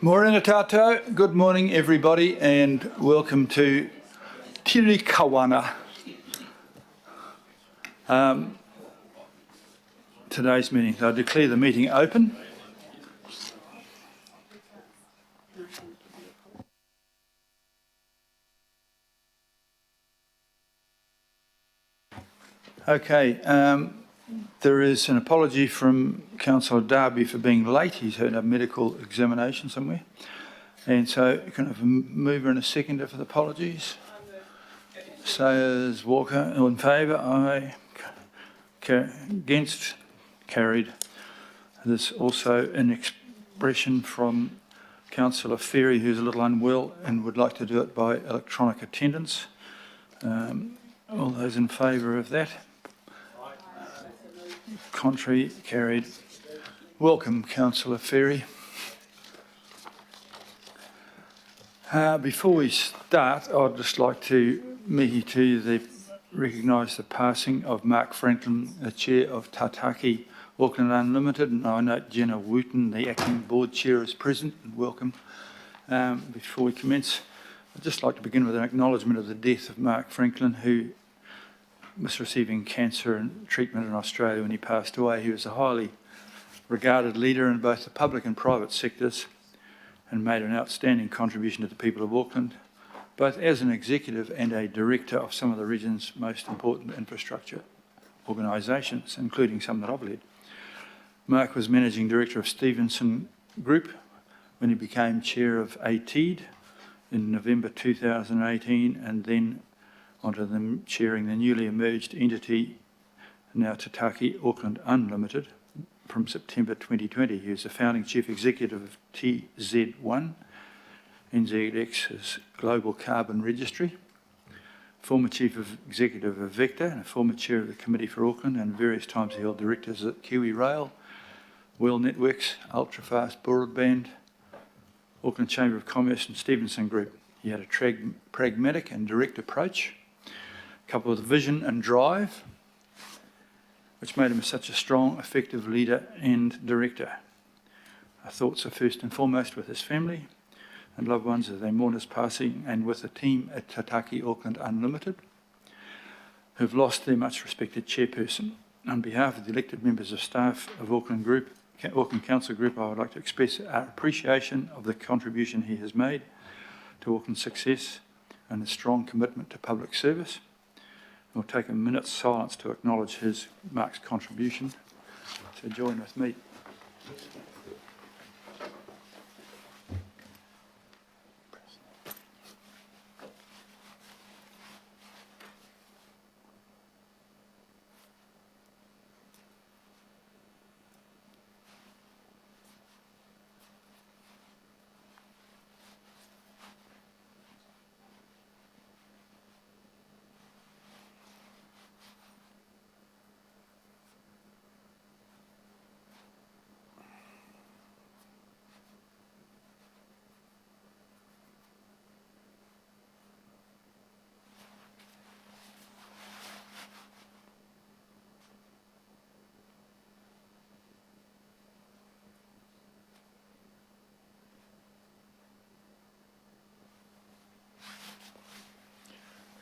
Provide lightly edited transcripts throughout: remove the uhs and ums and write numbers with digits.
Morena tātou, good morning everybody and welcome to Tira Kāwana. Today's meeting. I declare the meeting open. Okay, there is an apology from Councillor Darby for being late. He's had a medical examination somewhere. And so, can I have a mover and a seconder for the apologies? Sayers, Walker, all in favour? Aye. Against? Carried. There's also an expression from Councillor Ferry, who's a little unwell and would like to do it by electronic attendance. All those in favour of that? Contrary? Carried. Welcome, Councillor Ferry. Before we start, I'd just like to recognise the passing of Mark Franklin, the Chair of Tātaki Auckland Unlimited, and I note Jenna Wooten, the Acting Board Chair, is present, and welcome. Before we commence, I'd just like to begin with an acknowledgement of the death of Mark Franklin, who was receiving cancer and treatment in Australia when he passed away. He was a highly regarded leader in both the public and private sectors and made an outstanding contribution to the people of Auckland, both as an executive and a director of some of the region's most important infrastructure organisations, including some that I've led. Mark was Managing Director of Stevenson Group when he became Chair of ATEED in November 2018, and then onto them chairing the newly emerged entity, now Tātaki Auckland Unlimited, from September 2020. He was the founding Chief Executive of TZ1, NZX's Global Carbon Registry, former Chief Executive of Vector, and a former Chair of the Committee for Auckland, and various times he held directors at Kiwi Rail, Well Networks, Ultrafast Broadband, Auckland Chamber of Commerce and Stevenson Group. He had a pragmatic and direct approach, coupled with vision and drive, which made him such a strong, effective leader and director. Our thoughts are first and foremost with his family and loved ones as they mourn his passing, and with the team at Tātaki Auckland Unlimited, who've lost their much respected chairperson. On behalf of the elected members of staff of Auckland Council Group, I would like to express our appreciation of the contribution he has made to Auckland's success and his strong commitment to public service. We'll take a minute's silence to acknowledge Mark's contribution. So join with me.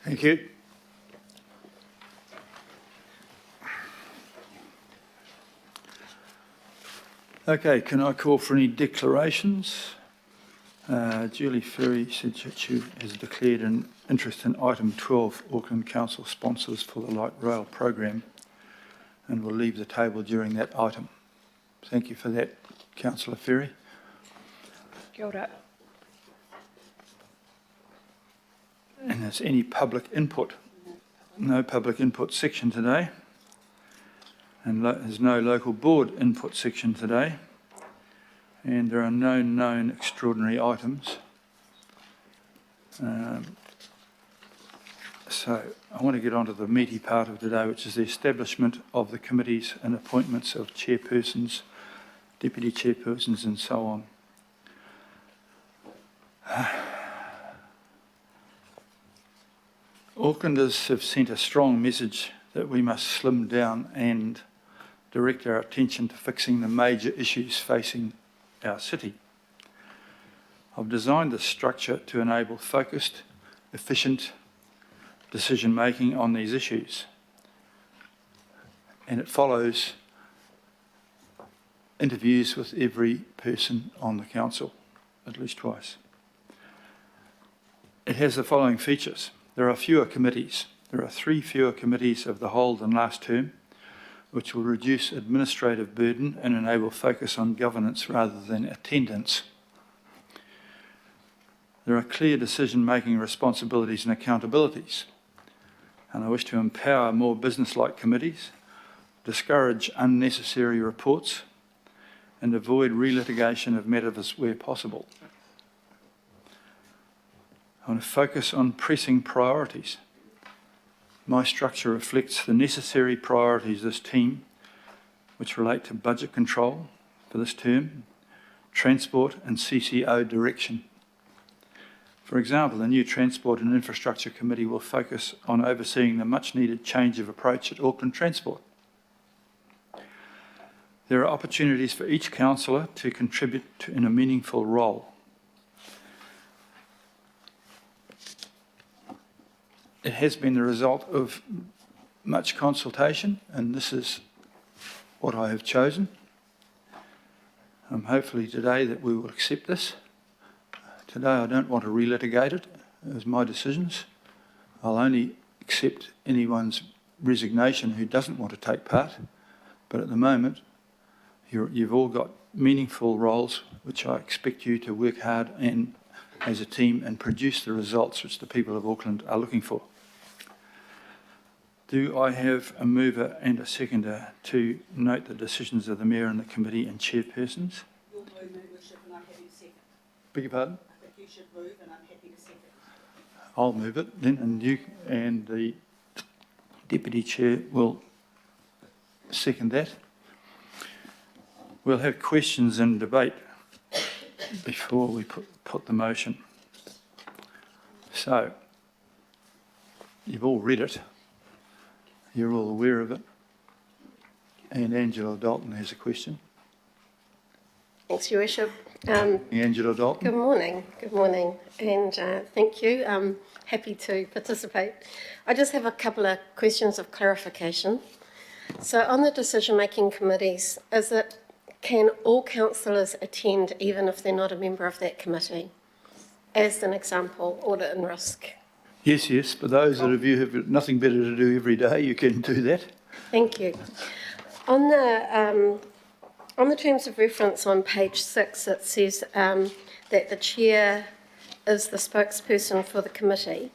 Thank you. Okay, can I call for any declarations? Julie Ferry said that she has declared an interest in item 12, Auckland Council sponsors for the light rail program, and will leave the table during that item. Thank you for that, Councillor Ferry. Kia ora. And there's any public input? No public input section today. And there's no local board input section today. And there are no known extraordinary items. So I want to get on to the meaty part of today, which is the establishment of the committees and appointments of chairpersons, deputy chairpersons and so on. Aucklanders have sent a strong message that we must slim down and direct our attention to fixing the major issues facing our city. I've designed this structure to enable focused, efficient decision-making on these issues. And it follows interviews with every person on the council, at least twice. It has the following features. There are fewer committees. There are 3 fewer committees of the whole than last term, which will reduce administrative burden and enable focus on governance rather than attendance. There are clear decision-making responsibilities and accountabilities, and I wish to empower more business-like committees, discourage unnecessary reports, and avoid relitigation of matters where possible. I want to focus on pressing priorities. My structure reflects the necessary priorities of this team, which relate to budget control for this term, transport and CCO direction. For example, the new Transport and Infrastructure Committee will focus on overseeing the much-needed change of approach at Auckland Transport. There are opportunities for each councillor to contribute in a meaningful role. It has been the result of much consultation, and this is what I have chosen. Hopefully today that we will accept this. Today I don't want to relitigate it as my decisions. I'll only accept anyone's resignation who doesn't want to take part. But at the moment, you've all got meaningful roles which I expect you to work hard and as a team and produce the results which the people of Auckland are looking for. Do I have a mover and a seconder to note the decisions of the Mayor and the committee and chairpersons? You'll move, Worship, and I'm happy to second. Beg your pardon? I think you should move, and I'm happy to second. I'll move it then, and you and the Deputy Chair will second that. We'll have questions and debate before we put the motion. So, you've all read it. You're all aware of it. And Angela Dalton has a question. Thanks, Your Worship. Angela Dalton. Good morning, and thank you. I'm happy to participate. I just have a couple of questions of clarification. So on the decision-making committees, can all councillors attend even if they're not a member of that committee? As an example, audit and risk. Yes, but those of you who have nothing better to do every day, you can do that. Thank you. On the terms of reference on page 6, it says that the chair is the spokesperson for the committee.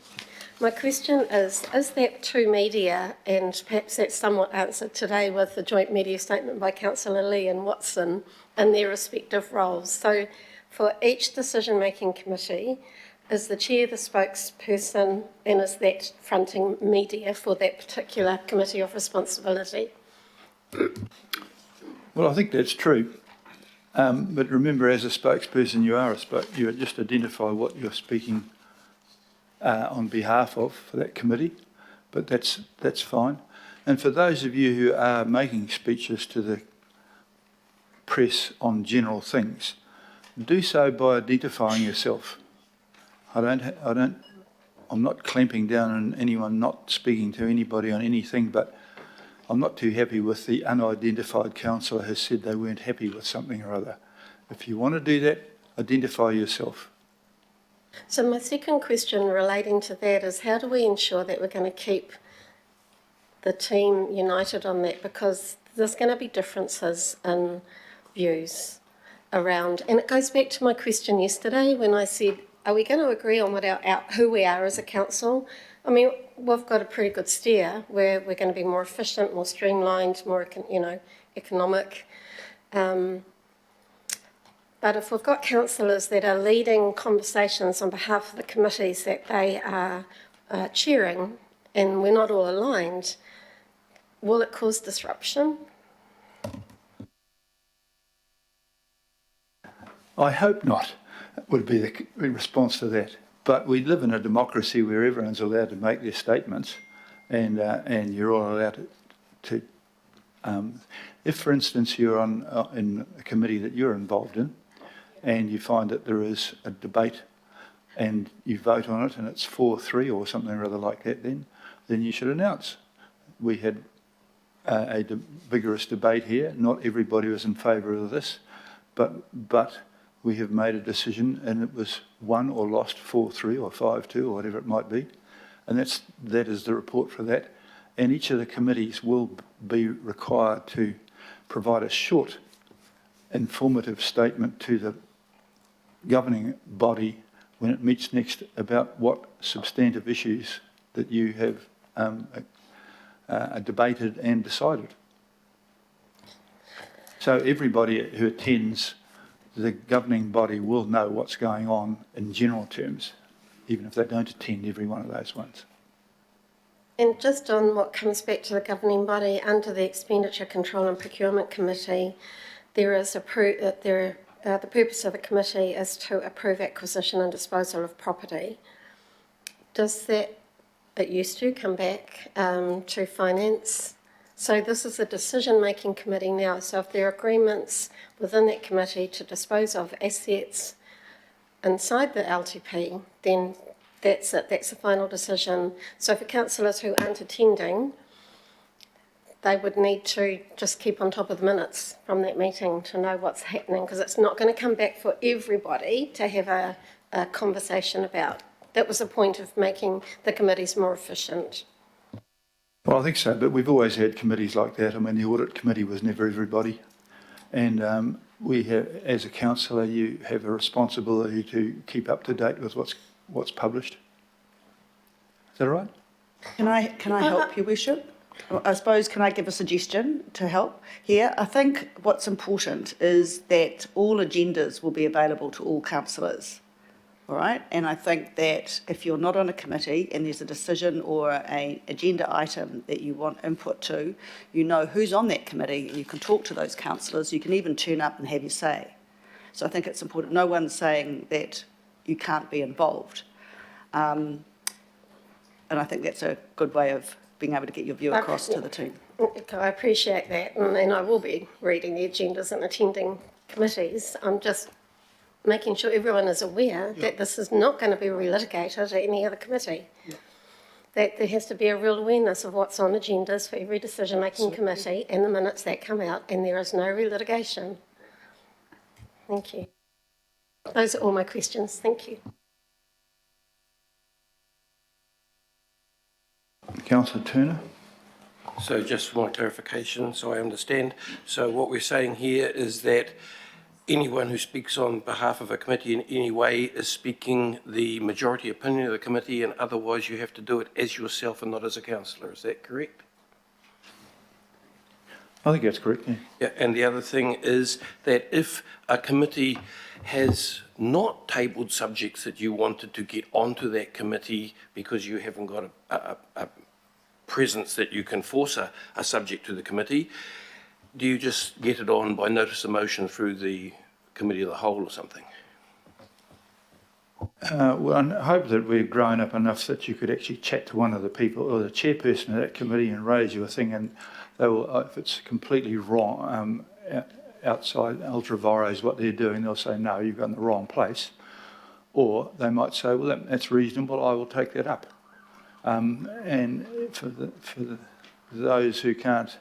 My question is that to media, and perhaps that's somewhat answered today with the joint media statement by Councillor Lee and Watson in their respective roles. So for each decision-making committee, is the chair the spokesperson, and is that fronting media for that particular committee of responsibility? Well, I think that's true. But remember, as a spokesperson, you just identify what you're speaking on behalf of for that committee, but that's fine. And for those of you who are making speeches to the press on general things, do so by identifying yourself. I'm not clamping down on anyone not speaking to anybody on anything, but I'm not too happy with the unidentified councillor who said they weren't happy with something or other. If you want to do that, identify yourself. So my second question relating to that is, how do we ensure that we're going to keep the team united on that? Because there's going to be differences in views around, and it goes back to my question yesterday when I said, are we going to agree on what who we are as a council? I mean, we've got a pretty good steer where we're going to be more efficient, more streamlined, more economic. But if we've got councillors that are leading conversations on behalf of the committees that they are chairing, and we're not all aligned, will it cause disruption? I hope not, would be the response to that. But we live in a democracy where everyone's allowed to make their statements, and you're all allowed to if, for instance, you're in a committee that you're involved in, and you find that there is a debate and you vote on it and it's 4-3 or something rather like that, then you should announce. We had a vigorous debate here. Not everybody was in favour of this, but we have made a decision and it was won or lost 4-3 or 5-2 or whatever it might be. And that is the report for that. And each of the committees will be required to provide a short, informative statement to the governing body when it meets next about what substantive issues that you have debated and decided. So everybody who attends the governing body will know what's going on in general terms, even if they don't attend every one of those ones. And just on what comes back to the governing body, under the Expenditure Control and Procurement Committee, there is the purpose of the committee is to approve acquisition and disposal of property. Does that, it used to come back to finance? So this is a decision-making committee now. So if there are agreements within that committee to dispose of assets inside the LTP, then that's it, that's the final decision. So for councillors who aren't attending, they would need to just keep on top of the minutes from that meeting to know what's happening, because it's not going to come back for everybody to have a conversation about. That was the point of making the committees more efficient. Well, I think so, but we've always had committees like that. I mean, the audit committee was never everybody. And we have, as a councillor, you have a responsibility to keep up to date with what's published. Is that all right? Can I help, Your Worship? I suppose, can I give a suggestion to help here? I think what's important is that all agendas will be available to all councillors, all right? And I think that if you're not on a committee and there's a decision or an agenda item that you want input to, you know who's on that committee and you can talk to those councillors. You can even turn up and have your say. So I think it's important. No one's saying that you can't be involved. And I think that's a good way of being able to get your view across to the team. I appreciate that, and I will be reading the agendas and attending committees. I'm just making sure everyone is aware that this is not going to be relitigated at any other committee. That there has to be a real awareness of what's on agendas for every decision-making committee and the minutes that come out, and there is no relitigation. Thank you. Those are all my questions. Thank you. Councillor Turner. So just for my clarification, so I understand. So what we're saying here is that anyone who speaks on behalf of a committee in any way is speaking the majority opinion of the committee, and otherwise you have to do it as yourself and not as a councillor. Is that correct? I think that's correct, yeah. Yeah, and the other thing is that if a committee has not tabled subjects that you wanted to get onto that committee because you haven't got a presence that you can force a subject to the committee, do you just get it on by notice of motion through the committee of the whole or something? Well, I hope that we're grown up enough that you could actually chat to one of the people or the chairperson of that committee and raise your thing, and they will, if it's completely wrong, outside ultra vires what they're doing, they'll say, no, you've gone in the wrong place. Or they might say, well, that's reasonable, I will take that up. And for those who can't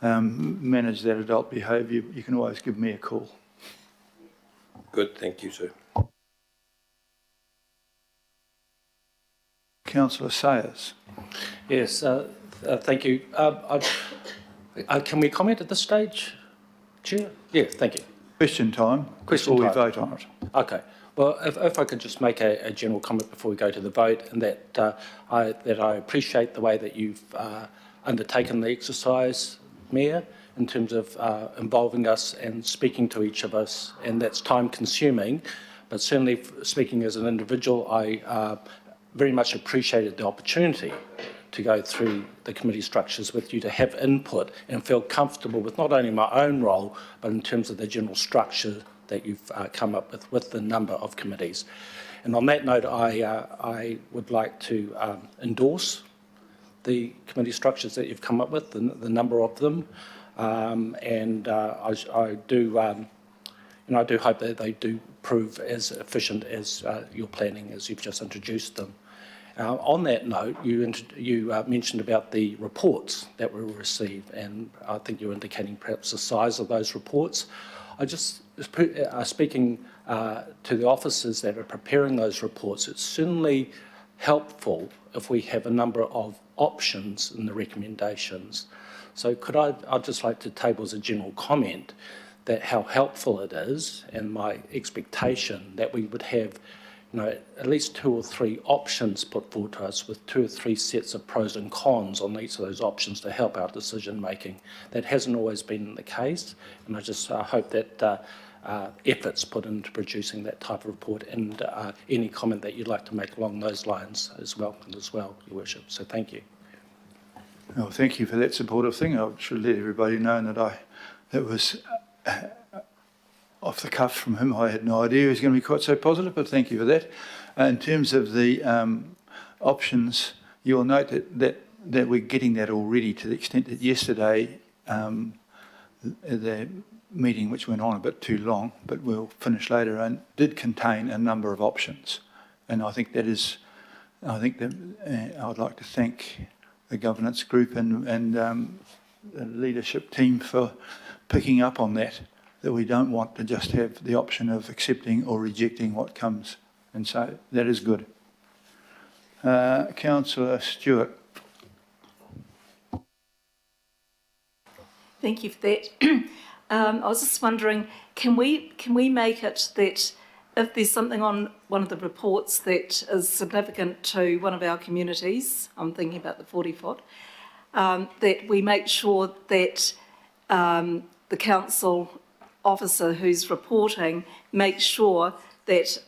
manage that adult behaviour, you can always give me a call. Good, thank you, sir. Councillor Sayers. Yes, thank you. Can we comment at this stage, Chair? Yeah, thank you. Question time Question before time. we vote on it. Okay. Well, if I could just make a general comment before we go to the vote, and that I appreciate the way that you've undertaken the exercise, Mayor, in terms of involving us and speaking to each of us, and that's time-consuming. But certainly, speaking as an individual, I very much appreciated the opportunity to go through the committee structures with you, to have input and feel comfortable with not only my own role, but in terms of the general structure that you've come up with the number of committees. And on that note, I would like to endorse the committee structures that you've come up with, the number of them, and I do and I do hope that they do prove as efficient as you're planning as you've just introduced them. On that note, you mentioned about the reports that we will receive, and I think you're indicating perhaps the size of those reports. I just, speaking to the officers that are preparing those reports, it's certainly helpful if we have a number of options in the recommendations. So I'd just like to table as a general comment that how helpful it is, and my expectation that we would have at least 2 or 3 options put forward to us with 2 or 3 sets of pros and cons on each of those options to help our decision making. That hasn't always been the case, and I just hope that efforts put into producing that type of report, and any comment that you'd like to make along those lines is welcome as well, Your Worship. So thank you. Well, thank you for that supportive thing. I should let everybody know that was off the cuff from him. I had no idea he was going to be quite so positive, but thank you for that. In terms of the options, you'll note that we're getting that already, to the extent that yesterday the meeting, which went on a bit too long, but we'll finish later, and did contain a number of options. And I think that I'd like to thank the governance group and the leadership team for picking up on that we don't want to just have the option of accepting or rejecting what comes. And so that is good. Councillor Stewart. Thank you for that. I was just wondering, can we make it that if there's something on one of the reports that is significant to one of our communities, I'm thinking about the 40-foot, that we make sure that the council officer who's reporting makes sure that,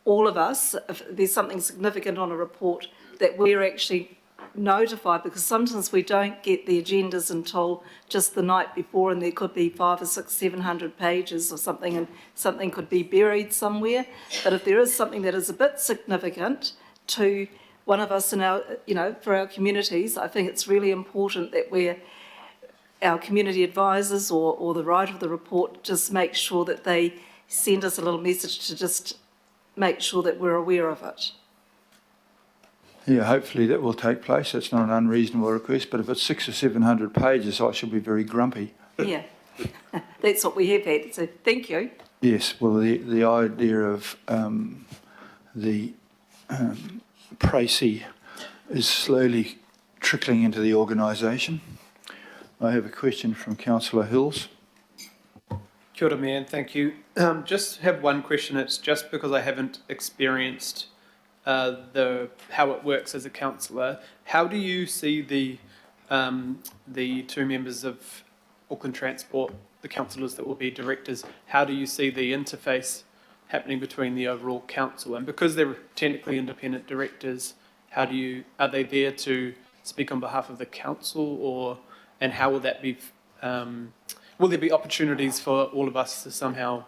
all of us, if there's something significant on a report, that we're actually notified, because sometimes we don't get the agendas until just the night before, and there could be 500 or 600, 700 pages or something, and something could be buried somewhere. But if there is something that is a bit significant to one of us in our, for our communities, I think it's really important that our community advisors or the writer of the report just make sure that they send us a little message to just make sure that we're aware of it. Yeah, hopefully that will take place. It's not an unreasonable request, but if it's 600 or 700 pages, I shall be very grumpy. Yeah, that's what we have had, so thank you. Yes, well, the idea of the précis is slowly trickling into the organisation. I have a question from Councillor Hills. Kia ora, Mayor, thank you. Just have one question. It's just because I haven't experienced how it works as a councillor. How do you see the 2 members of Auckland Transport, the councillors that will be directors, how do you see the interface happening between the overall council? And because they're technically independent directors, are they there to speak on behalf of the council, and how will that be? Will there be opportunities for all of us to somehow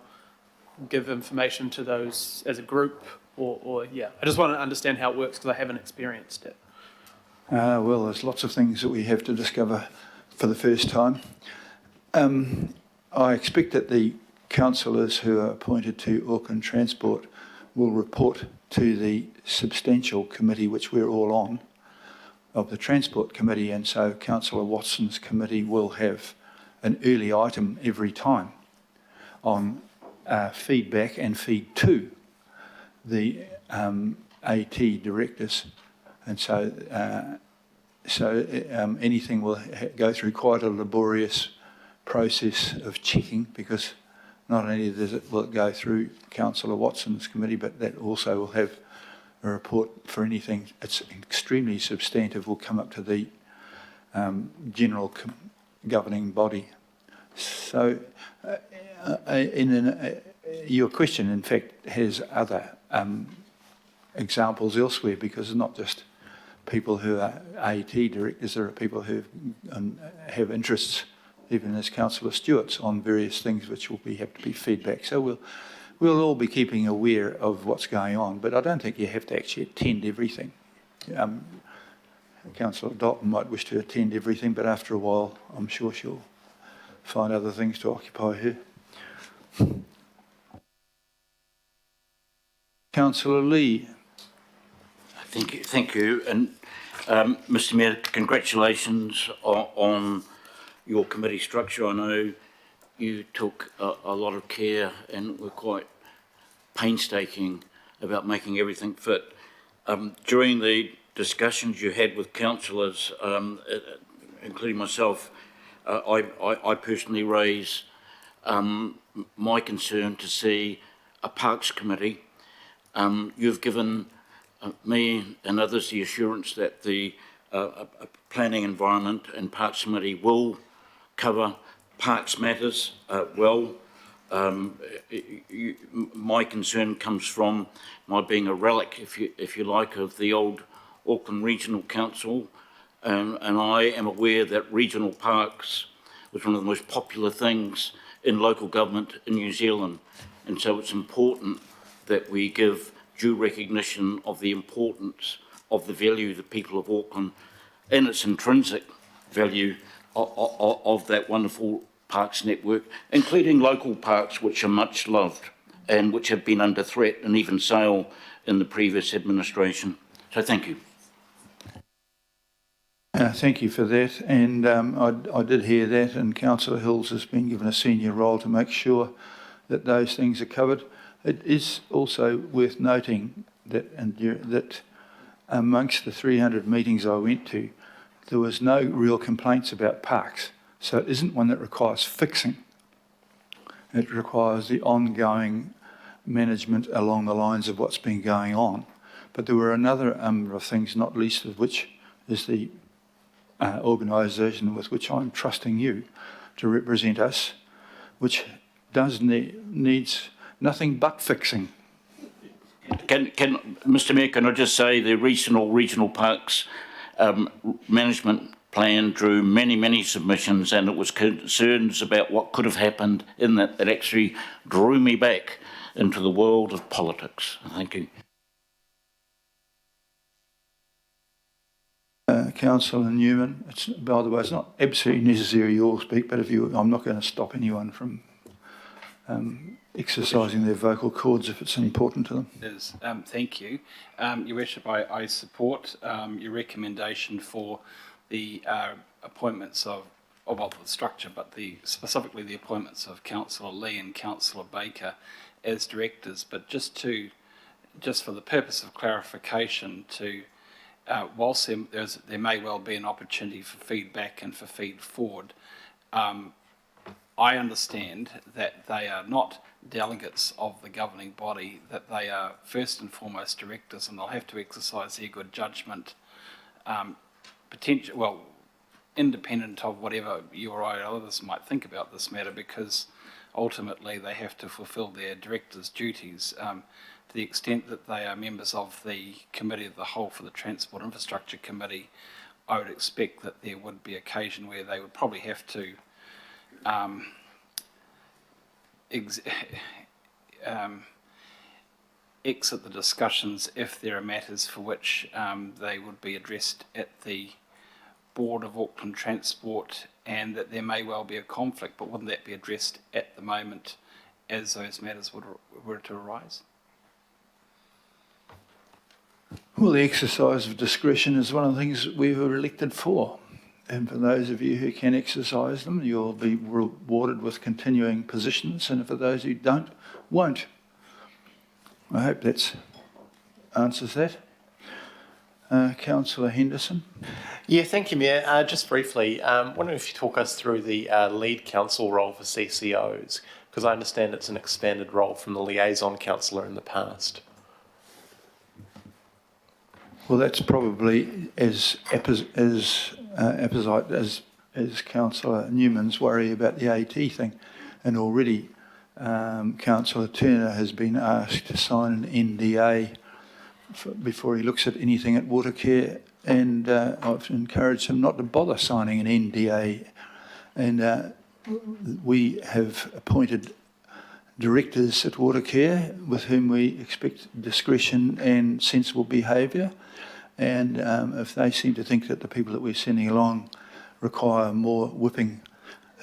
give information to those as a group? I just want to understand how it works because I haven't experienced it. Well, there's lots of things that we have to discover for the first time. I expect that the councillors who are appointed to Auckland Transport will report to the substantial committee, which we're all on, of the Transport Committee, and so Councillor Watson's committee will have an early item every time on feedback and feed to the AT directors, and so anything will go through quite a laborious process of checking, because not only will it go through Councillor Watson's committee, but that also will have a report for anything that's extremely substantive will come up to the general governing body. So your question, in fact, has other examples elsewhere, because it's not just people who are AT directors, there are people who have interests, even as Councillor Stewart's, on various things which will have to be feedback. So we'll all be keeping aware of what's going on, but I don't think you have to actually attend everything. Councillor Dalton might wish to attend everything, but after a while I'm sure she'll find other things to occupy her. Councillor Lee. Thank you. And Mr Mayor, congratulations on your committee structure. I know you took a lot of care and were quite painstaking about making everything fit. During the discussions you had with councillors, including myself, I personally raise my concern to see a Parks Committee. You've given me and others the assurance that the Planning, Environment and Parks Committee will cover parks matters well. My concern comes from my being a relic, if you like, of the old Auckland Regional Council, and I am aware that regional parks was one of the most popular things in local government in New Zealand, and so it's important that we give due recognition of the importance of the value the people of Auckland and its intrinsic value of that wonderful parks network, including local parks which are much loved and which have been under threat and even sale in the previous administration. So thank you. Thank you for that, and I did hear that, and Councillor Hills has been given a senior role to make sure that those things are covered. It is also worth noting that amongst the 300 meetings I went to, there was no real complaints about parks. So it isn't one that requires fixing. It requires the ongoing management along the lines of what's been going on. But there were another number of things, not least of which is the organisation with which I'm trusting you to represent us, which does needs nothing but fixing. Mr Mayor, can I just say the regional parks management plan drew many submissions, and it was concerns about what could have happened in that that actually drew me back into the world of politics. Thank you. Councillor Newman, by the way, it's not absolutely necessary you all speak, but I'm not going to stop anyone from exercising their vocal cords if it's important to them. It is. Thank you. Your Worship, I support your recommendation for the appointments of the structure, but specifically the appointments of Councillor Lee and Councillor Baker as directors. But just for the purpose of clarification, whilst there may well be an opportunity for feedback and for feed forward, I understand that they are not delegates of the governing body, that they are first and foremost directors, and they'll have to exercise their good judgment, independent of whatever you or I or others might think about this matter, because ultimately they have to fulfil their directors' duties. To the extent that they are members of the Committee of the Whole for the Transport Infrastructure Committee, I would expect that there would be occasion where they would probably have to exit the discussions if there are matters for which they would be addressed at the Board of Auckland Transport, and that there may well be a conflict, but wouldn't that be addressed at the moment as those matters were to arise? Well, the exercise of discretion is one of the things we were elected for. And for those of you who can exercise them, you'll be rewarded with continuing positions. And for those who don't, won't. I hope that answers that. Councillor Henderson. Yeah, thank you, Mayor. Just briefly, wondering if you talk us through the lead council role for CCOs, because I understand it's an expanded role from the liaison councillor in the past. Well, that's probably as Councillor Newman's worry about the AT thing. And already Councillor Turner has been asked to sign an NDA before he looks at anything at Watercare, and I've encouraged him not to bother signing an NDA. And we have appointed directors at Watercare with whom we expect discretion and sensible behaviour. And if they seem to think that the people that we're sending along require more whipping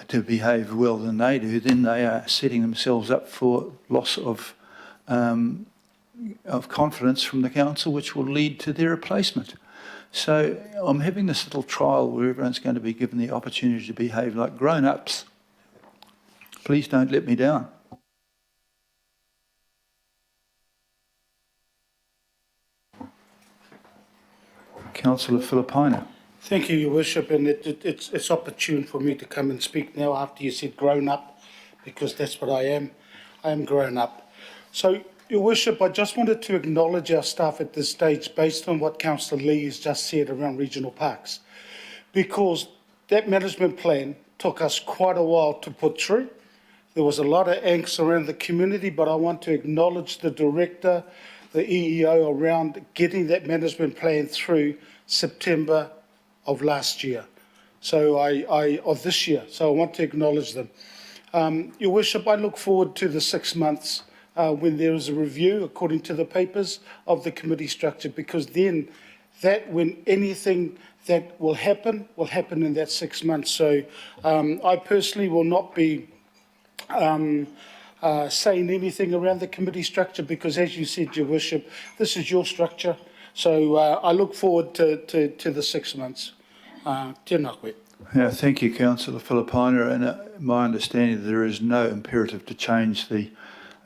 to behave well than they do, then they are setting themselves up for loss of confidence from the council, which will lead to their replacement. So I'm having this little trial where everyone's going to be given the opportunity to behave like grown-ups. Please don't let me down. Councillor Filipaina. Thank you, Your Worship, and it's opportune for me to come and speak now after you said grown up, because that's what I am. I am grown up. So, Your Worship, I just wanted to acknowledge our staff at this stage based on what Councillor Lee has just said around regional parks, because that management plan took us quite a while to put through. There was a lot of angst around the community, but I want to acknowledge the director, the EEO around getting that management plan through September of last year. So of this year. So I want to acknowledge them. Your Worship, I look forward to the 6 months when there is a review, according to the papers, of the committee structure, because then when anything that will happen in that 6 months. So I personally will not be saying anything around the committee structure, because as you said, Your Worship, this is your structure. So I look forward to the 6 months. Tēnā koe. Yeah, thank you, Councillor Filipaina. And my understanding, there is no imperative to change the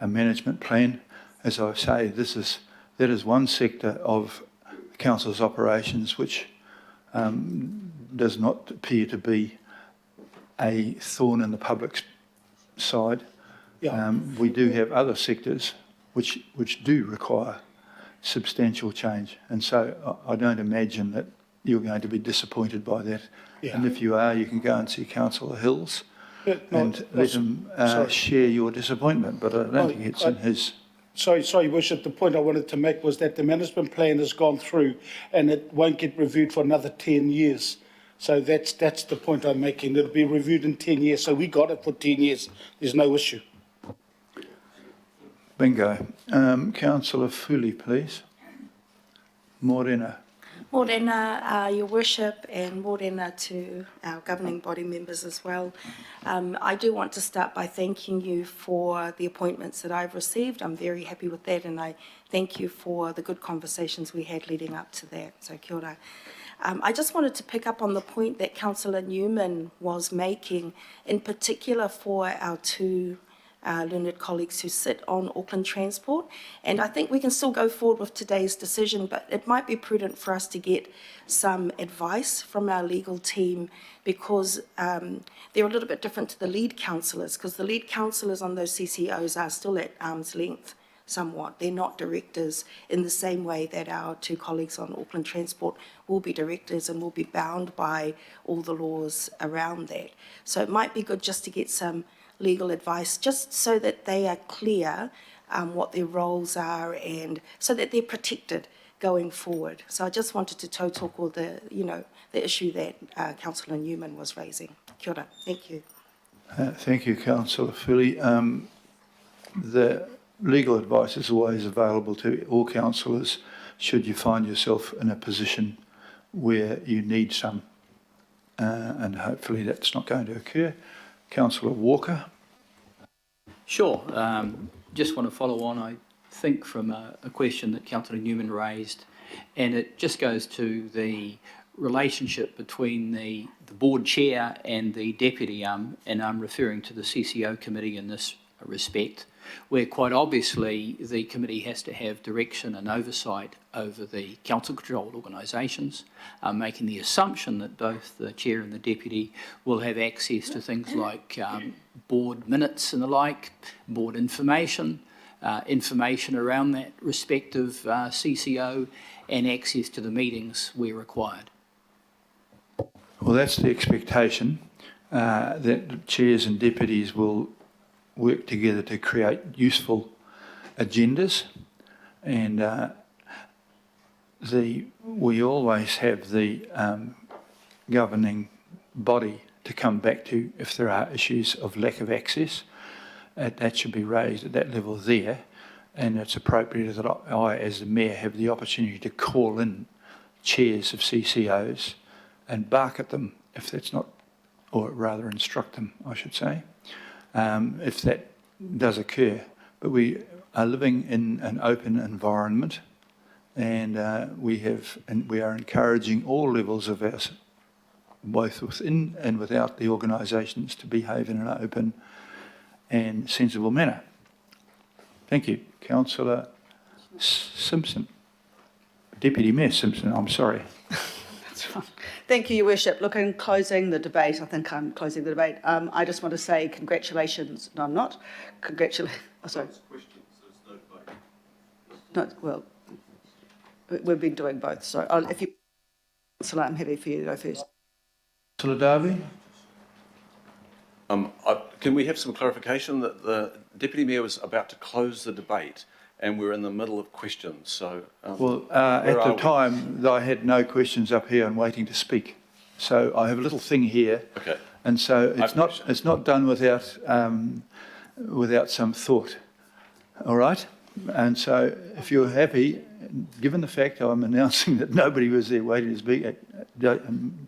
management plan. As I say, that is one sector of the council's operations which does not appear to be a thorn in the public's side. Yeah. We do have other sectors which do require substantial change, and so I don't imagine that you're going to be disappointed by that. Yeah. And if you are, you can go and see Councillor Hills and let him sorry. share your disappointment, but I don't think it's in his... Sorry, Your Worship, the point I wanted to make was that the management plan has gone through and it won't get reviewed for another 10 years. So that's the point I'm making. It'll be reviewed in 10 years. So we got it for 10 years. There's no issue. Bingo. Councillor Fuli, please. Morena. Morena, Your Worship, and morena to our governing body members as well. I do want to start by thanking you for the appointments that I've received. I'm very happy with that, and I thank you for the good conversations we had leading up to that. So kia ora. I just wanted to pick up on the point that Councillor Newman was making, in particular for our two learned colleagues who sit on Auckland Transport. And I think we can still go forward with today's decision, but it might be prudent for us to get some advice from our legal team, because they're a little bit different to the lead councillors, because the lead councillors on those CCOs are still at arm's length somewhat. They're not directors in the same way that our two colleagues on Auckland Transport will be directors and will be bound by all the laws around that. So it might be good just to get some legal advice, just so that they are clear what their roles are, and so that they're protected going forward. So I just wanted to talk all the issue that Councillor Newman was raising. Kia ora. Thank you. Thank you, Councillor Fuli. The legal advice is always available to all councillors should you find yourself in a position where you need some, and hopefully that's not going to occur. Councillor Walker. Sure. Just want to follow on, I think, from a question that Councillor Newman raised, and it just goes to the relationship between the board chair and the deputy, and I'm referring to the CCO committee in this respect, where quite obviously the committee has to have direction and oversight over the council-controlled organisations, making the assumption that both the chair and the deputy will have access to things like board minutes and the like, board information, information around that respective CCO, and access to the meetings where required. Well, that's the expectation, that chairs and deputies will work together to create useful agendas, and we always have the governing body to come back to if there are issues of lack of access. That should be raised at that level there, and it's appropriate that I, as the mayor, have the opportunity to call in chairs of CCOs and bark at them if that's not or rather instruct them, I should say, if that does occur. But we are living in an open environment, and we are encouraging all levels of ours, both within and without the organisations, to behave in an open and sensible manner. Thank you. Councillor Simpson. Deputy Mayor Simpson, I'm sorry. That's fine. Thank you, Your Worship. Look, in closing the debate, I think I'm closing the debate. I just want to say congratulations. No, I'm not. Congratulations. Oh, sorry. No, well, we've been doing both. So if you, Councillor, I'm happy for you to go first. Councillor Darby? Can we have some clarification that the Deputy Mayor was about to close the debate and we're in the middle of questions? So, Well, at the time, I had no questions up here and waiting to speak. So I have a little thing here. Okay. And so it's not done without some thought. All right? And so if you're happy, given the fact I'm announcing that nobody was there waiting to speak,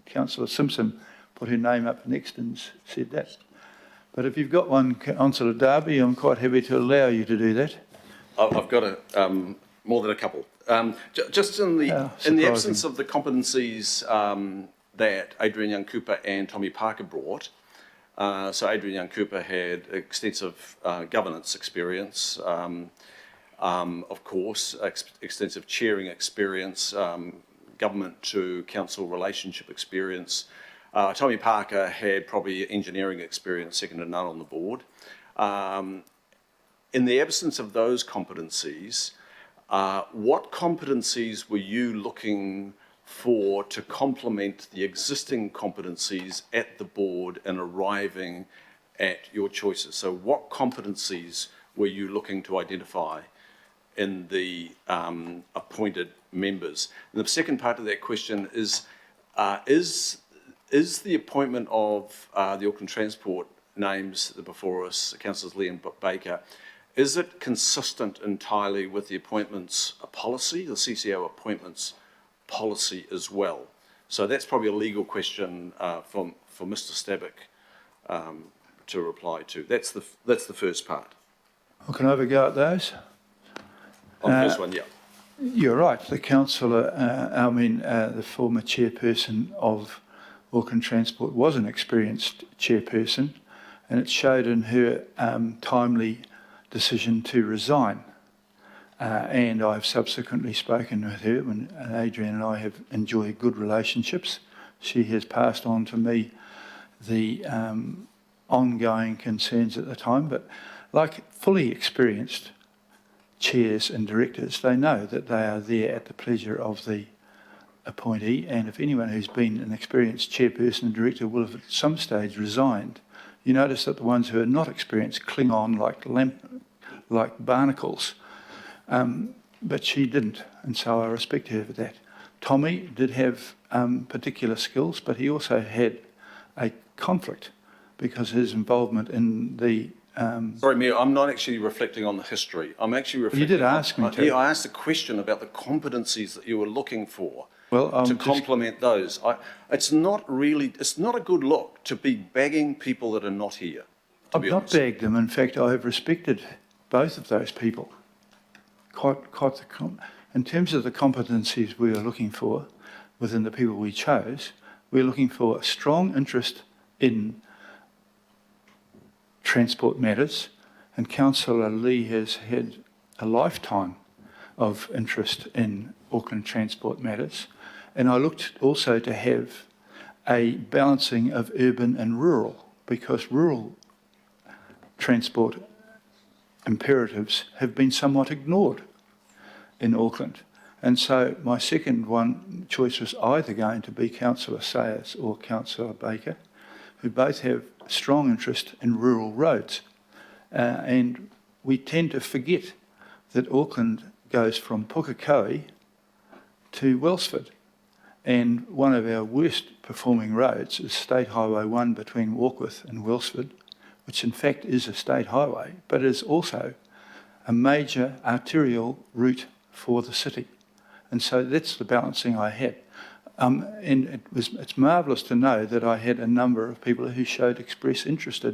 Councillor Simpson put her name up next and said that. But if you've got one, Councillor Darby, I'm quite happy to allow you to do that. I've got more than a couple. Just in the absence of the competencies that Adrian Young-Cooper and Tommy Parker brought, so Adrian Young-Cooper had extensive governance experience, of course, extensive chairing experience, government to council relationship experience. Tommy Parker had probably engineering experience, second to none on the board. In the absence of those competencies, what competencies were you looking for to complement the existing competencies at the board and arriving at your choices? So what competencies were you looking to identify in the appointed members? And the second part of that question is the appointment of the Auckland Transport names before us, Councillors Lee and Baker, is it consistent entirely with the appointments policy, the CCO appointments policy as well? So that's probably a legal question for Mr. Stabbock to reply to. That's the first part. Well, can I have a go at those? On the first one, yeah. You're right. The councillor, the former chairperson of Auckland Transport was an experienced chairperson, and it showed in her timely decision to resign. And I've subsequently spoken with her, and Adrian and I have enjoyed good relationships. She has passed on to me the ongoing concerns at the time, but like fully experienced chairs and directors, they know that they are there at the pleasure of the appointee, and if anyone who's been an experienced chairperson and director will have at some stage resigned, you notice that the ones who are not experienced cling on like barnacles. But she didn't, and so I respect her for that. Tommy did have particular skills, but he also had a conflict because his involvement in the... Sorry, Mayor, I'm not actually reflecting on the history. I'm actually reflecting... You did ask me to. Yeah, I asked a question about the competencies that you were looking for to complement those. It's not a good look to be bagging people that are not here. I've not bagged them. In fact, I have respected both of those people. In terms of the competencies we are looking for within the people we chose, we're looking for a strong interest in transport matters, and Councillor Lee has had a lifetime of interest in Auckland transport matters, and I looked also to have a balancing of urban and rural, because rural transport imperatives have been somewhat ignored in Auckland. And so my second choice was either going to be Councillor Sayers or Councillor Baker, who both have strong interest in rural roads. And we tend to forget that Auckland goes from Pukekohe to Wellsford. And one of our worst performing roads is State Highway 1 between Warkworth and Wellsford, which in fact is a state highway, but is also a major arterial route for the city. And so that's the balancing I had. And it's marvellous to know that I had a number of people who showed express interest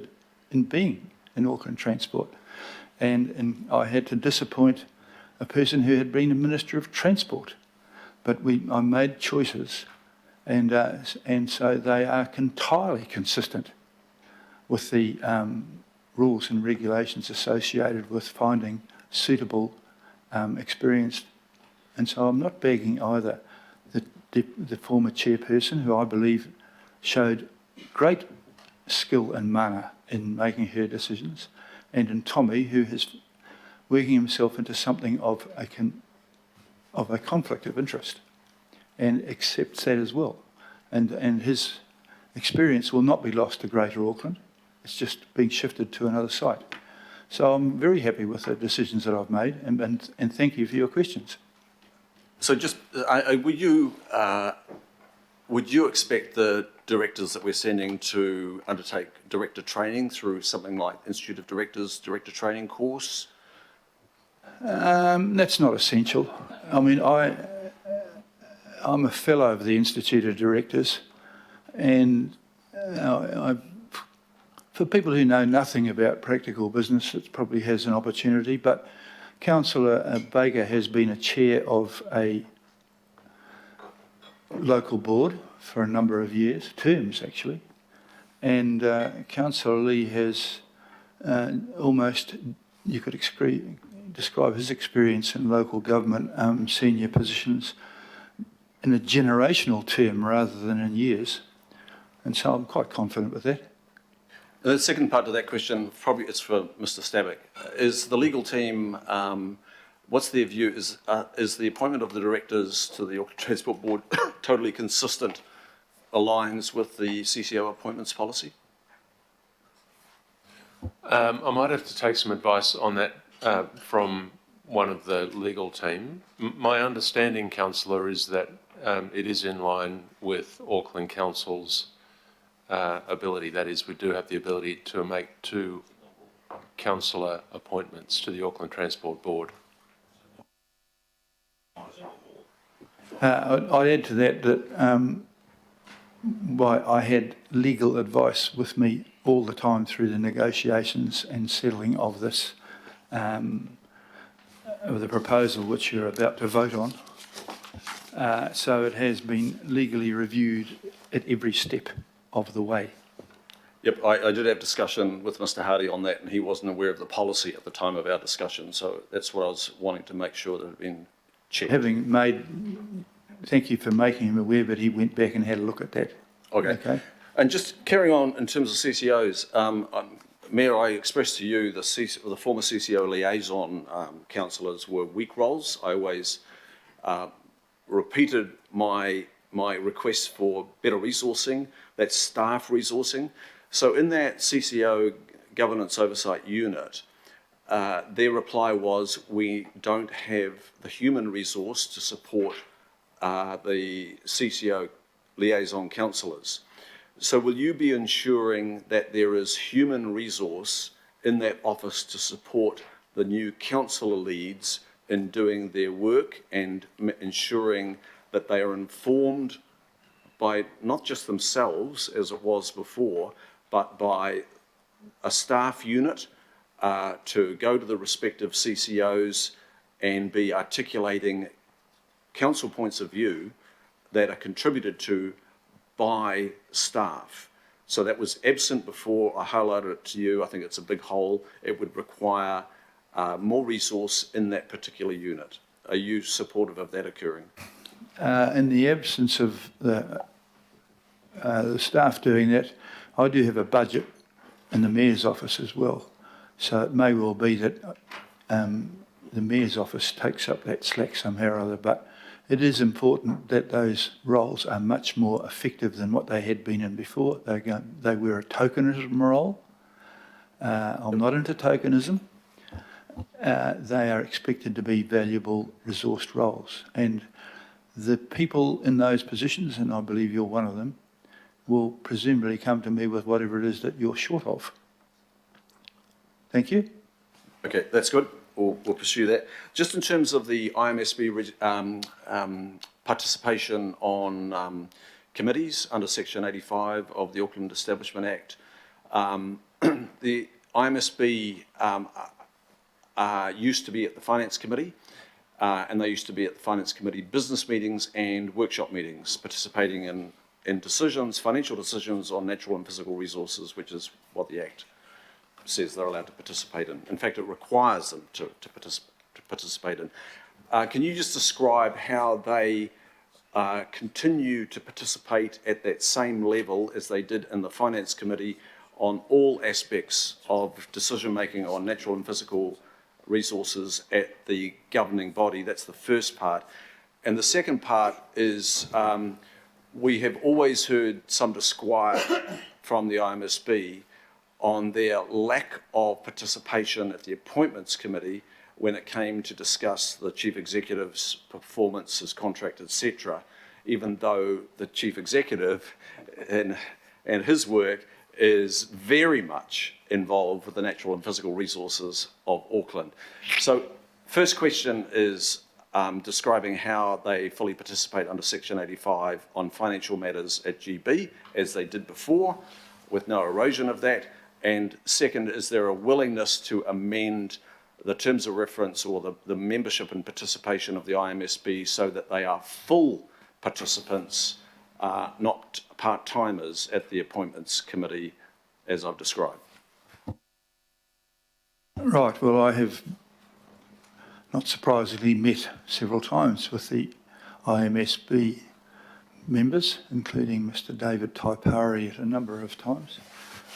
in being in Auckland Transport. And I had to disappoint a person who had been a Minister of Transport. But I made choices, and so they are entirely consistent with the rules and regulations associated with finding suitable, experienced. And so I'm not begging either the former chairperson, who I believe showed great skill and mana in making her decisions, and in Tommy, who is working himself into something of a conflict of interest, and accepts that as well. And his experience will not be lost to Greater Auckland. It's just being shifted to another site. So I'm very happy with the decisions that I've made, and thank you for your questions. So just, would you expect the directors that we're sending to undertake director training through something like Institute of Directors director training course? That's not essential. I mean, I'm a fellow of the Institute of Directors, and for people who know nothing about practical business, it probably has an opportunity, but Councillor Baker has been a chair of a local board for a number of years, terms actually, and Councillor Lee has almost, you could describe his experience in local government senior positions in a generational term rather than in years, and so I'm quite confident with that. The second part to that question, probably it's for Mr. Stabbock. Is the legal team, what's their view? Is the appointment of the directors to the Auckland Transport Board totally consistent, aligns with the CCO appointments policy? I might have to take some advice on that from one of the legal team. My understanding, Councillor, is that it is in line with Auckland Council's ability. That is, we do have the ability to make 2 councillor appointments to the Auckland Transport Board. I'd add to that I had legal advice with me all the time through the negotiations and settling of this, of the proposal which you're about to vote on. So it has been legally reviewed at every step of the way. Yep, I did have discussion with Mr. Hardy on that, and he wasn't aware of the policy at the time of our discussion, so that's what I was wanting to make sure that it had been checked. Thank you for making him aware, but he went back and had a look at that. Okay. And just carrying on in terms of CCOs, Mayor, I expressed to you the former CCO liaison councillors were weak roles. I always repeated my request for better resourcing, that's staff resourcing. So in that CCO governance oversight unit, their reply was, we don't have the human resource to support the CCO liaison councillors. So will you be ensuring that there is human resource in that office to support the new councillor leads in doing their work and ensuring that they are informed by not just themselves, as it was before, but by a staff unit to go to the respective CCOs and be articulating council points of view that are contributed to by staff? So that was absent before. I highlighted it to you. I think it's a big hole. It would require more resource in that particular unit. Are you supportive of that occurring? In the absence of the staff doing that, I do have a budget in the Mayor's office as well. So it may well be that the Mayor's office takes up that slack somehow or other, but it is important that those roles are much more effective than what they had been in before. They were a tokenism role. I'm not into tokenism. They are expected to be valuable, resourced roles. And the people in those positions, and I believe you're one of them, will presumably come to me with whatever it is that you're short of. Thank you. Okay, that's good. we'll pursue that. Just in terms of the IMSB participation on committees under Section 85 of the Auckland Establishment Act, the IMSB used to be at the Finance Committee, and they used to be at the Finance Committee business meetings and workshop meetings, participating in decisions, financial decisions on natural and physical resources, which is what the Act says they're allowed to participate in. In fact, it requires them to participate in. Can you just describe how they continue to participate at that same level as they did in the Finance Committee on all aspects of decision-making on natural and physical resources at the governing body? That's the first part. And the second part is we have always heard some disquiet from the IMSB on their lack of participation at the Appointments Committee when it came to discuss the Chief Executive's performance, his contract, etc., even though the Chief Executive and his work is very much involved with the natural and physical resources of Auckland. So first question is describing how they fully participate under Section 85 on financial matters at GB, as they did before, with no erosion of that. And second, is there a willingness to amend the terms of reference or the membership and participation of the IMSB so that they are full participants, not part-timers at the Appointments Committee, as I've described? Right, well, I have, not surprisingly, met several times with the IMSB members, including Mr. David Taipari at a number of times,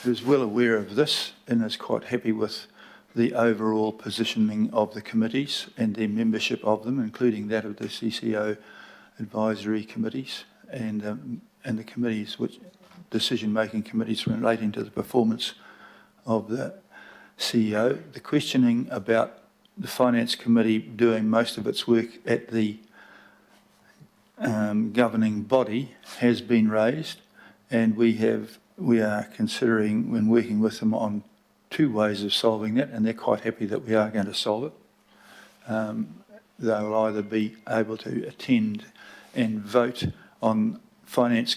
who's well aware of this and is quite happy with the overall positioning of the committees and their membership of them, including that of the CCO advisory committees and the committees, which decision-making committees relating to the performance of the CEO. The questioning about the Finance Committee doing most of its work at the governing body has been raised, and we are considering, when working with them, on two ways of solving that, and they're quite happy that we are going to solve it. They'll either be able to attend and vote on finance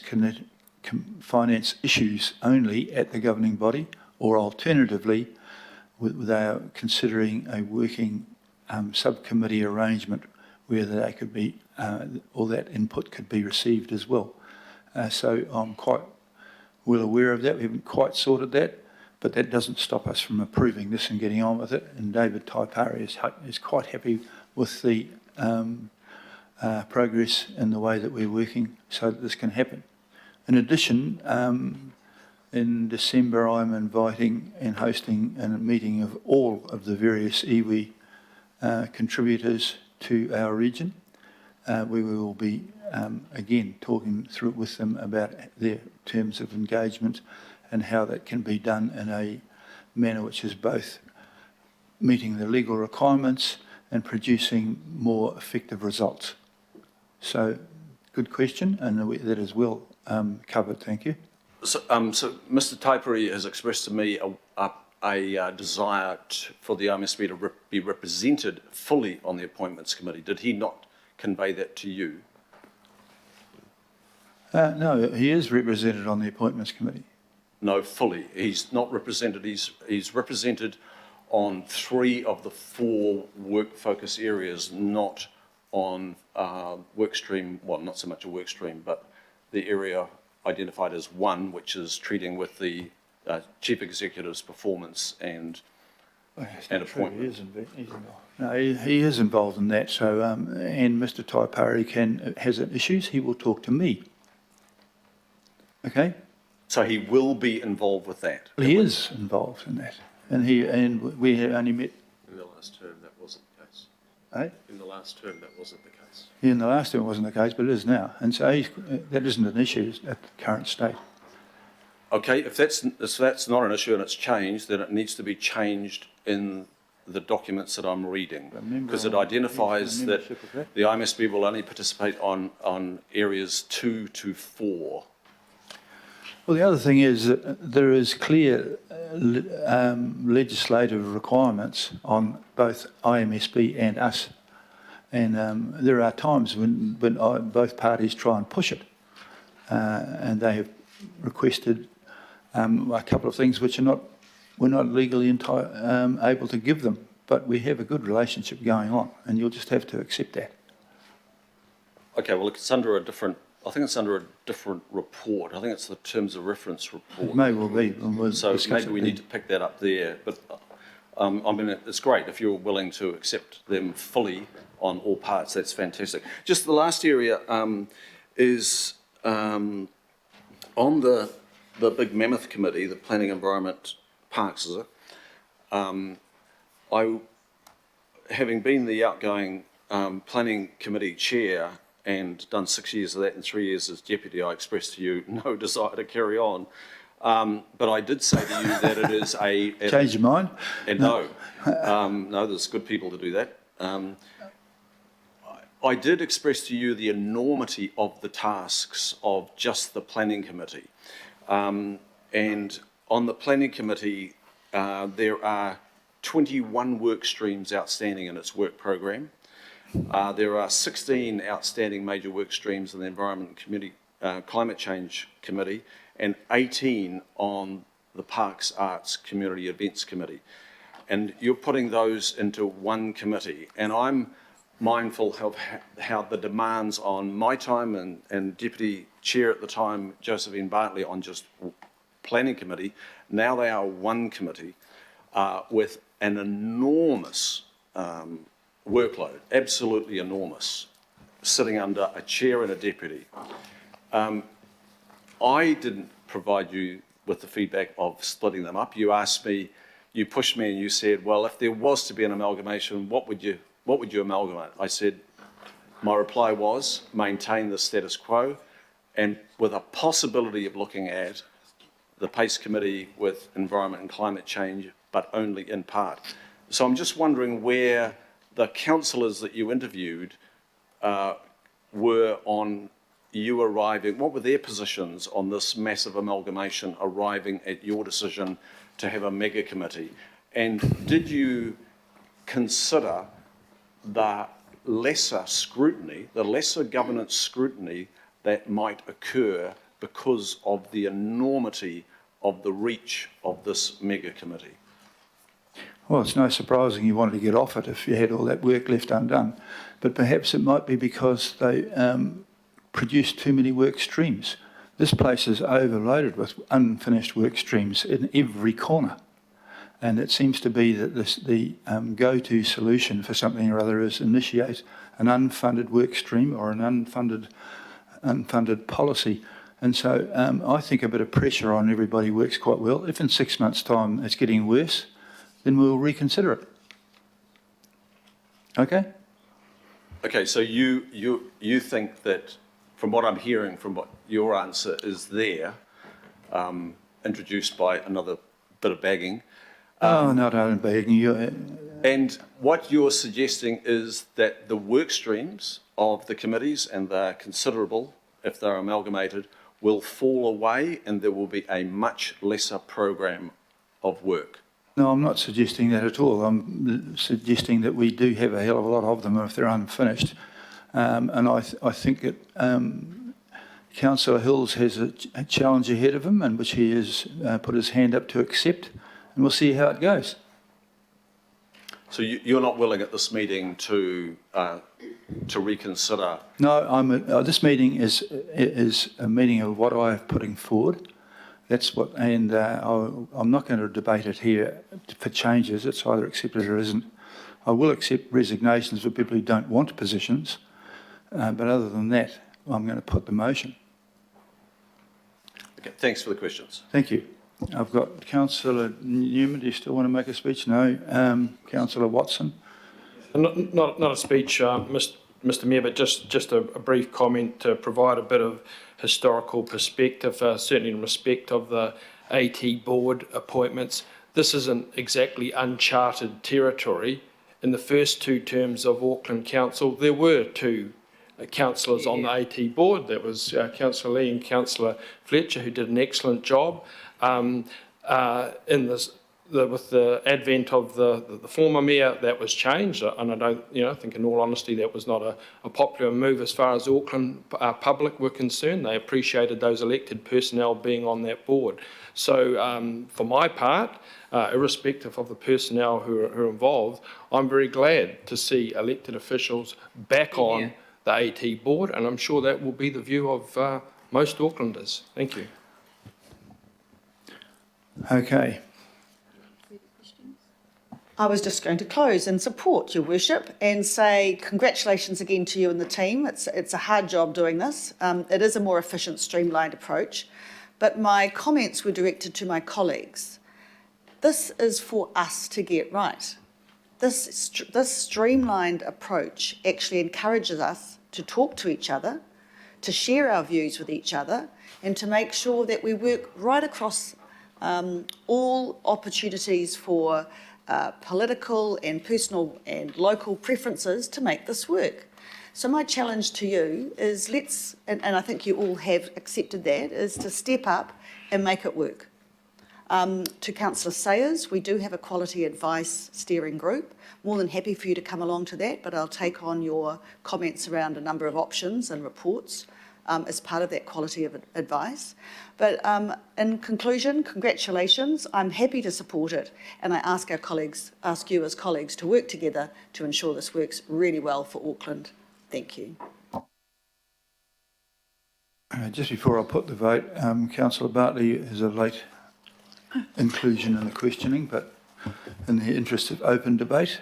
issues only at the governing body, or alternatively, they are considering a working subcommittee arrangement where they could be, all that input could be received as well. So I'm quite well aware of that. We haven't quite sorted that, but that doesn't stop us from approving this and getting on with it. And David Taipari is quite happy with the progress in the way that we're working so that this can happen. In addition, in December, I'm inviting and hosting a meeting of all of the various iwi contributors to our region. We will be, again, talking through with them about their terms of engagement and how that can be done in a manner which is both meeting the legal requirements and producing more effective results. So, good question, and that is well covered. Thank you. So Mr. Taipari has expressed to me a desire for the IMSB to be represented fully on the Appointments Committee. Did he not convey that to you? No, he is represented on the Appointments Committee. No, fully. He's not represented. He's represented on 3 of the 4 work focus areas, not on work stream, well, not so much a work stream, but the area identified as 1, which is treating with the Chief Executive's performance and appointment. He is involved in that. So, and Mr. Taipari has issues, he will talk to me. Okay. So he will be involved with that. He is involved in that, and we have only met. In the last term, that wasn't the case. Eh? In the last term, that wasn't the case. In the last term, it wasn't the case, but it is now, and so that isn't an issue at the current state. Okay, if that's not an issue and it's changed, then it needs to be changed in the documents that I'm reading, because it identifies that the IMSB will only participate on areas 2 to 4. Well, the other thing is that there is clear legislative requirements on both IMSB and us. And there are times when both parties try and push it. And they have requested a couple of things which we're not legally able to give them. But we have a good relationship going on, and you'll just have to accept that. Okay, well, it's under a different, I think it's under a different report. I think it's the terms of reference report. It may well be. And we'll So discuss maybe it we then. need to pick that up there. But I mean, it's great if you're willing to accept them fully on all parts. That's fantastic. Just the last area is on the Big Mammoth Committee, the Planning, Environment, Parks, is it? Having been the outgoing Planning Committee Chair and done 6 years of that and 3 years as Deputy, I expressed to you no desire to carry on. But I did say to you that it is a... Change your mind? And no, there's good people to do that. I did express to you the enormity of the tasks of just the Planning Committee. And on the Planning Committee, there are 21 work streams outstanding in its work program. There are 16 outstanding major work streams in the Environment Committee, Climate Change Committee, and 18 on the Parks, Arts, Community Events Committee. And you're putting those into one committee. And I'm mindful of how the demands on my time and Deputy Chair at the time, Josephine Bartley, on just Planning Committee, now they are one committee with an enormous workload, absolutely enormous, sitting under a chair and a deputy. I didn't provide you with the feedback of splitting them up. You asked me, you pushed me and you said, well, if there was to be an amalgamation, what would you amalgamate? I said, my reply was, maintain the status quo, and with a possibility of looking at the PACE Committee with Environment and Climate Change, but only in part. So I'm just wondering where the councillors that you interviewed were on you arriving, what were their positions on this massive amalgamation arriving at your decision to have a mega committee? And did you consider the lesser scrutiny, the lesser governance scrutiny that might occur because of the enormity of the reach of this mega committee? Well, it's no surprising you wanted to get off it if you had all that work left undone. But perhaps it might be because they produced too many work streams. This place is overloaded with unfinished work streams in every corner. And it seems to be that the go-to solution for something or other is initiate an unfunded work stream or an unfunded policy. And so I think a bit of pressure on everybody works quite well. If in 6 months' time it's getting worse, then we'll reconsider it. Okay? Okay, so you think that, from what I'm hearing, from what your answer is there, introduced by another bit of bagging. Not only bagging. And what you're suggesting is that the work streams of the committees, and they're considerable if they're amalgamated, will fall away and there will be a much lesser program of work. No, I'm not suggesting that at all. I'm suggesting that we do have a hell of a lot of them if they're unfinished. And I think that Councillor Hills has a challenge ahead of him, and which he has put his hand up to accept, and we'll see how it goes. So you're not willing at this meeting to reconsider? No, this meeting is a meeting of what I am putting forward. That's what, and I'm not going to debate it here for changes. It's either accepted or isn't. I will accept resignations for people who don't want positions, but other than that, I'm going to put the motion. Okay, thanks for the questions. Thank you. I've got Councillor Newman. Do you still want to make a speech? No. Councillor Watson. Not a speech, Mr Mayor, but just a brief comment to provide a bit of historical perspective, certainly in respect of the AT board appointments. This isn't exactly uncharted territory. In the first 2 terms of Auckland Council, there were 2 councillors on the AT board. That was Councillor Lee and Councillor Fletcher, who did an excellent job. With the advent of the former mayor, that was changed, and I don't, I think in all honesty that was not a popular move as far as Auckland public were concerned. They appreciated those elected personnel being on that board. So for my part, irrespective of the personnel who are involved, I'm very glad to see elected officials back on the AT board, and I'm sure that will be the view of most Aucklanders. Thank you. Okay. I was just going to close and support Your Worship and say congratulations again to you and the team. It's a hard job doing this. It is a more efficient, streamlined approach. But my comments were directed to my colleagues. This is for us to get right. This streamlined approach actually encourages us to talk to each other, to share our views with each other, and to make sure that we work right across all opportunities for political and personal and local preferences to make this work. So my challenge to you is and I think you all have accepted that, is to step up and make it work. To Councillor Sayers, we do have a quality advice steering group. More than happy for you to come along to that, but I'll take on your comments around a number of options and reports as part of that quality of advice. But in conclusion, congratulations. I'm happy to support it, and I ask you as colleagues to work together to ensure this works really well for Auckland. Thank you. Just before I put the vote, Councillor Bartley is a late inclusion in the questioning, but in the interest of open debate,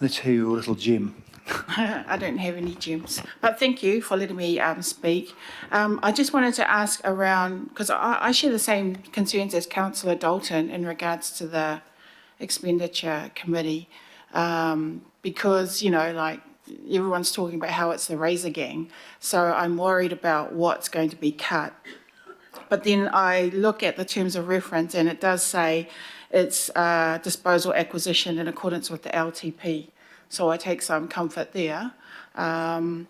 let's hear your little gem. I don't have any gems, but thank you for letting me speak. I just wanted to ask around, because I share the same concerns as Councillor Dalton in regards to the expenditure committee, because, like everyone's talking about how it's the razor gang. So I'm worried about what's going to be cut. But then I look at the terms of reference and it does say it's disposal acquisition in accordance with the LTP. So I take some comfort there. The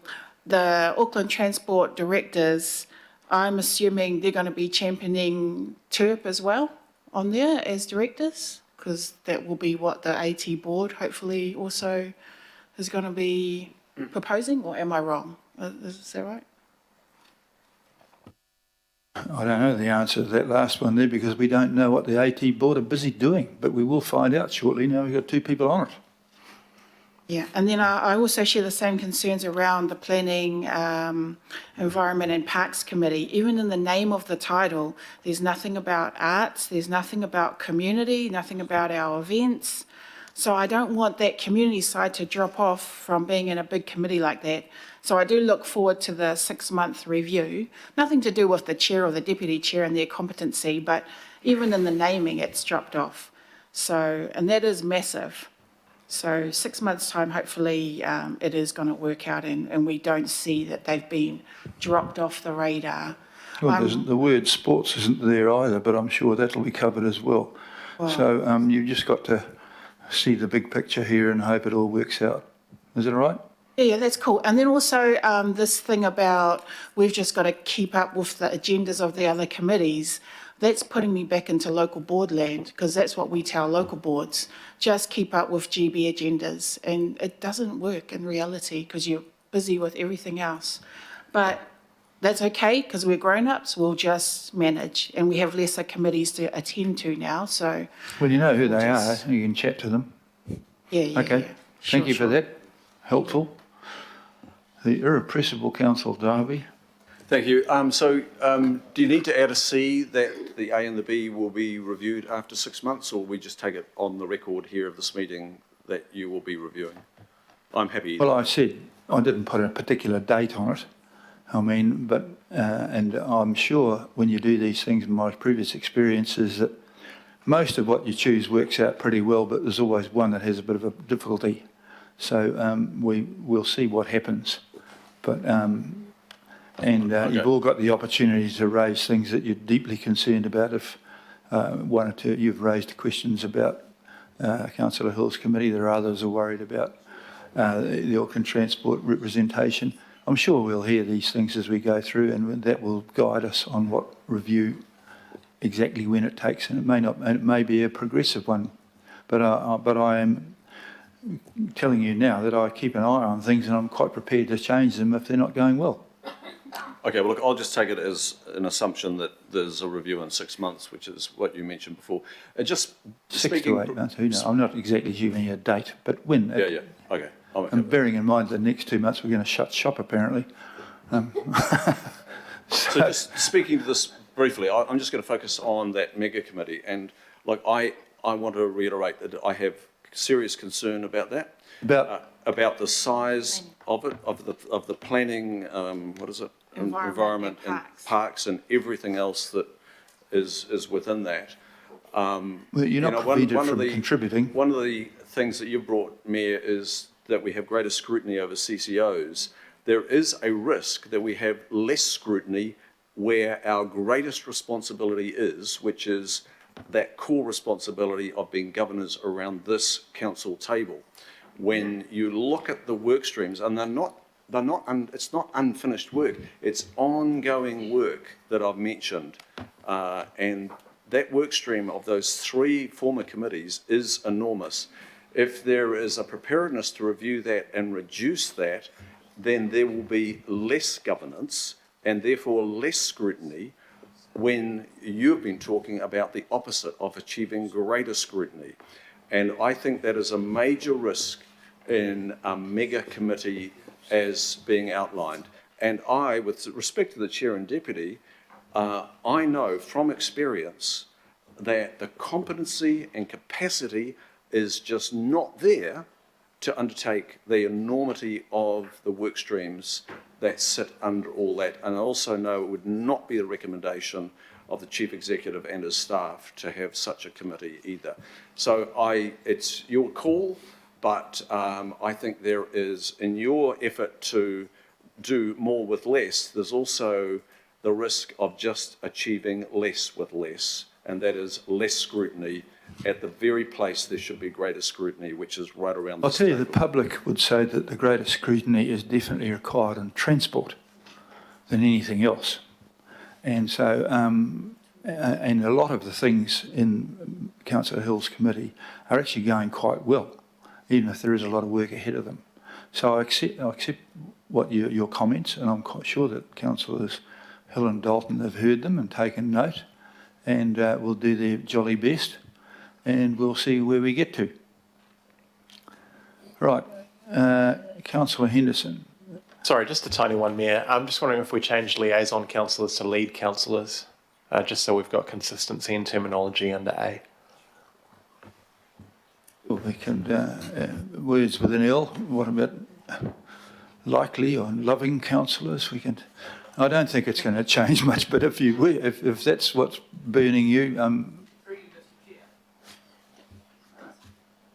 Auckland Transport Directors, I'm assuming they're going to be championing TERP as well on there as directors, because that will be what the AT board hopefully also is going to be proposing, or am I wrong? Is that right? I don't know the answer to that last one there because we don't know what the AT board are busy doing, but we will find out shortly. Now we've got 2 people on it. Yeah, and then I also share the same concerns around the Planning, Environment and Parks Committee. Even in the name of the title, there's nothing about arts, there's nothing about community, nothing about our events. So I don't want that community side to drop off from being in a big committee like that. So I do look forward to the 6-month review. Nothing to do with the chair or the deputy chair and their competency, but even in the naming, it's dropped off. So, and that is massive. So 6 months' time, hopefully it is going to work out and we don't see that they've been dropped off the radar. Well, the word sports isn't there either, but I'm sure that'll be covered as well. So you've just got to see the big picture here and hope it all works out. Is it all right? Yeah, that's cool. And then also this thing about we've just got to keep up with the agendas of the other committees. That's putting me back into local board land, because that's what we tell local boards, just keep up with GB agendas. And it doesn't work in reality because you're busy with everything else. But that's okay because we're grown-ups, we'll just manage. And we have lesser committees to attend to now, so... Well, you know who they are, you can chat to them. Yeah. Okay, yeah. thank you for that. Helpful. The irrepressible Council Derby. Thank you. Do you need to add a C that the A and the B will be reviewed after 6 months, or we just take it on the record here of this meeting that you will be reviewing? I'm happy. Well, I said I didn't put a particular date on it. I mean, but, and I'm sure when you do these things, in my previous experience is that most of what you choose works out pretty well, but there's always one that has a bit of a difficulty. So we'll see what happens. But, Okay. You've all got the opportunity to raise things that you're deeply concerned about. If one or two you've raised questions about Councillor Hill's committee, there are others who are worried about the Auckland Transport representation. I'm sure we'll hear these things as we go through, and that will guide us on what review exactly when it takes, and it may be a progressive one, but I am telling you now that I keep an eye on things, and I'm quite prepared to change them if they're not going well. Okay, well, look, I'll just take it as an assumption that there's a review in 6 months, which is what you mentioned before. Just 6 to 8 months, who knows? I'm not exactly giving you a date, but when. Yeah, okay. And bearing in mind the next 2 months we're going to shut shop, apparently. So just speaking to this briefly, I'm just going to focus on that mega committee, and like I want to reiterate that I have serious concern about that. About the size of it, of the planning, what is it? Environment and parks and everything else that is within that. Well, you're not prevented from contributing. One of the things that you brought, Mayor, is that we have greater scrutiny over CCOs. There is a risk that we have less scrutiny where our greatest responsibility is, which is that core responsibility of being governors around this council table. When you look at the work streams, and it's not unfinished work, it's ongoing work that I've mentioned, and that work stream of those 3 former committees is enormous. If there is a preparedness to review that and reduce that, then there will be less governance and therefore less scrutiny when you've been talking about the opposite of achieving greater scrutiny. And I think that is a major risk in a mega committee as being outlined. And I, with respect to the chair and deputy, I know from experience that the competency and capacity is just not there to undertake the enormity of the work streams that sit under all that. And I also know it would not be the recommendation of the chief executive and his staff to have such a committee either. So it's your call, but I think there is, in your effort to do more with less, there's also the risk of just achieving less with less, and that is less scrutiny at the very place there should be greater scrutiny, which is right around the I'll tell you, the public would say that the greater scrutiny is definitely required in transport than anything else. And so, and a lot of the things in Councillor Hill's committee are actually going quite well, even if there is a lot of work ahead of them. So I accept what your comments, and I'm quite sure that Councillors Hill and Dalton have heard them and taken note, and will do their jolly best, and we'll see where we get to. Right, Councillor Henderson. Sorry, just a tiny one, Mayor. I'm just wondering if we change liaison councillors to lead councillors, just so we've got consistency in terminology under A. Well, we can, words with an L, what about likely or loving councillors? We can, I don't think it's going to change much, but if that's what's burning you,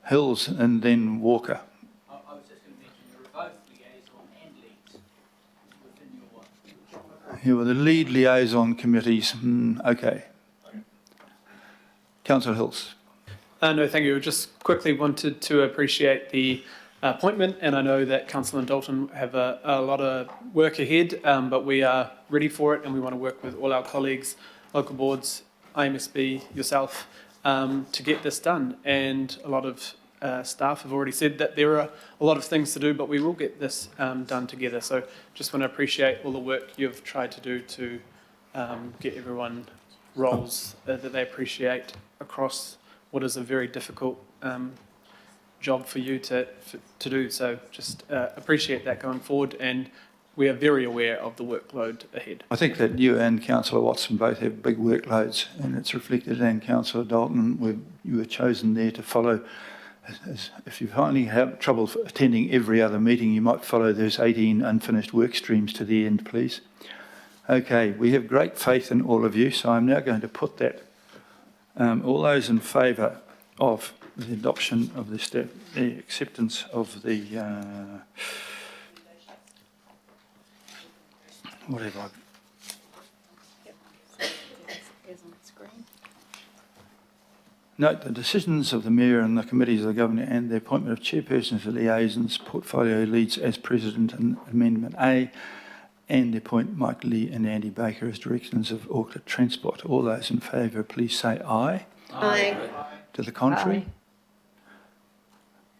Hills and then Walker. I was just going to mention you're both liaison and leads within your... You were the lead liaison committees. Okay. Councillor Hills. No, thank you. Just quickly wanted to appreciate the appointment, and I know that Councillor Dalton have a lot of work ahead, but we are ready for it, and we want to work with all our colleagues, local boards, IMSB, yourself, to get this done. And a lot of staff have already said that there are a lot of things to do, but we will get this done together. So just want to appreciate all the work you've tried to do to get everyone roles that they appreciate across what is a very difficult job for you to do. So just appreciate that going forward, and we are very aware of the workload ahead. I think that you and Councillor Watson both have big workloads, and it's reflected in Councillor Dalton. You were chosen there to follow. If you finally have trouble attending every other meeting, you might follow those 18 unfinished work streams to the end, please. Okay, we have great faith in all of you, so I'm now going to put that. All those in favour of the adoption of the acceptance of the whatever. Note the decisions of the Mayor and the committees of the Government and the appointment of chairpersons and liaisons, portfolio leads as President in Amendment A, and appoint Mike Lee and Andy Baker as Directors of Auckland Transport. All those in favour, please say aye. Aye. To the contrary?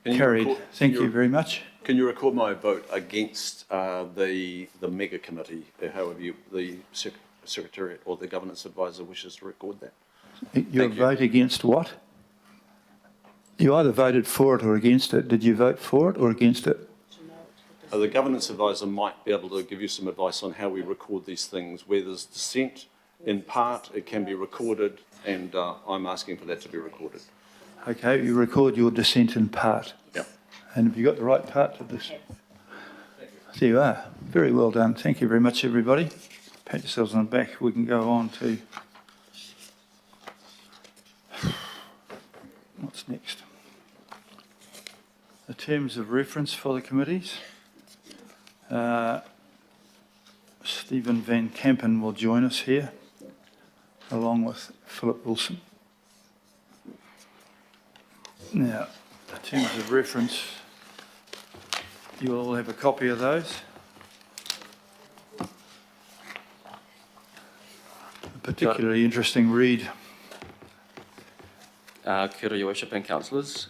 Can you Carried. record- Thank you very much. Can you record my vote against the mega committee, however the Secretariat or the Governance Advisor wishes to record that? Your vote against what? You either voted for it or against it. Did you vote for it or against it? The Governance Advisor might be able to give you some advice on how we record these things. Where there's dissent, in part, it can be recorded, and I'm asking for that to be recorded. Okay, you record your dissent in part. Yep. And have you got the right part to this? There you are. Very well done. Thank you very much, everybody. Pat yourselves on the back. We can go on to... What's next? The terms of reference for the committees. Stephen Van Kampen will join us here, along with Philip Wilson. Now, the terms of reference, you all have a copy of those. A particularly interesting read. Kia ora, Your Worship and Councillors.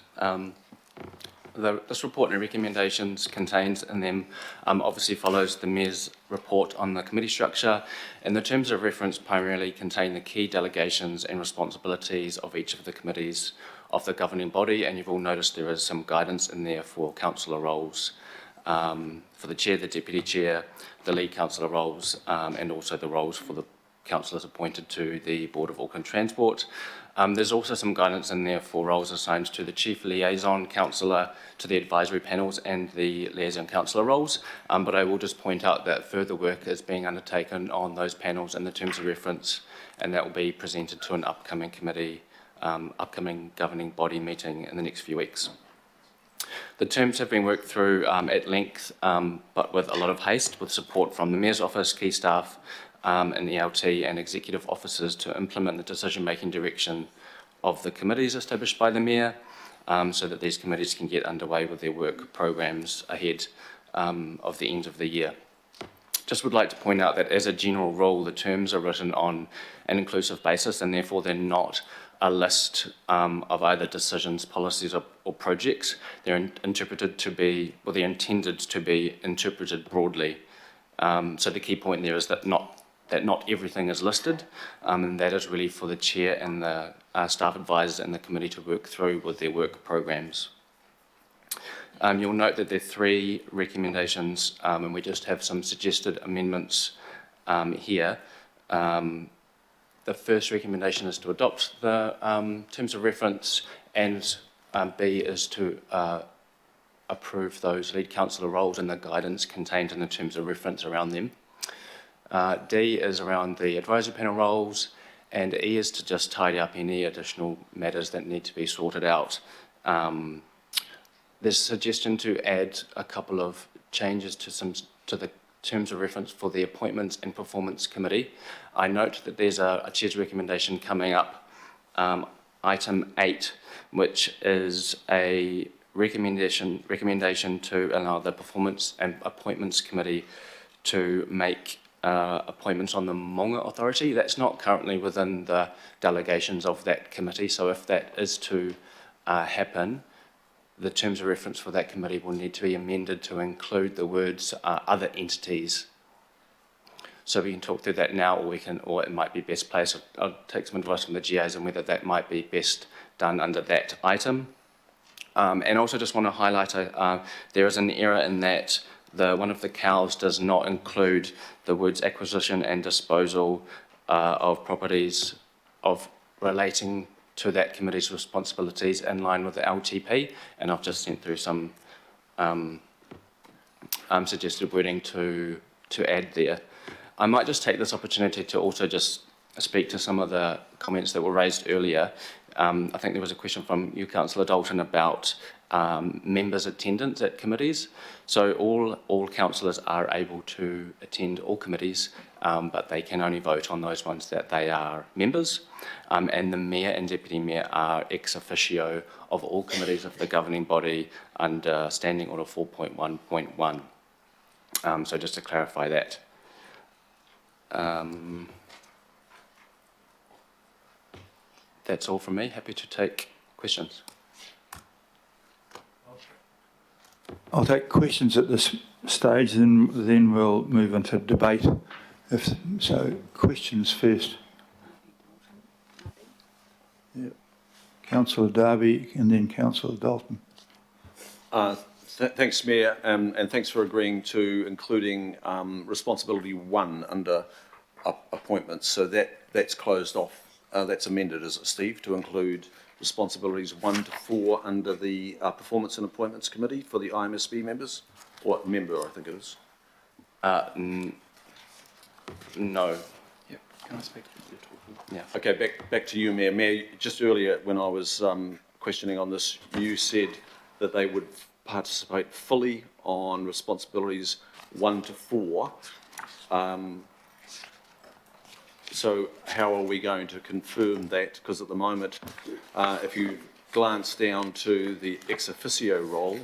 This report and recommendations contains in them obviously follows the Mayor's report on the committee structure, and the terms of reference primarily contain the key delegations and responsibilities of each of the committees of the governing body, and you've all noticed there is some guidance in there for councillor roles, for the chair, the deputy chair, the lead councillor roles, and also the roles for the councillors appointed to the Board of Auckland Transport. There's also some guidance in there for roles assigned to the Chief Liaison Councillor, to the advisory panels and the Liaison Councillor roles, but I will just point out that further work is being undertaken on those panels and the terms of reference, and that will be presented to an upcoming committee, upcoming governing body meeting in the next few weeks. The terms have been worked through at length, but with a lot of haste, with support from the Mayor's Office, key staff, and ELT and executive officers to implement the decision-making direction of the committees established by the Mayor, so that these committees can get underway with their work programs ahead of the end of the year. Just would like to point out that as a general rule, the terms are written on an inclusive basis, and therefore they're not a list of either decisions, policies or projects. They're interpreted to be, well, they're intended to be interpreted broadly. So the key point there is that not everything is listed, and that is really for the chair and the staff advisors and the committee to work through with their work programs. You'll note that there are 3 recommendations, and we just have some suggested amendments here. The first recommendation is to adopt the terms of reference, and B is to approve those lead councillor roles and the guidance contained in the terms of reference around them. D is around the advisory panel roles, and E is to just tidy up any additional matters that need to be sorted out. There's a suggestion to add a couple of changes to the terms of reference for the Appointments and Performance Committee. I note that there's a Chair's recommendation coming up, item 8, which is a recommendation to allow the Performance and Appointments Committee to make appointments on the Maunga Authority. That's not currently within the delegations of that committee, so if that is to happen, the terms of reference for that committee will need to be amended to include the words other entities. So we can talk through that now, or it might be best placed. I'll take some advice from the GAs on whether that might be best done under that item. And also just want to highlight there is an error in that one of the cows does not include the words acquisition and disposal of properties relating to that committee's responsibilities in line with the LTP, and I've just sent through some suggested wording to add there. I might just take this opportunity to also just speak to some of the comments that were raised earlier. I think there was a question from you, Councillor Dalton, about members' attendance at committees. So all councillors are able to attend all committees, but they can only vote on those ones that they are members. And the mayor and deputy mayor are ex officio of all committees of the governing body under Standing Order 4.1.1. So just to clarify that. That's all from me. Happy to take questions. I'll take questions at this stage, then we'll move into debate. So, questions first. Yep. Councillor Darby and then Councillor Dalton. Thanks, Mayor, and thanks for agreeing to including responsibility 1 under appointments. So that's closed off. That's amended, is it, Steve, to include responsibilities 1 to 4 under the Performance and Appointments Committee for the IMSB members? Or member, I think it is. No. Yeah. Can I speak? Yeah. Okay, back to you, Mayor. Mayor, just earlier when I was questioning on this, you said that they would participate fully on responsibilities 1 to 4. So how are we going to confirm that? Because at the moment, if you glance down to the ex officio role,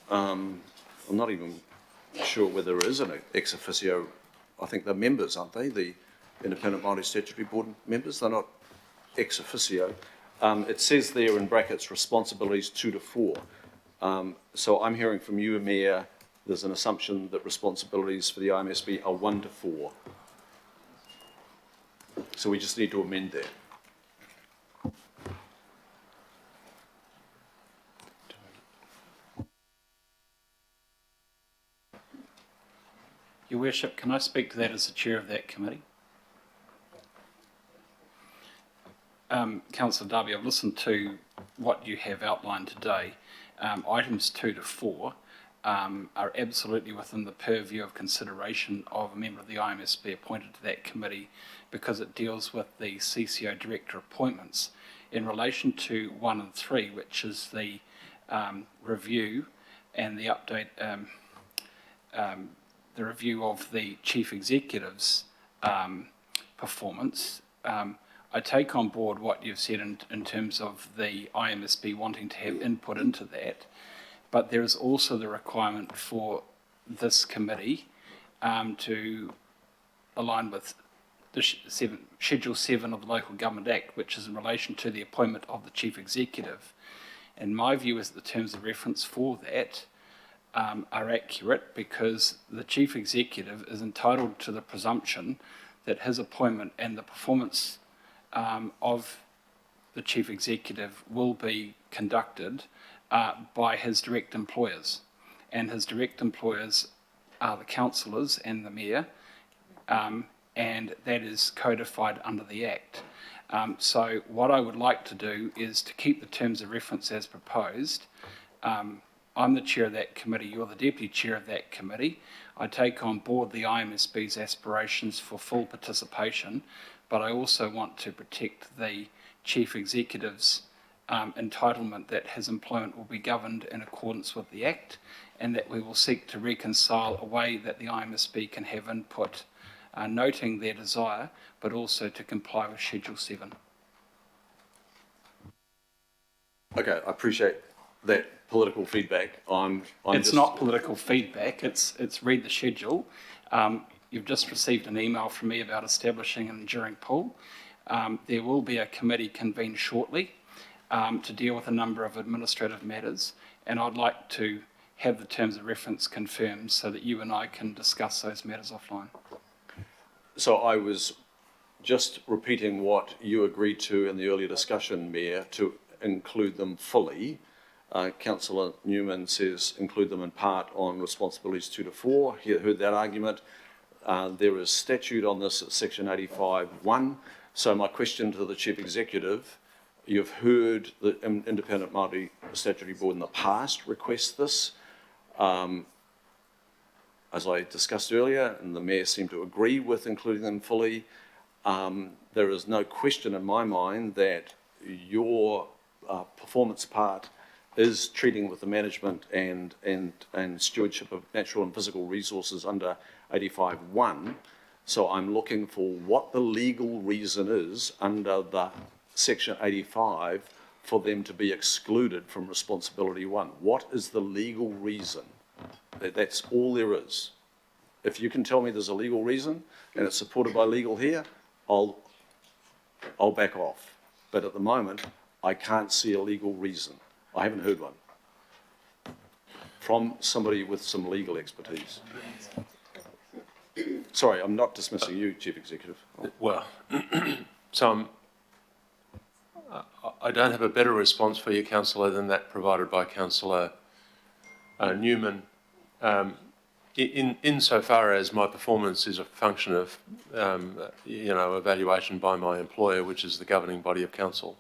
I'm not even sure whether there is an ex officio. I think they're members, aren't they? The Independent Māori Statutory Board members, they're not ex officio. It says there in brackets, responsibilities 2 to 4. So I'm hearing from you, Mayor, there's an assumption that responsibilities for the IMSB are 1 to 4. So we just need to amend that. Your Worship, can I speak to that as the chair of that committee? Councillor Darby, I've listened to what you have outlined today. Items 2 to 4 are absolutely within the purview of consideration of a member of the IMSB appointed to that committee because it deals with the CCO director appointments. In relation to 1 and 3, which is the review and the update, the review of the chief executive's performance, I take on board what you've said in terms of the IMSB wanting to have input into that, but there is also the requirement for this committee to align with the Schedule 7 of the Local Government Act, which is in relation to the appointment of the chief executive. And my view is that the terms of reference for that are accurate because the chief executive is entitled to the presumption that his appointment and the performance of the chief executive will be conducted by his direct employers. And his direct employers are the councillors and the mayor, and that is codified under the Act. So what I would like to do is to keep the terms of reference as proposed. I'm the chair of that committee, you're the deputy chair of that committee. I take on board the IMSB's aspirations for full participation, but I also want to protect the chief executive's entitlement that his employment will be governed in accordance with the Act, and that we will seek to reconcile a way that the IMSB can have input, noting their desire, but also to comply with Schedule 7. Okay, I appreciate that political feedback. It's not political feedback, it's read the schedule. You've just received an email from me about establishing an enduring pool. There will be a committee convened shortly to deal with a number of administrative matters, and I'd like to have the terms of reference confirmed so that you and I can discuss those matters offline. So I was just repeating what you agreed to in the earlier discussion, Mayor, to include them fully. Councillor Newman says include them in part on responsibilities 2 to 4. He heard that argument. There is statute on this at section 85(1). So my question to the Chief Executive, you've heard the Independent Māori Statutory Board in the past request this. As I discussed earlier, and the Mayor seemed to agree with including them fully, there is no question in my mind that your performance part is treating with the management and stewardship of natural and physical resources under 85(1). So I'm looking for what the legal reason is under the section 85 for them to be excluded from responsibility 1. What is the legal reason? That's all there is. If you can tell me there's a legal reason and it's supported by legal here, I'll back off. But at the moment, I can't see a legal reason. I haven't heard one from somebody with some legal expertise. Sorry, I'm not dismissing you, Chief Executive. Well, so I don't have a better response for you, Councillor, than that provided by Councillor Newman. Insofar as my performance is a function of, evaluation by my employer, which is the governing body of council,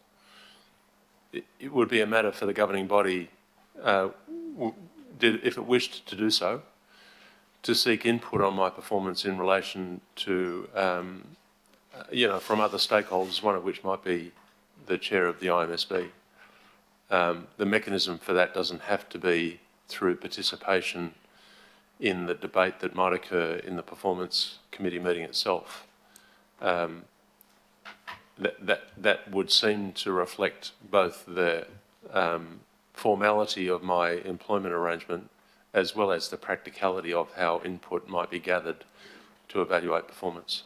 it would be a matter for the governing body, if it wished to do so, to seek input on my performance in relation to, from other stakeholders, one of which might be the chair of the IMSB. The mechanism for that doesn't have to be through participation in the debate that might occur in the performance committee meeting itself. That would seem to reflect both the formality of my employment arrangement as well as the practicality of how input might be gathered to evaluate performance.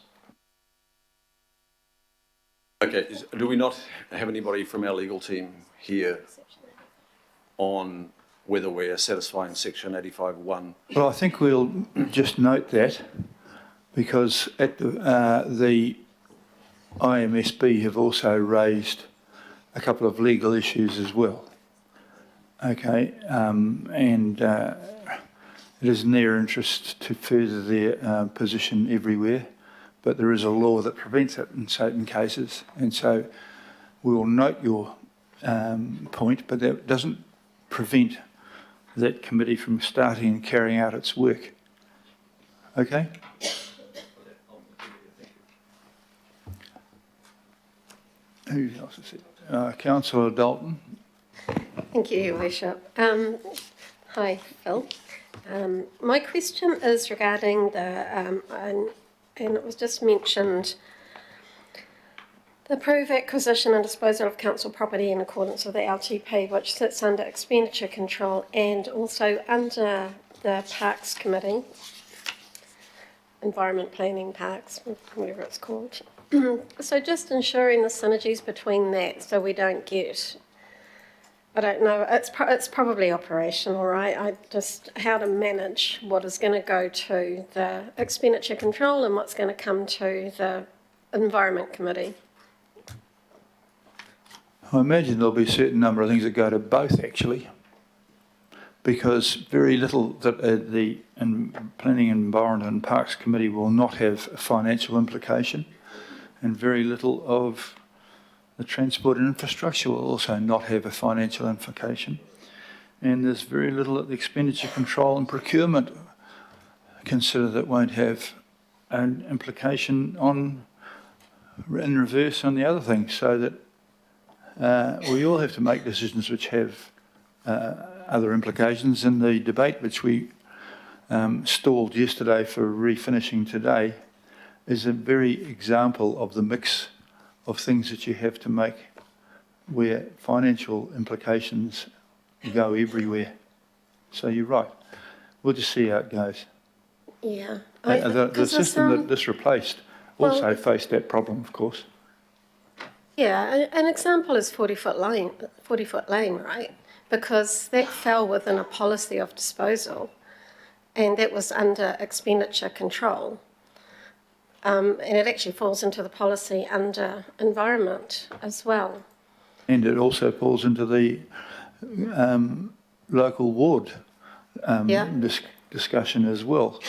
Okay, do we not have anybody from our legal team here on whether we're satisfying section 85(1)? Well, I think we'll just note that because at the IMSB have also raised a couple of legal issues as well. Okay, and it is in their interest to further their position everywhere, but there is a law that prevents it in certain cases, and so we will note your point, but that doesn't prevent that committee from starting and carrying out its work. Okay? Who else is it? Councillor Dalton. Thank you, Your Worship. Hi, Phil. My question is regarding the, and it was just mentioned, the approve acquisition and disposal of council property in accordance with the LTP, which sits under expenditure control and also under the Parks Committee, Environment Planning Parks, whatever it's called. So just ensuring the synergies between that so we don't get, I don't know, it's probably operational, right? How to manage what is going to go to the expenditure control and what's going to come to the Environment Committee. I imagine there'll be a certain number of things that go to both, actually, because very little that the Planning, Environment and Parks Committee will not have a financial implication, and very little of the Transport and Infrastructure will also not have a financial implication. And there's very little that the Expenditure Control and Procurement consider that won't have an implication in reverse on the other things, so that we all have to make decisions which have other implications. In the debate which we stalled yesterday for refinishing today is a very example of the mix of things that you have to make where financial implications go everywhere. So you're right. We'll just see how it goes. Yeah. The system that this replaced also faced that problem, of course. Yeah, an example is 40-foot lane, right? Because that fell within a policy of disposal, and that was under expenditure control. And it actually falls into the policy under environment as well. And it also falls into the local ward discussion as well.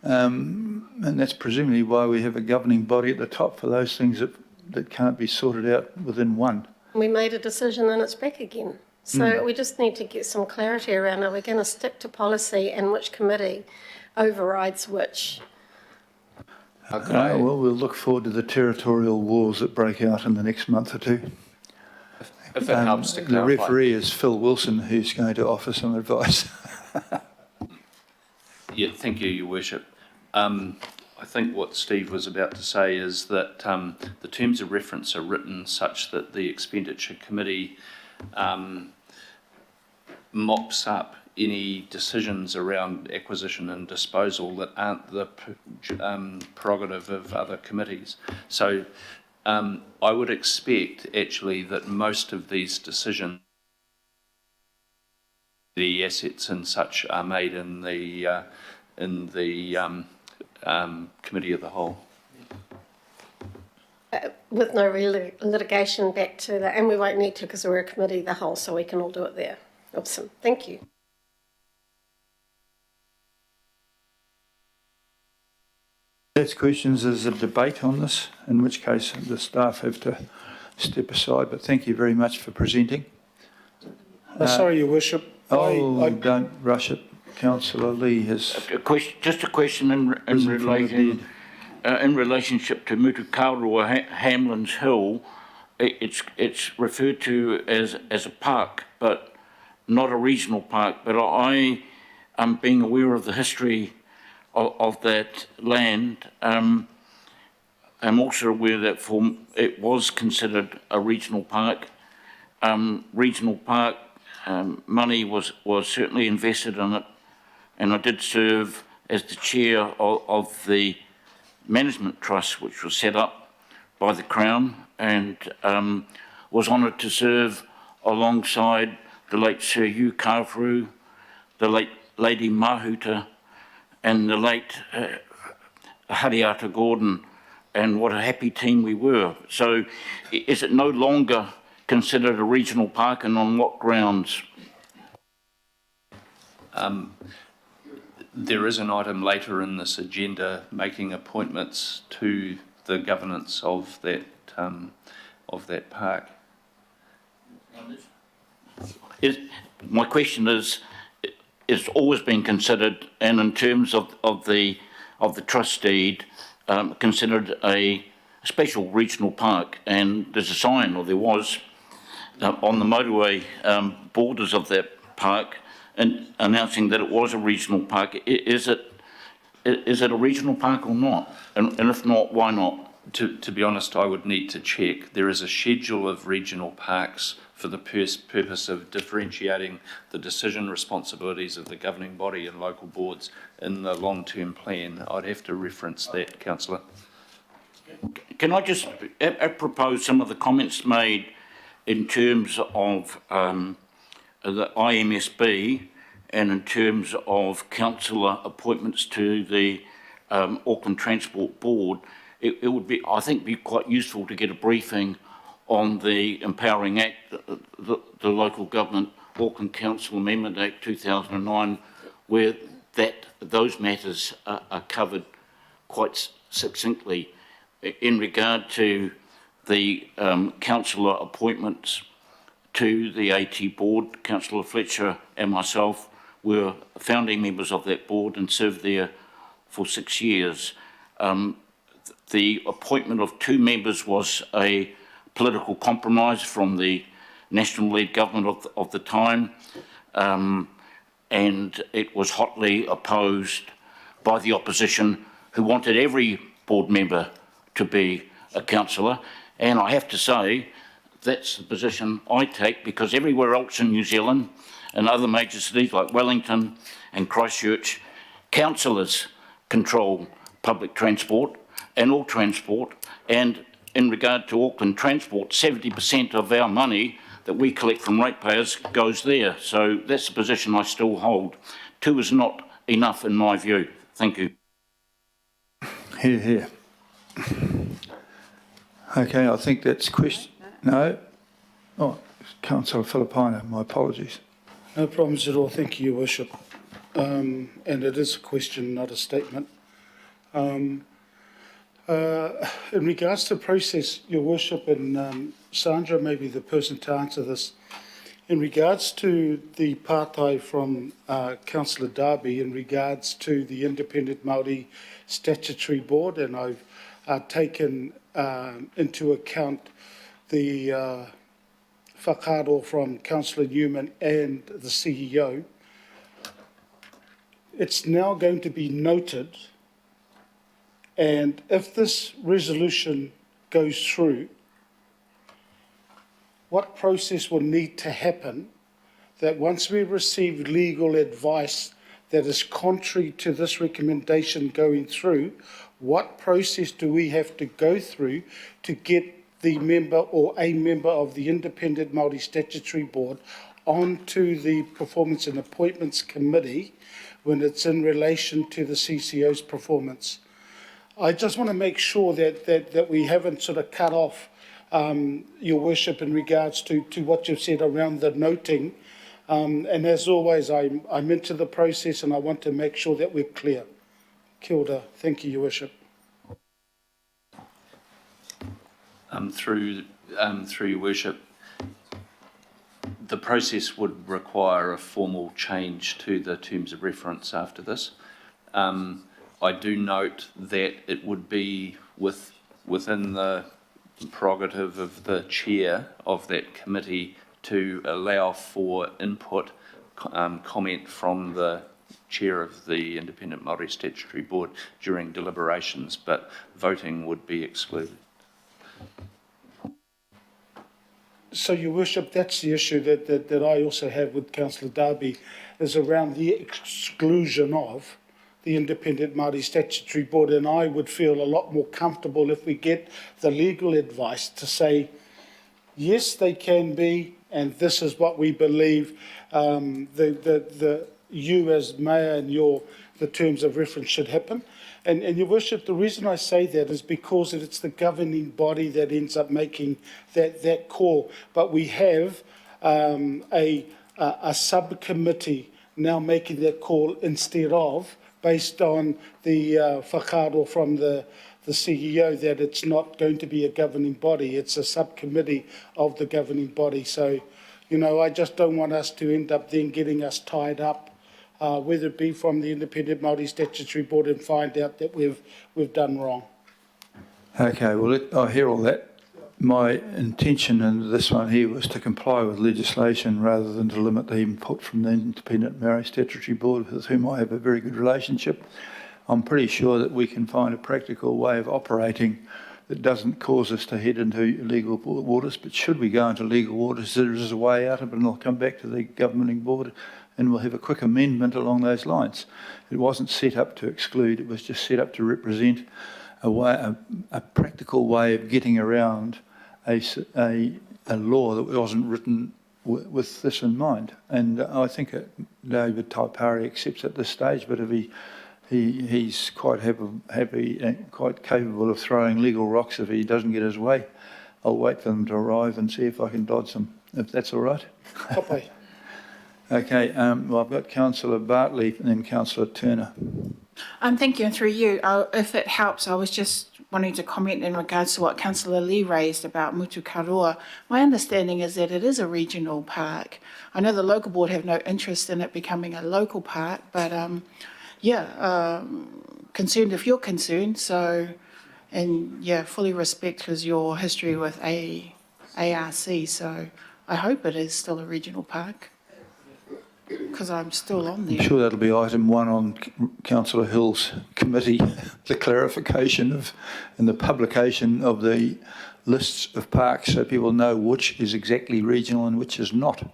And that's presumably why we have a governing body at the top for those things that can't be sorted out within one. We made a decision and it's back again. So we just need to get some clarity around, are we going to stick to policy and which committee overrides which? Well, we'll look forward to the territorial wars that break out in the next month or two. If it helps to The clarify. referee is Phil Wilson, who's going to offer some advice. Yeah, thank you, Your Worship. I think what Steve was about to say is that the terms of reference are written such that the expenditure committee mops up any decisions around acquisition and disposal that aren't the prerogative of other committees. So I would expect actually that most of these decisions, the assets and such, are made in the committee of the whole. With no litigation back to that, and we won't need to because we're a committee of the whole, so we can all do it there. Awesome, thank you. That's questions. Is a debate on this, in which case the staff have to step aside, but thank you very much for presenting. Sorry, Your Worship. Don't rush it. Councillor Lee has... Just a question in relationship to Mutukaurua Hamlin's Hill. It's referred to as a park, but not a regional park. But I am being aware of the history of that land. I'm also aware that it was considered a regional park. Money was certainly invested in it, and I did serve as the chair of the management trust, which was set up by the Crown, and was honoured to serve alongside the late Sir Hugh Carfrew, the late Lady Mahuta, and the late Hariata Gordon, and what a happy team we were. So is it no longer considered a regional park, and on what grounds? There is an item later in this agenda making appointments to the governance of that park. My question is, it's always been considered, and in terms of the trust deed, considered a special regional park, and there's a sign, or there was, on the motorway borders of that park, and announcing that it was a regional park. Is it a regional park or not? And if not, why not? To be honest, I would need to check. There is a schedule of regional parks for the purpose of differentiating the decision responsibilities of the governing body and local boards in the long-term plan. I'd have to reference that, Councillor. Can I just propose some of the comments made in terms of the IMSB and in terms of councillor appointments to the Auckland Transport Board? It would be, I think, be quite useful to get a briefing on the Empowering Act, the Local Government Auckland Council Amendment Act 2009, where those matters are covered quite succinctly. In regard to the councillor appointments to the AT board, Councillor Fletcher and myself were founding members of that board and served there for 6 years. The appointment of 2 members was a political compromise from the national-led government of the time, and it was hotly opposed by the opposition, who wanted every board member to be a councillor. And I have to say, that's the position I take, because everywhere else in New Zealand and other major cities like Wellington and Christchurch, councillors control public transport and all transport. And in regard to Auckland Transport, 70% of our money that we collect from ratepayers goes there. So that's the position I still hold. 2 is not enough in my view. Thank you. Hear, hear. Okay, I think that's question. No? Oh, Councillor Filipaina, my apologies. No problems at all. Thank you, Your Worship. And it is a question, not a statement. In regards to process, Your Worship, and Sandra may be the person to answer this. In regards to the pātai from Councillor Darby, in regards to the Independent Māori Statutory Board, and I've taken into account the whakaaro from Councillor Newman and the CEO, it's now going to be noted, and if this resolution goes through, what process will need to happen that once we receive legal advice that is contrary to this recommendation going through, what process do we have to go through to get the member or a member of the Independent Māori Statutory Board onto the Performance and Appointments Committee when it's in relation to the CCO's performance? I just want to make sure that we haven't sort of cut off Your Worship in regards to what you've said around the noting. And as always, I'm into the process and I want to make sure that we're clear. Kia ora. Thank you, Your Worship. Through Your Worship, the process would require a formal change to the terms of reference after this. I do note that it would be within the prerogative of the chair of that committee to allow for input, comment from the chair of the Independent Māori Statutory Board during deliberations, but voting would be excluded. So, Your Worship, that's the issue that I also have with Councillor Darby, is around the exclusion of the Independent Māori Statutory Board, and I would feel a lot more comfortable if we get the legal advice to say, yes, they can be, and this is what we believe you as Mayor and the terms of reference should happen. And Your Worship, the reason I say that is because it's the governing body that ends up making that call. But we have a subcommittee now making that call instead of, based on the whakaaro from the CEO, that it's not going to be a governing body, it's a subcommittee of the governing body. So, you know, I just don't want us to end up then getting us tied up, whether it be from the Independent Māori Statutory Board, and find out that we've done wrong. Okay, well, I hear all that. My intention in this one here was to comply with legislation rather than to limit the input from the Independent Māori Statutory Board, with whom I have a very good relationship. I'm pretty sure that we can find a practical way of operating that doesn't cause us to head into illegal waters, but should we go into legal waters, there is a way out of it, and I'll come back to the governing board and we'll have a quick amendment along those lines. It wasn't set up to exclude, it was just set up to represent a practical way of getting around a law that wasn't written with this in mind. And I think David Taipari accepts at this stage, but if he's quite happy and quite capable of throwing legal rocks if he doesn't get his way, I'll wait for them to arrive and see if I can dodge them, if that's all right. Copy. Okay, well, I've got Councillor Bartley and then Councillor Turner. Thank you, and through you, if it helps, I was just wanting to comment in regards to what Councillor Lee raised about Mutukaroa. My understanding is that it is a regional park. I know the local board have no interest in it becoming a local park, but concerned if you're concerned, so, and yeah, fully respect because your history with ARC, so I hope it is still a regional park, because I'm still on there. I'm sure that'll be item 1 on Councillor Hill's committee, the clarification of and the publication of the lists of parks so people know which is exactly regional and which is not.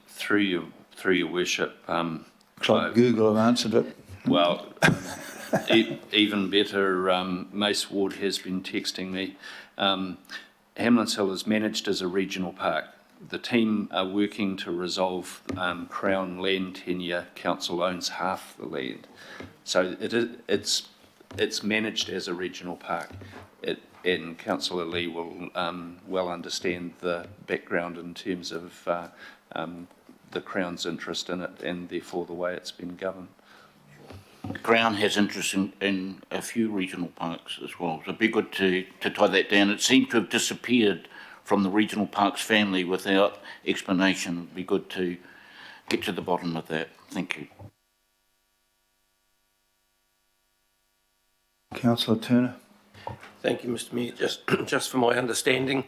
Through your worship. Looks like Google have answered it. Well, even better, Mace Ward has been texting me. Hamlin's Hill is managed as a regional park. The team are working to resolve Crown land tenure. Council owns half the land. So it's managed as a regional park. And Councillor Lee will well understand the background in terms of the Crown's interest in it and therefore the way it's been governed. Crown has interest in a few regional parks as well. So it'd be good to tie that down. It seemed to have disappeared from the regional parks family without explanation. It'd be good to get to the bottom of that. Thank you. Councillor Turner. Thank you, Mr Mayor. Just for my understanding,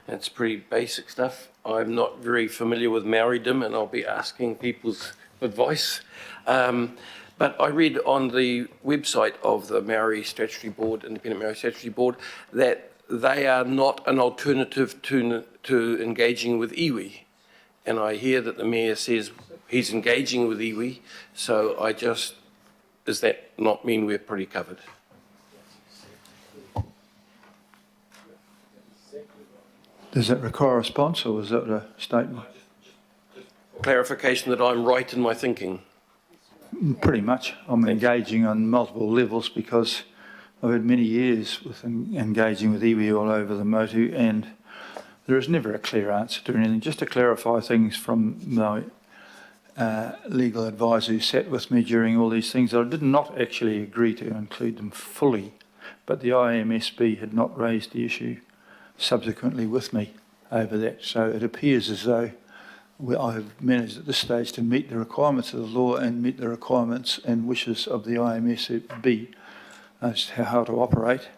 It's pretty basic stuff. I'm not very familiar with Maoridom, and I'll be asking people's advice. But I read on the website of the Maori Statutory Board, Independent Maori Statutory Board, that they are not an alternative to engaging with iwi. And I hear that the Mayor says he's engaging with iwi, so does that not mean we're pretty covered? Does that require a response, or was that a statement? Clarification that I'm right in my thinking. Pretty much. I'm engaging on multiple levels because I've had many years with engaging with iwi all over the motu, and there is never a clear answer to anything. Just to clarify things from my legal advisor who sat with me during all these things, I did not actually agree to include them fully, but the IMSB had not raised the issue subsequently with me over that. So it appears as though I have managed at this stage to meet the requirements of the law and meet the requirements and wishes of the IMSB as to how to operate.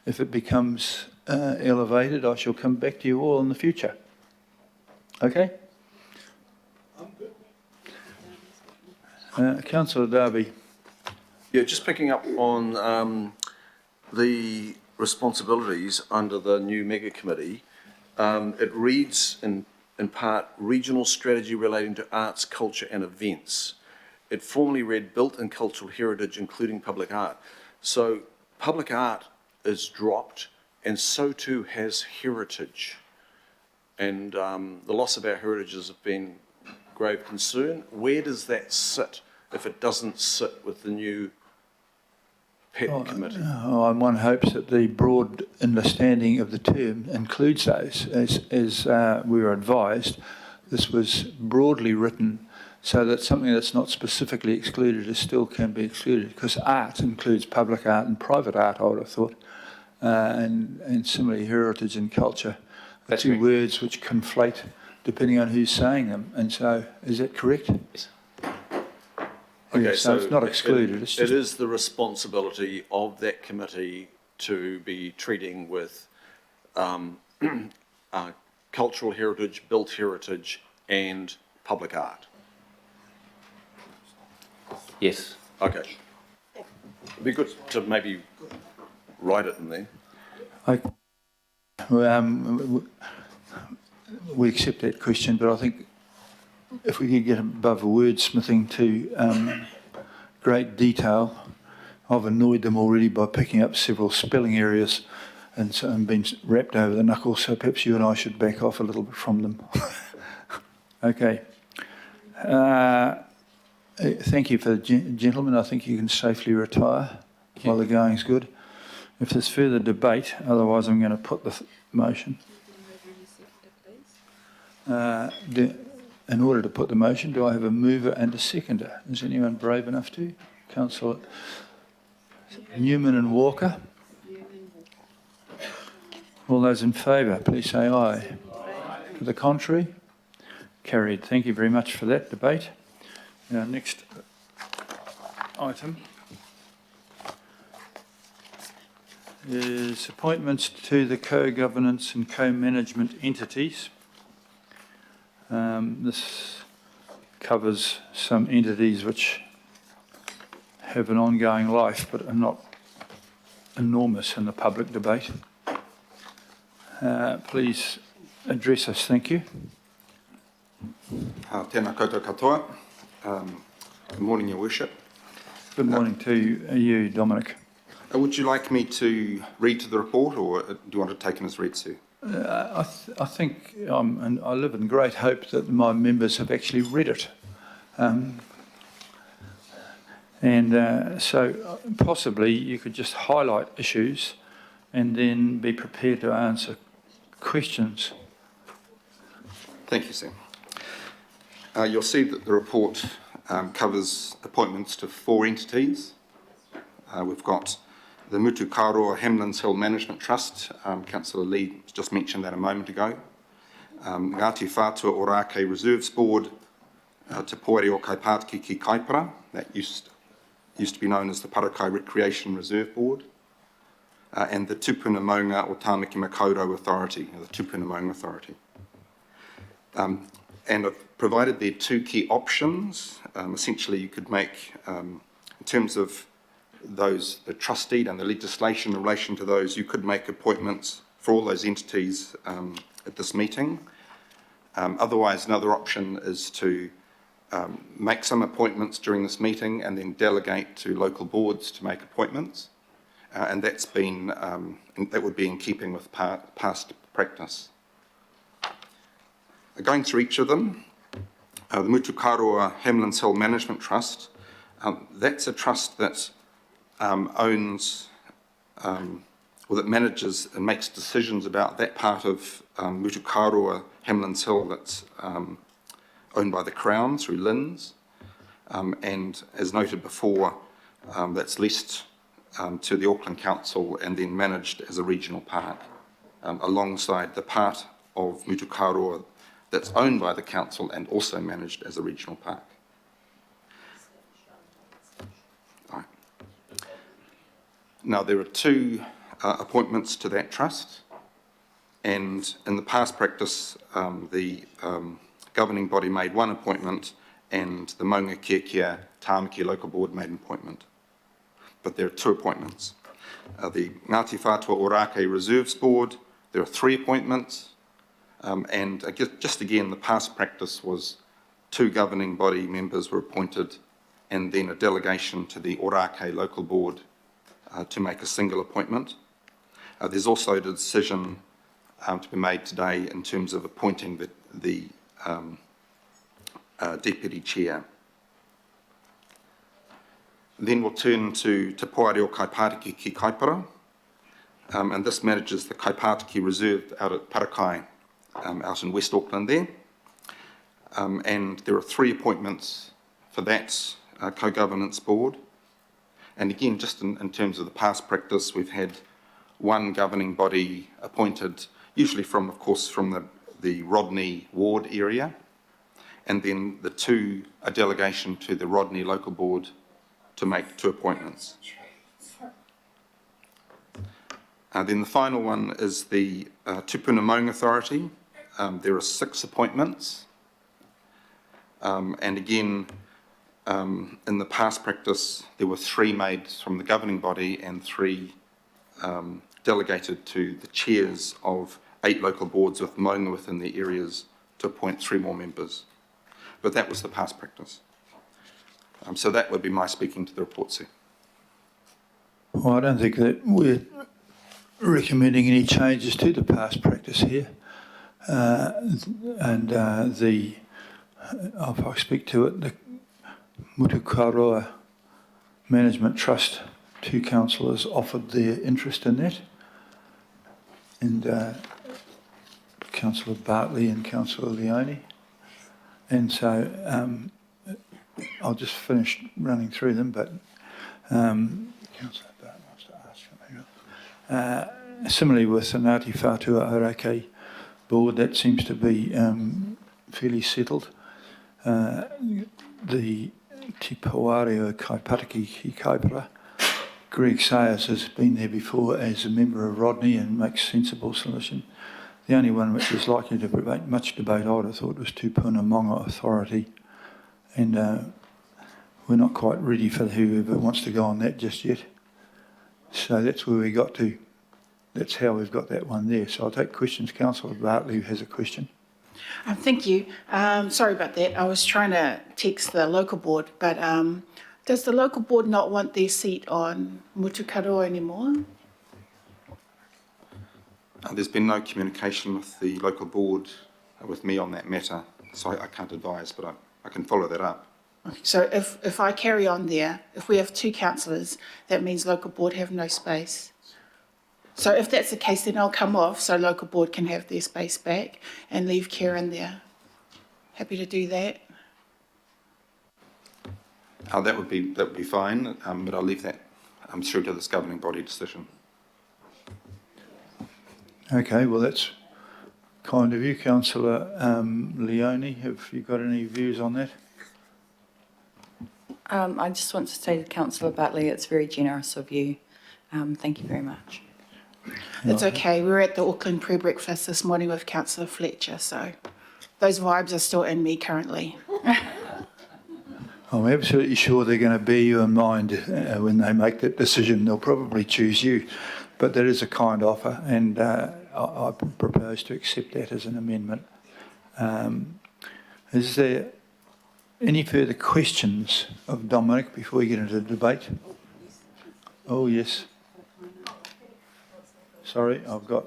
If it becomes elevated, I shall come back to you all in the future. Okay? Councillor Darby. Yeah, just picking up on the responsibilities under the new mega committee. It reads in part, regional strategy relating to arts, culture and events. It formerly read built and cultural heritage, including public art. So public art is dropped, and so too has heritage. And the loss of our heritages have been grave concern. Where does that sit if it doesn't sit with the new PET committee? One hopes that the broad understanding of the term includes those. As we were advised, this was broadly written so that something that's not specifically excluded still can be excluded, because art includes public art and private art, I would have thought, and similarly heritage and culture are two words which conflate depending on who's saying them. And so, is that correct? Yes. Okay, so it's not excluded. It's just... It is the responsibility of that committee to be treating with cultural heritage, built heritage, and public art. Yes. Okay. It'd be good to maybe write it in there. We accept that question, but I think if we could get above wordsmithing to great detail, I've annoyed them already by picking up several spelling areas and been wrapped over the knuckles, so perhaps you and I should back off a little bit from them. Okay. Thank you for the gentlemen. I think you can safely retire while the going's good. If there's further debate, otherwise I'm going to put the motion. In order to put the motion, do I have a mover and a seconder? Is anyone brave enough to? Councillor Newman and Walker. All those in favour, please say aye. To the contrary? Carried. Thank you very much for that debate. Our next item is appointments to the co-governance and co-management entities. This covers some entities which have an ongoing life but are not enormous in the public debate. Please address us. Thank you. Tēnā koutou katoa. Good morning, Your Worship. Good morning to you, Dominic. Would you like me to read to the report, or do you want to take it as read, Sue? I think and I live in great hope that my members have actually read it. So possibly you could just highlight issues and then be prepared to answer questions. Thank you, Sue. You'll see that the report covers appointments to 4 entities. We've got the Mutu Kāroa Hamlin's Hill Management Trust. Councillor Lee just mentioned that a moment ago. Ngāti Whātua Orake Reserves Board, Te Poere o Kaipātiki ki Kaipara, that used to be known as the Parakai Recreation Reserve Board. and the Tupuna Maunga or Tāmaki Makaurau Authority, the Tupuna Maunga Authority. And I've provided there two key options. Essentially, you could make, in terms of those, the trust deed and the legislation in relation to those, you could make appointments for all those entities at this meeting. Otherwise, another option is to make some appointments during this meeting and then delegate to local boards to make appointments. And that's been, that would be in keeping with past practice. Going through each of them, the Mutukaroa Hamlin's Hill Management Trust, that's a trust that owns, or that manages and makes decisions about that part of Mutukaroa Hamlin's Hill that's owned by the Crown through LINZ, and as noted before, that's leased to the Auckland Council and then managed as a regional park, alongside the part of Mutukaroa that's owned by the council and also managed as a regional park. All right. Now, there are two appointments to that trust, and in the past practice, the governing body made one appointment and the Maunga Kia Tāmaki Local Board made an appointment. But there are two appointments. The Ngāti Whātua Ōrākei Reserves Board, there are three appointments. And I guess just again, the past practice was two governing body members were appointed and then a delegation to the Ōrākei Local Board to make a single appointment. There's also a decision to be made today in terms of appointing the deputy chair. Then we'll turn to Te Poareo Kaipātiki ki Kaipara, and this manages the Kaipātiki Reserve out at Parakai, out in West Auckland there. And there are three appointments for that co-governance board. And again, just in terms of the past practice, we've had one governing body appointed, usually from, of course, from the Rodney ward area, and then a delegation to the Rodney local board to make two appointments. Then the final one is the Tupuna Maunga Authority. There are 6 appointments. And again, in the past practice, there were 3 made from the governing body and 3 delegated to the chairs of 8 local boards with Maunga within the areas to appoint 3 more members. But that was the past practice. So that would be my speaking to the report, sir. Well, I don't think that we're recommending any changes to the past practice here. If I speak to it, the Mutukaroa Management Trust, 2 councillors offered their interest in that. And Councillor Bartley and Councillor Leone. And so I'll just finish running through them, but Councillor Bartley wants to ask something. Similarly with the Ngāti Whātua Ōrākei board, that seems to be fairly settled. The Te Poareo Kaipātiki ki Kaipara, Greg Sayers has been there before as a member of Rodney and makes sensible solution. The only one which is likely to provoke much debate, I would have thought, was Tupuna Maunga Authority. And we're not quite ready for whoever wants to go on that just yet. So that's where we got to. That's how we've got that one there. So I'll take questions. Councillor Bartley who has a question. Thank you. Sorry about that. I was trying to text the local board, but does the local board not want their seat on Mutukaroa anymore? There's been no communication with the local board with me on that matter, so I can't advise, but I can follow that up. Okay, so if I carry on there, if we have 2 councillors, that means local board have no space. So if that's the case, then I'll come off so local board can have their space back and leave Karen there. Happy to do that. That would be fine, but I'll leave that through to this governing body decision. Okay, well that's kind of you, Councillor Leone. Have you got any views on that? I just want to say to Councillor Bartley, it's very generous of you. Thank you very much. It's okay. We were at the Auckland pre-breakfast this morning with Councillor Fletcher, so those vibes are still in me currently. I'm absolutely sure they're going to bear you in mind when they make that decision. They'll probably choose you, but that is a kind offer, and I propose to accept that as an amendment. Is there any further questions of Dominic before we get into the debate? Oh, yes. Sorry, I've got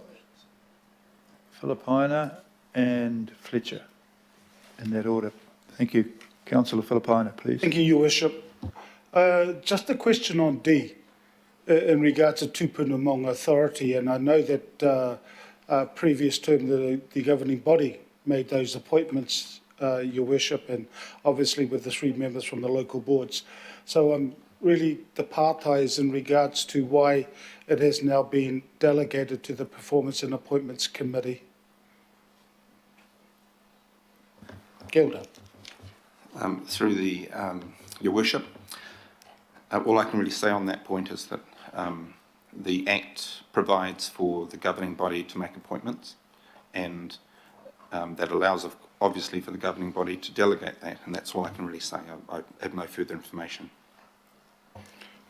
Filipina and Fletcher in that order. Thank you. Councillor Filipina, please. Thank you, Your Worship. Just a question on D in regards to Tupuna Authority, and I know that previous term the governing body made those appointments, Your Worship, and obviously with the 3 members from the local boards. So really the partai is in regards to why it has now been delegated to the Performance and Appointments Committee. Gilda. Through Your Worship, all I can really say on that point is that the Act provides for the governing body to make appointments, and that allows, obviously, for the governing body to delegate that, and that's all I can really say. I have no further information.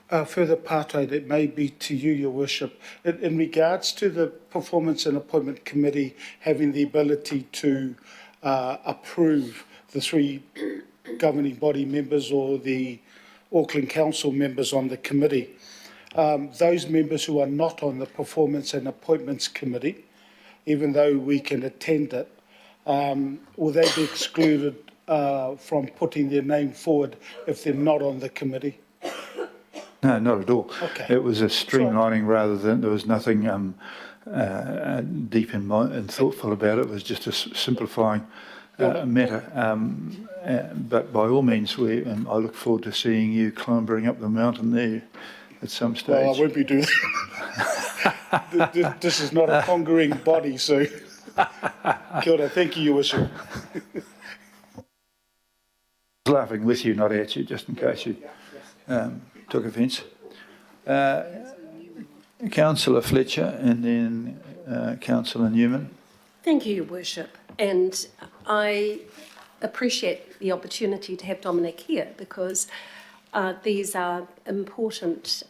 Further partai that may be to you, Your Worship, in regards to the Performance and Appointment Committee having the ability to approve the 3 governing body members or the Auckland Council members on the committee. Those members who are not on the Performance and Appointments Committee, even though we can attend it, will they be excluded from putting their name forward if they're not on the committee? No, not at all. Okay. It was a streamlining rather than, there was nothing deep in mind and thoughtful about it. It was just a simplifying matter. But by all means, I look forward to seeing you clambering up the mountain there at some stage. Well, I won't be doing that. This is not a conquering body, so kia ora. Thank you, Your Worship. I was laughing with you, not at you, just in case you took offence. Councillor Fletcher and then Councillor Newman. Thank you, Your Worship. And I appreciate the opportunity to have Dominic here because these are important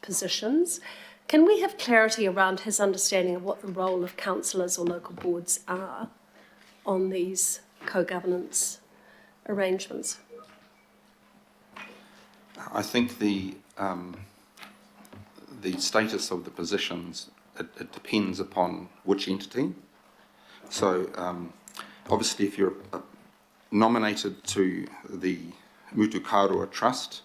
positions. Can we have clarity around his understanding of what the role of councillors or local boards are on these co-governance arrangements? I think the status of the positions, it depends upon which entity. So obviously if you're nominated to the Mutu Kāroa Trust,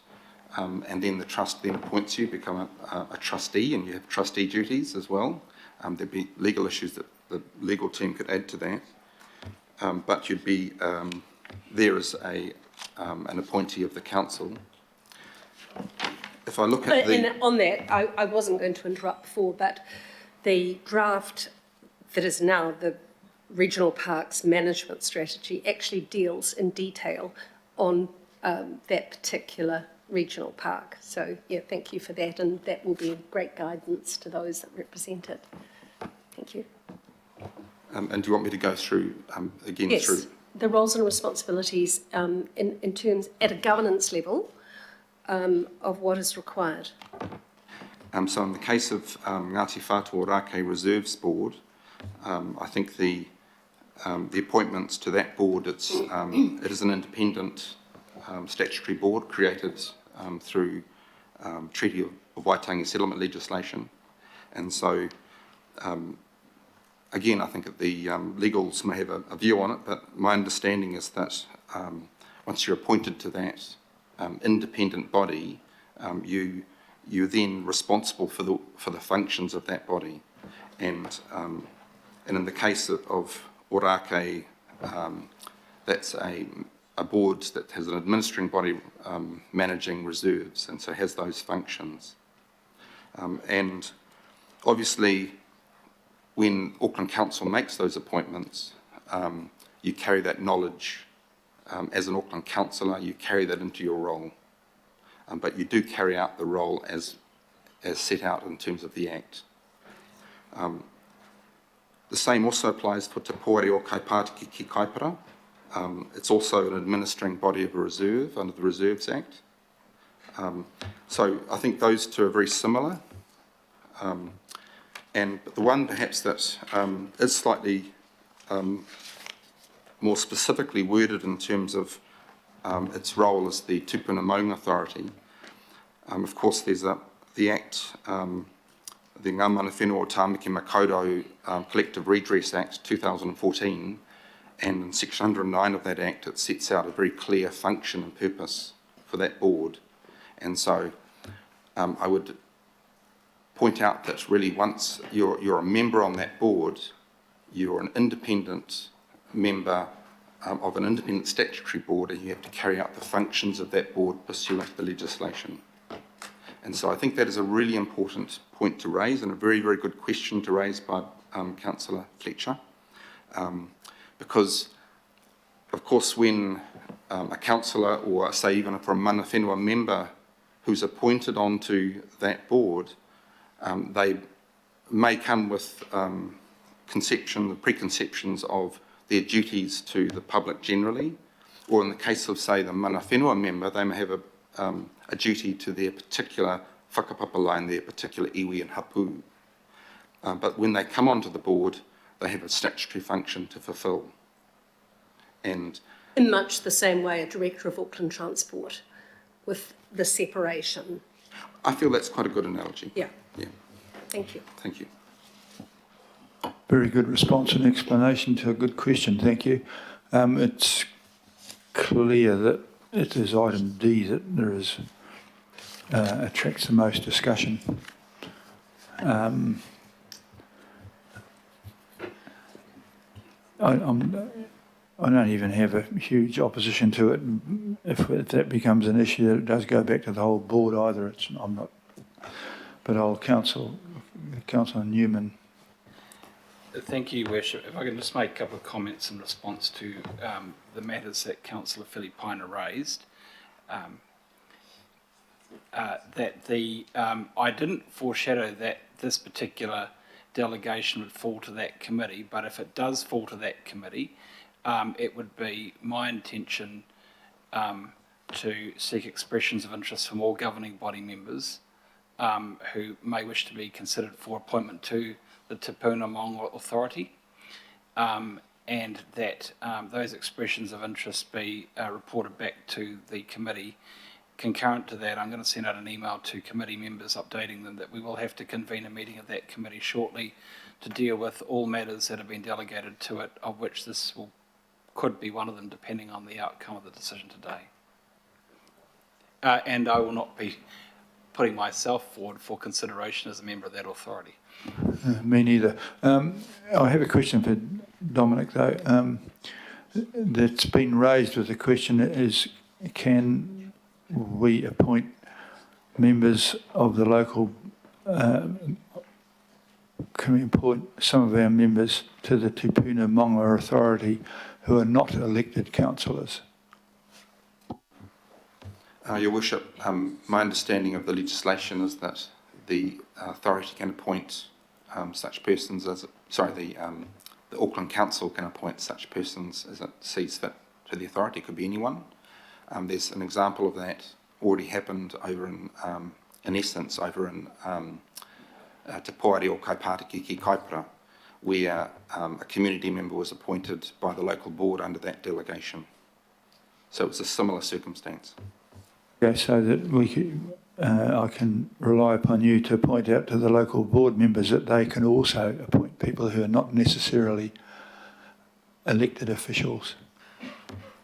and then the trust then appoints you, become a trustee, and you have trustee duties as well. There'd be legal issues that the legal team could add to that. But you'd be there as an appointee of the council. If I look at And on that, I wasn't going to interrupt before, but the draft that is now the Regional Parks Management Strategy actually deals in detail on that particular regional park. So, yeah, thank you for that, and that will be a great guidance to those that represent it. Thank you. and do you want me to go through again Yes, through? the roles and responsibilities in terms, at a governance level, of what is required. So in the case of Ngāti Whātua Ōrākei Reserves Board, I think the appointments to that board, it is an independent statutory board created through Treaty of Waitangi settlement legislation. And so, again, I think that the legals may have a view on it, but my understanding is that once you're appointed to that independent body, you're then responsible for the functions of that body. And in the case of Ōrākei, that's a board that has an administering body managing reserves, and so has those functions. And obviously, when Auckland Council makes those appointments, you carry that knowledge as an Auckland councillor, you carry that into your role. But you do carry out the role as set out in terms of the Act. The same also applies for Te Pōreo Kaipātiki ki Kaipara. It's also an administering body of a reserve under the Reserves Act. So I think those two are very similar. And the one perhaps that is slightly more specifically worded in terms of its role as the Tupuna Maunga Authority. Of course, there's the Act, the Ngā Mana Whenua o Tāmaki Makaurau Collective Redress Act 2014, and in Section 109 of that Act, it sets out a very clear function and purpose for that board. And so I would point out that really once you're a member on that board, you're an independent member of an independent statutory board, and you have to carry out the functions of that board pursuant to the legislation. And so I think that is a really important point to raise, and a very, very good question to raise by Councillor Fletcher. Because, of course, when a councillor, or say even for a mana whenua member who's appointed onto that board, they may come with preconceptions of their duties to the public generally, or in the case of, say, the mana whenua member, they may have a duty to their particular whakapapa line, their particular iwi and hapu. But when they come onto the board, they have a statutory function to fulfil. And in much the same way a director of Auckland Transport, with the separation. I feel that's quite a good analogy. Yeah. Yeah. Thank you. Thank you. Very good response and explanation to a good question, thank you. It's clear that it is item D that there is attracts the most discussion. I don't even have a huge opposition to it. If that becomes an issue, that it does go back to the whole board either. I'm not, but I'll Councillor Newman. Thank you, Worship. If I can just make a couple of comments in response to the matters that Councillor Filipaina raised. I didn't foreshadow that this particular delegation would fall to that committee, but if it does fall to that committee, it would be my intention to seek expressions of interest from all governing body members who may wish to be considered for appointment to the Tupuna Maunga Authority, and that those expressions of interest be reported back to the committee. Concurrent to that, I'm going to send out an email to committee members updating them that we will have to convene a meeting of that committee shortly to deal with all matters that have been delegated to it, of which this could be one of them, depending on the outcome of the decision today. And I will not be putting myself forward for consideration as a member of that authority. Me neither. I have a question for Dominic, though. That's been raised with the question is, can we appoint members of the local, can we appoint some of our members to the Tupuna Maunga Authority who are not elected councillors? Your Worship, my understanding of the legislation is that the authority can appoint such persons as, the Auckland Council can appoint such persons as it sees fit to the authority. It could be anyone. There's an example of that already happened over in essence, over in Te Pōreo Kaipātiki ki Kaipara, where a community member was appointed by the local board under that delegation. So it's a similar circumstance. Okay, so that we could, I can rely upon you to point out to the local board members that they can also appoint people who are not necessarily elected officials.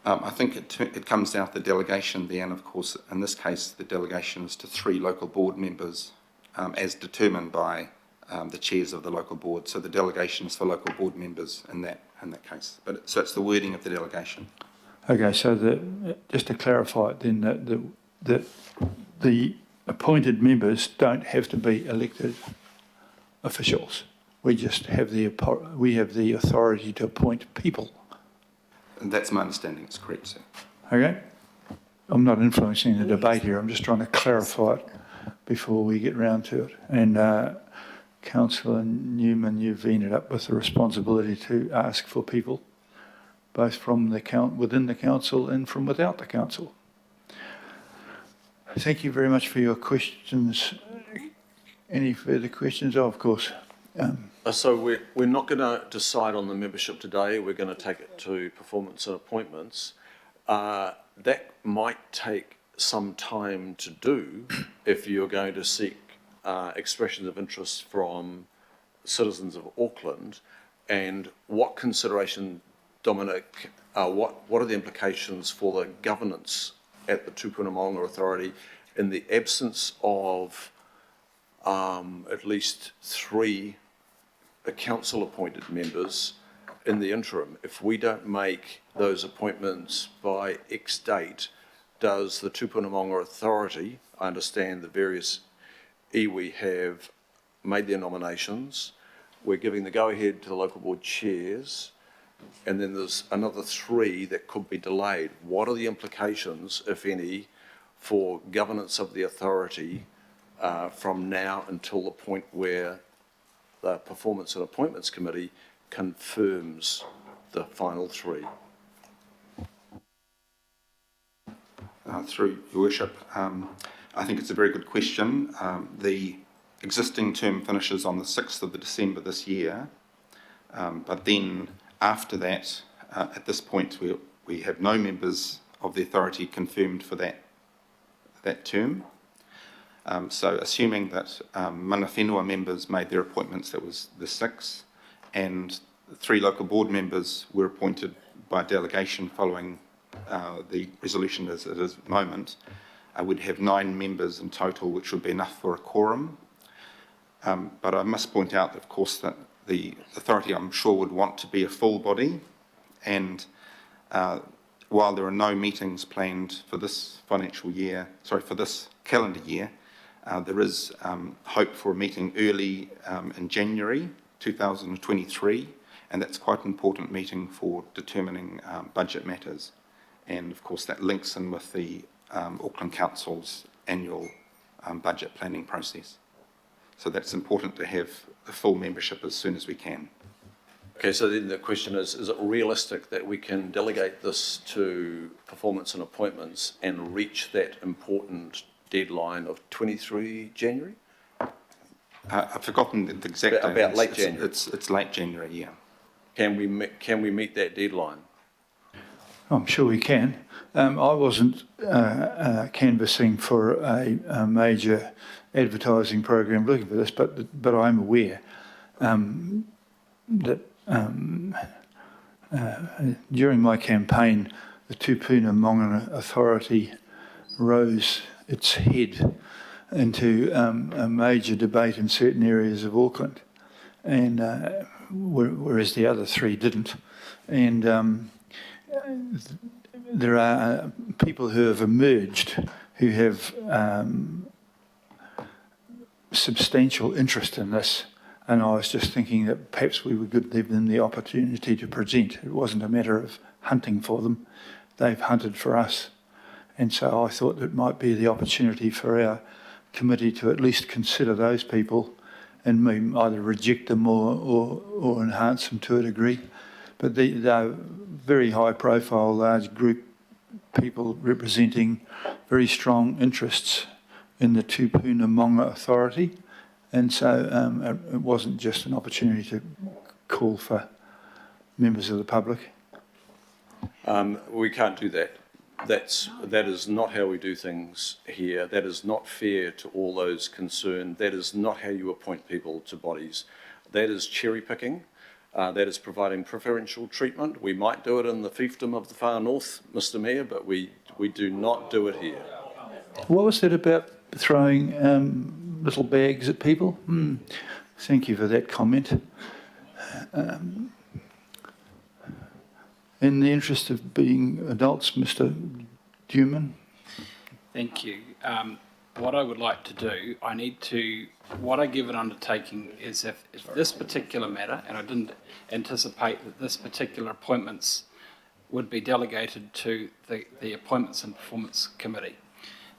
I think it comes down to the delegation there, and of course, in this case, the delegation is to 3 local board members, as determined by the chairs of the local board. So the delegation is for local board members in that case. But so it's the wording of the delegation. Okay, so just to clarify it then, that the appointed members don't have to be elected officials. We just have the authority to appoint people. And that's my understanding, it's correct, sir. Okay? I'm not influencing the debate here, I'm just trying to clarify it before we get round to it. And Councillor Newman, you've ended up with the responsibility to ask for people, both from within the council and from without the council. Thank you very much for your questions. Any further questions? Oh, of course. So we're not going to decide on the membership today. We're going to take it to performance and appointments. That might take some time to do if you're going to seek expressions of interest from citizens of Auckland. And what consideration, Dominic, what are the implications for the governance at the Tupuna Maunga Authority in the absence of at least 3 council-appointed members in the interim? If we don't make those appointments by X date, does the Tupuna Maunga Authority, I understand the various iwi have made their nominations, we're giving the go-ahead to the local board chairs, and then there's another 3 that could be delayed. What are the implications, if any, for governance of the authority from now until the point where the Performance and Appointments Committee confirms the final 3? Through Your Worship, I think it's a very good question. The existing term finishes on the 6th of December this year, but then after that, at this point, we have no members of the authority confirmed for that term. So assuming that mana whenua members made their appointments, that was the 6th, and 3 local board members were appointed by delegation following the resolution as it is at the moment, would have 9 members in total, which would be enough for a quorum. But I must point out, of course, that the authority, I'm sure, would want to be a full body, and while there are no meetings planned for this for this calendar year, there is hope for a meeting early in January 2023, and that's quite an important meeting for determining budget matters. And of course that links in with the Auckland Council's annual budget planning process. So that's important to have a full membership as soon as we can. Okay, so then the question is it realistic that we can delegate this to Performance and Appointments and reach that important deadline of 23 January? I've forgotten the exact date. About late January. It's late January, yeah. Can we meet that deadline? I'm sure we can. I wasn't canvassing for a major advertising program looking for this, but I'm aware that during my campaign, the Tupuna Maunga Authority rose its head into a major debate in certain areas of Auckland, and whereas the other 3 didn't. And there are people who have emerged who have substantial interest in this, and I was just thinking that perhaps we would give them the opportunity to present. It wasn't a matter of hunting for them, they've hunted for us. And so I thought it might be the opportunity for our committee to at least consider those people and either reject them or enhance them to a degree. But they're very high profile, large group people representing very strong interests in the Tupuna Maunga Authority. And so it wasn't just an opportunity to call for members of the public. We can't do that. That is not how we do things here. That is not fair to all those concerned. That is not how you appoint people to bodies. That is cherry picking. That is providing preferential treatment. We might do it in the fiefdom of the far north, Mr. Mayor, but we do not do it here. What was that about throwing little bags at people? Thank you for that comment. In the interest of being adults, Mr. Dewman. Thank you. What I would like to do, what I give an undertaking is if this particular matter, and I didn't anticipate that this particular appointments would be delegated to the Appointments and Performance Committee.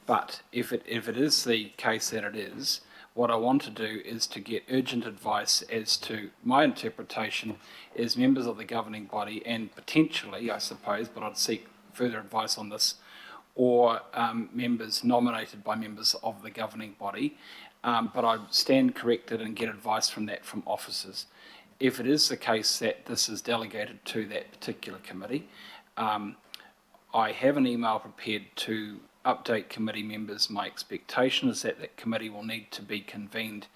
But if it is the case that it is, what I want to do is to get urgent advice as to my interpretation as members of the governing body, and potentially, I suppose, but I'd seek further advice on this, or members nominated by members of the governing body, but I stand corrected and get advice from that from officers. If it is the case that this is delegated to that particular committee, I have an email prepared to update committee members. My expectation is that that committee will need to be convened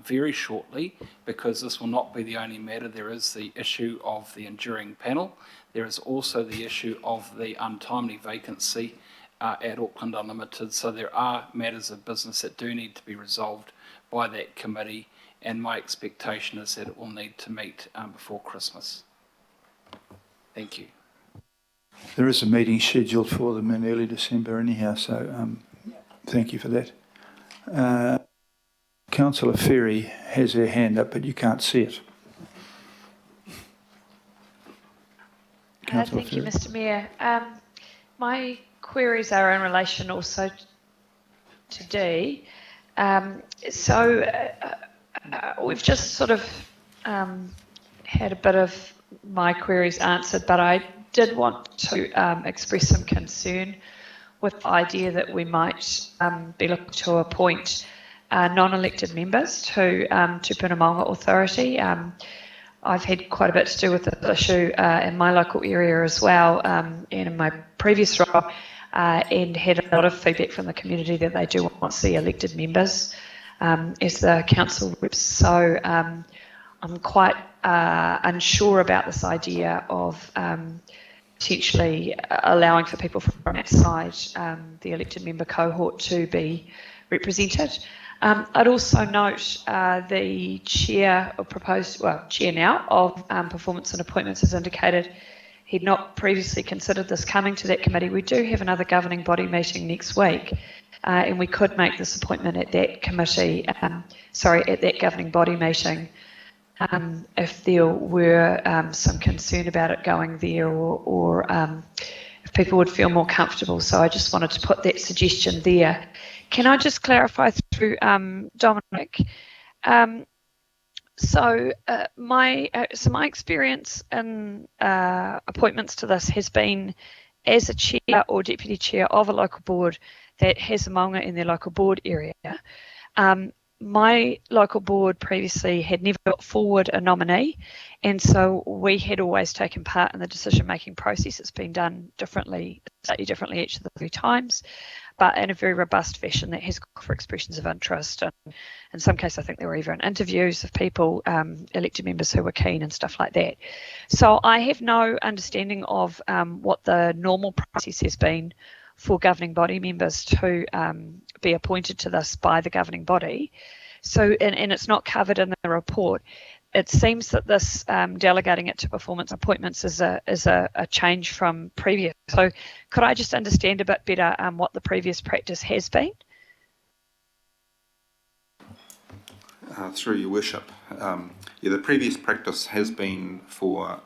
very shortly, because this will not be the only matter. There is the issue of the enduring panel. There is also the issue of the untimely vacancy at Auckland Unlimited. So there are matters of business that do need to be resolved by that committee, and my expectation is that it will need to meet before Christmas. Thank you. There is a meeting scheduled for them in early December anyhow, so thank you for that. Councillor Ferry has her hand up, but you can't see it. Thank you, Mr. Mayor. My queries are in relation also to D. We've just sort of had a bit of my queries answered, but I did want to express some concern with the idea that we might be looking to appoint non-elected members to Tupuna Maunga Authority. I've had quite a bit to do with this issue in my local area as well, and in my previous role, and had a lot of feedback from the community that they do want to see elected members as the council reps. So I'm quite unsure about this idea of potentially allowing for people from outside the elected member cohort to be represented. I'd also note the chair or proposed, well, chair now of performance and appointments has indicated he'd not previously considered this coming to that committee. We do have another governing body meeting next week, and we could make this appointment at that committee, at that governing body meeting, if there were some concern about it going there, or if people would feel more comfortable. So I just wanted to put that suggestion there. Can I just clarify through Dominic? My experience in appointments to this has been as a chair or deputy chair of a local board that has a maunga in their local board area. My local board previously had never put forward a nominee, and so we had always taken part in the decision-making process. It's been done slightly differently each of the 3 times, but in a very robust fashion that has called for expressions of interest. And in some cases, I think there were even interviews of people, elected members who were keen and stuff like that. So I have no understanding of what the normal process has been for governing body members to be appointed to this by the governing body. So, and it's not covered in the report. It seems that this delegating it to performance appointments is a change from previous. So could I just understand a bit better what the previous practice has been? Through your worship, the previous practice has been for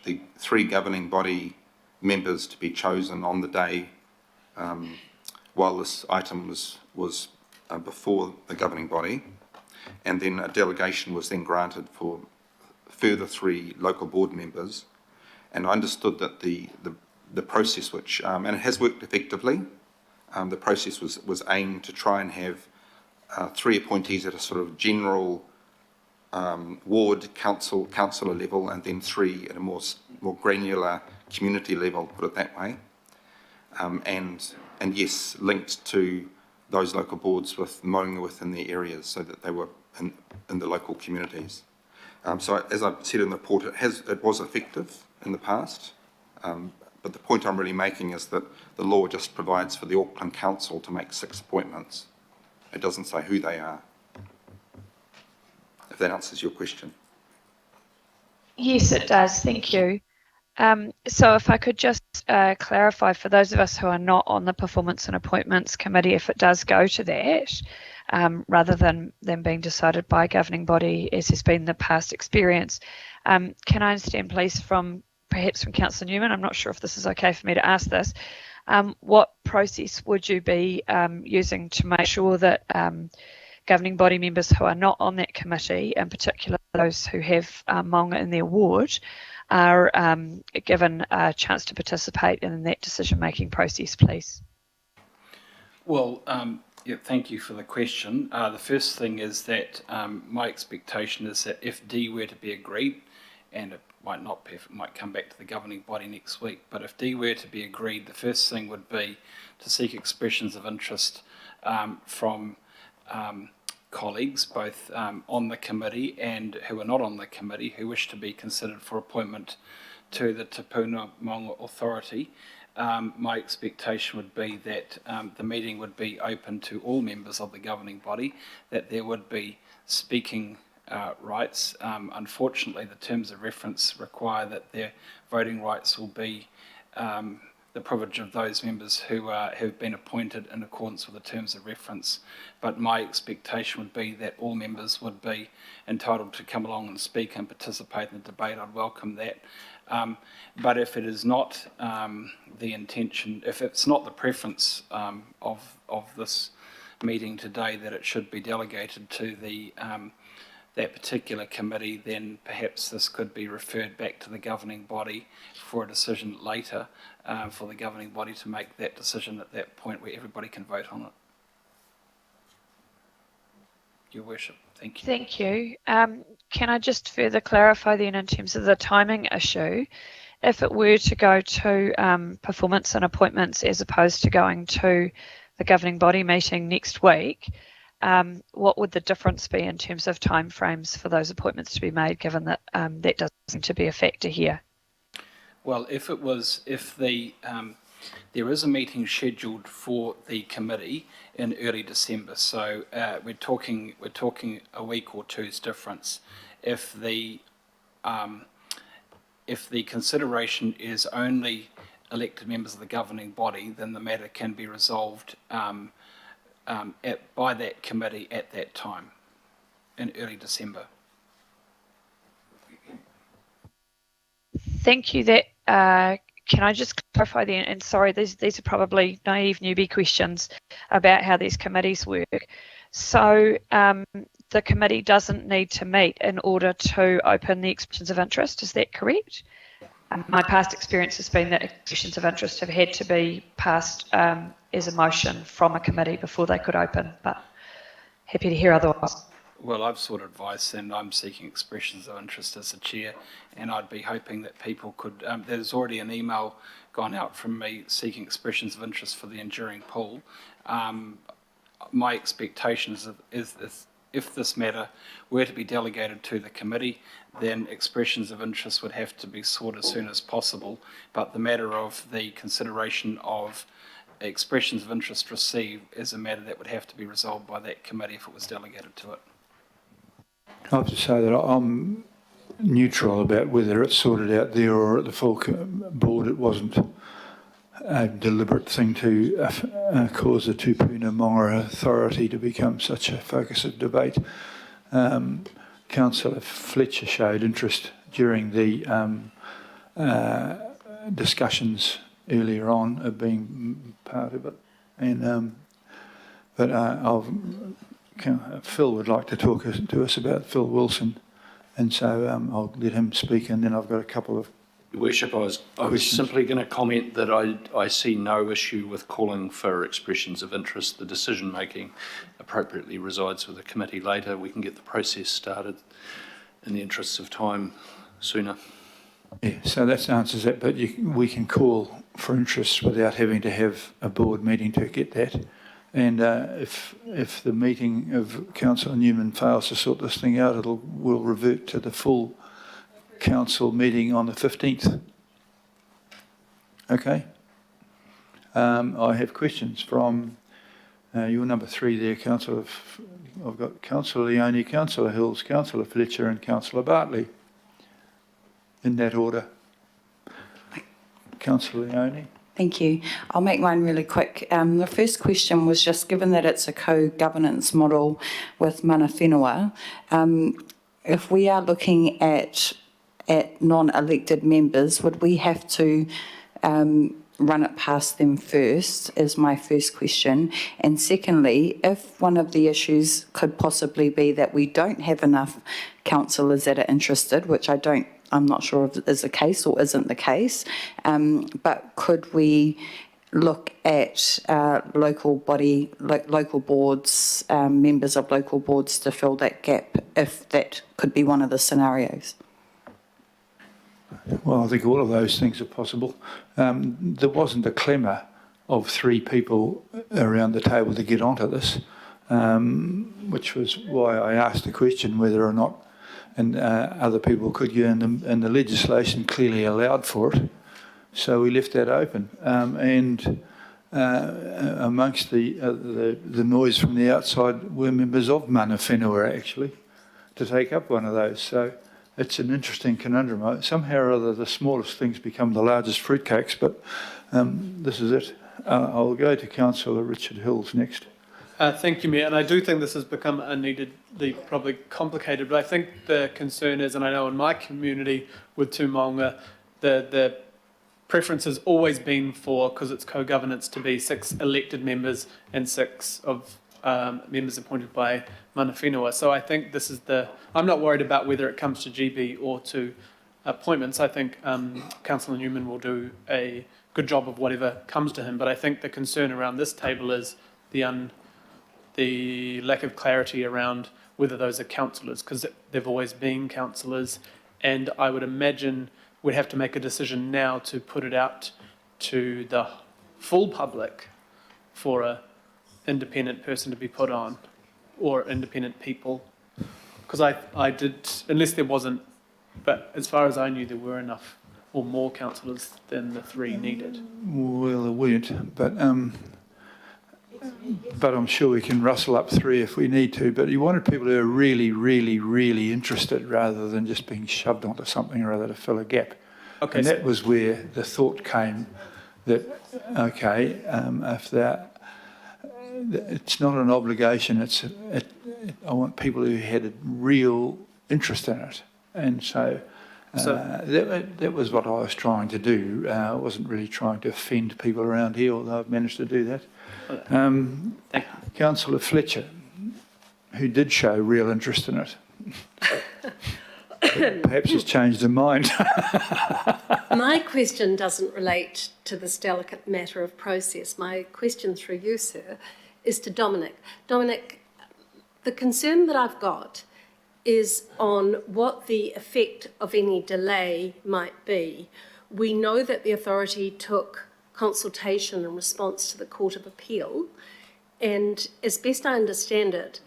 the 3 governing body members to be chosen on the day while this item was before the governing body, and then a delegation was then granted for further 3 local board members. And I understood that the process, which and it has worked effectively, the process was aimed to try and have 3 appointees at a sort of general ward councillor level, and then 3 at a more granular community level, put it that way, and yes, linked to those local boards with maunga within their areas, so that they were in the local communities. So as I said in the report, it was effective in the past, but the point I'm really making is that the law just provides for the Auckland Council to make 6 appointments. It doesn't say who they are, if that answers your question. Yes, it does. Thank you. So if I could just clarify for those of us who are not on the Performance and Appointments Committee, if it does go to that, rather than being decided by a governing body, as has been the past experience, can I understand, please, perhaps from Councillor Newman, I'm not sure if this is okay for me to ask this, what process would you be using to make sure that governing body members who are not on that committee, in particular those who have maunga in their ward, are given a chance to participate in that decision-making process, please? Well, yeah, thank you for the question. The first thing is that my expectation is that if D were to be agreed, and it might not be, it might come back to the governing body next week, but if D were to be agreed, the first thing would be to seek expressions of interest from colleagues, both on the committee and who are not on the committee, who wish to be considered for appointment to the Te Puna Maunga Authority. My expectation would be that the meeting would be open to all members of the governing body, that there would be speaking rights. Unfortunately, the terms of reference require that their voting rights will be the privilege of those members who have been appointed in accordance with the terms of reference. But my expectation would be that all members would be entitled to come along and speak and participate in the debate. I'd welcome that. But if it is not the intention, if it's not the preference of this meeting today that it should be delegated to the that particular committee, then perhaps this could be referred back to the governing body for a decision later, for the governing body to make that decision at that point where everybody can vote on it. Your Worship, thank you. Thank you. Can I just further clarify then in terms of the timing issue? If it were to go to performance and appointments as opposed to going to the governing body meeting next week, what would the difference be in terms of timeframes for those appointments to be made, given that that doesn't seem to be a factor here? Well, if there is a meeting scheduled for the committee in early December, so we're talking a week or two's difference. If the consideration is only elected members of the governing body, then the matter can be resolved by that committee at that time in early December. Thank you. That can I just clarify then? And sorry, these are probably naive newbie questions about how these committees work. So the committee doesn't need to meet in order to open the expressions of interest. Is that correct? My past experience has been that expressions of interest have had to be passed as a motion from a committee before they could open, but happy to hear otherwise. Well, I've sought advice and I'm seeking expressions of interest as the chair, and I'd be hoping that people could, there's already an email gone out from me seeking expressions of interest for the enduring pool. My expectation is if this matter were to be delegated to the committee, then expressions of interest would have to be sought as soon as possible, but the matter of the consideration of expressions of interest received is a matter that would have to be resolved by that committee if it was delegated to it. I have to say that I'm neutral about whether it's sorted out there or at the full board. It wasn't a deliberate thing to cause the Te Puna Maunga Authority to become such a focus of debate. Councillor Fletcher showed interest during the discussions earlier on of being part of it, and Phil would like to talk to us about Phil Wilson, and so I'll let him speak, and then I've got a couple of Your Worship, I was simply going to comment that I see no issue with calling for expressions of interest. The decision-making appropriately resides with the committee later. We can get the process started in the interests of time sooner. Yeah, so that answers that, but we can call for interest without having to have a board meeting to get that. And if the meeting of Councillor Newman fails to sort this thing out, we'll revert to the full council meeting on the 15th. Okay. I have questions from your number 3 there, Councillor. I've got Councillor Leone, Councillor Hills, Councillor Fletcher and Councillor Bartley. In that order. Councillor Leone. Thank you. I'll make mine really quick. The first question was just, given that it's a co-governance model with mana whenua, if we are looking at non-elected members, would we have to run it past them first, is my first question. And secondly, if one of the issues could possibly be that we don't have enough councillors that are interested, which I'm not sure if is the case or isn't the case, but could we look at local boards, members of local boards to fill that gap, if that could be one of the scenarios? Well, I think all of those things are possible. There wasn't a clamour of 3 people around the table to get onto this, which was why I asked the question whether or not other people could get in, and the legislation clearly allowed for it. So we left that open. Amongst the noise from the outside were members of Mana Whenua, actually, to take up one of those. So it's an interesting conundrum. Somehow or other, the smallest things become the largest fruitcakes, but this is it. I'll go to Councillor Richard Hills next. Thank you, Mayor. And I do think this has become unneededly probably complicated, but I think the concern is, and I know in my community with Tūmaunga, the preference has always been for, because it's co-governance, to be 6 elected members and 6 of members appointed by Mana Whenua. So I think this is I'm not worried about whether it comes to GB or to appointments. I think Councillor Newman will do a good job of whatever comes to him, but I think the concern around this table is the lack of clarity around whether those are councillors, because they've always been councillors, and I would imagine we'd have to make a decision now to put it out to the full public for an independent person to be put on, or independent people. Because I did, unless there wasn't, but as far as I knew, there were enough or more councillors than the 3 needed. Well, there weren't, but I'm sure we can rustle up 3 if we need to. But you wanted people who are really, really, really interested rather than just being shoved onto something or other to fill a gap. Okay, and that was where the thought came that, okay, if it's not an obligation, I want people who had a real interest in it. And so that was what I was trying to do. I wasn't really trying to offend people around here, although I've managed to do that. Councillor Fletcher, who did show real interest in it. Perhaps has changed her mind. My question doesn't relate to this delicate matter of process. My question through you, sir, is to Dominic. Dominic, the concern that I've got is on what the effect of any delay might be. We know that the authority took consultation in response to the Court of Appeal, and as best I understand it,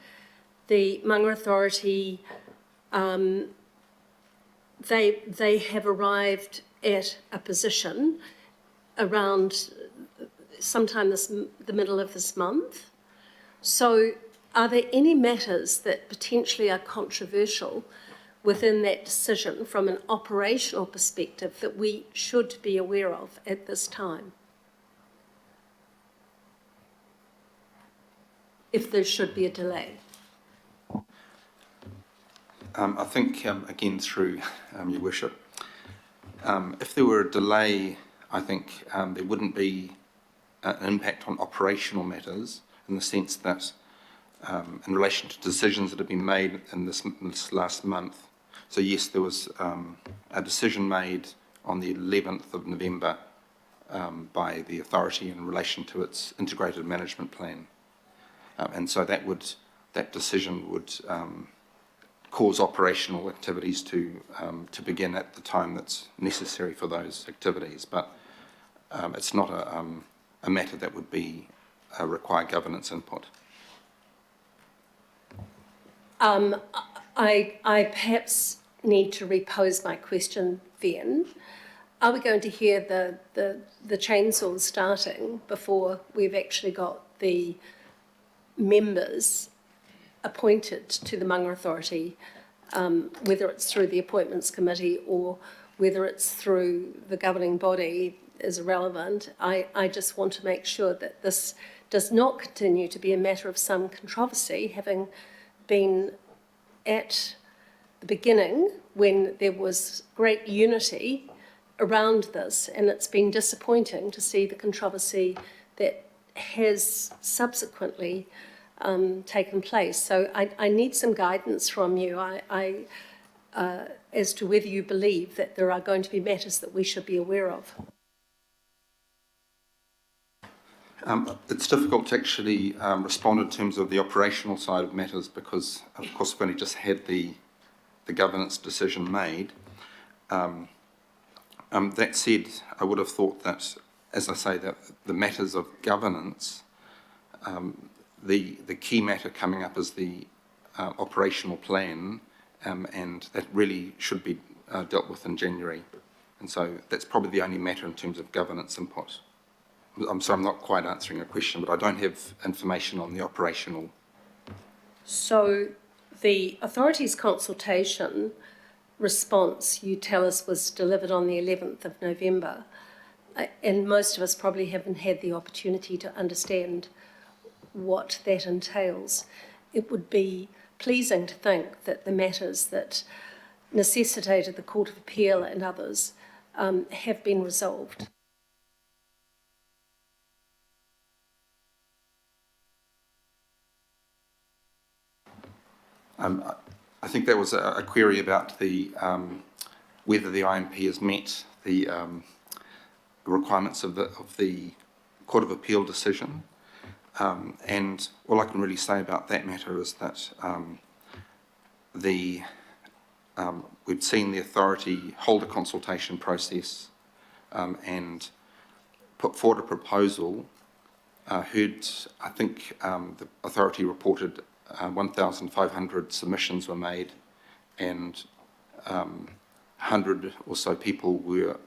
the Manga Authority, they have arrived at a position around sometime the middle of this month. So are there any matters that potentially are controversial within that decision from an operational perspective that we should be aware of at this time? If there should be a delay. I think, again, through your worship, if there were a delay, I think there wouldn't be an impact on operational matters, in the sense that in relation to decisions that have been made in this last month. So yes, there was a decision made on the 11th of November by the authority in relation to its integrated management plan. And so that decision would cause operational activities to begin at the time that's necessary for those activities. But it's not a matter that would require governance input. I perhaps need to repose my question then. Are we going to hear the chainsaws starting before we've actually got the members appointed to the Manga Authority, whether it's through the Appointments Committee or whether it's through the governing body, is irrelevant. I just want to make sure that this does not continue to be a matter of some controversy, having been at the beginning when there was great unity around this, and it's been disappointing to see the controversy that has subsequently taken place. So I need some guidance from you as to whether you believe that there are going to be matters that we should be aware of. It's difficult to actually respond in terms of the operational side of matters because, of course, we've only just had the governance decision made. That said, I would have thought that, as I say, that the matters of governance, the key matter coming up is the operational plan, and that really should be dealt with in January. And so that's probably the only matter in terms of governance input. I'm sorry, I'm not quite answering your question, but I don't have information on the operational. So the authorities' consultation response, you tell us, was delivered on the 11th of November, and most of us probably haven't had the opportunity to understand what that entails. It would be pleasing to think that the matters that necessitated the Court of Appeal and others have been resolved. I think there was a query about the whether the IMP has met the requirements of the Court of Appeal decision. And all I can really say about that matter is that we've seen the authority hold a consultation process and put forward a proposal. Heard, I think the authority reported 1,500 submissions were made, and 100 or so people were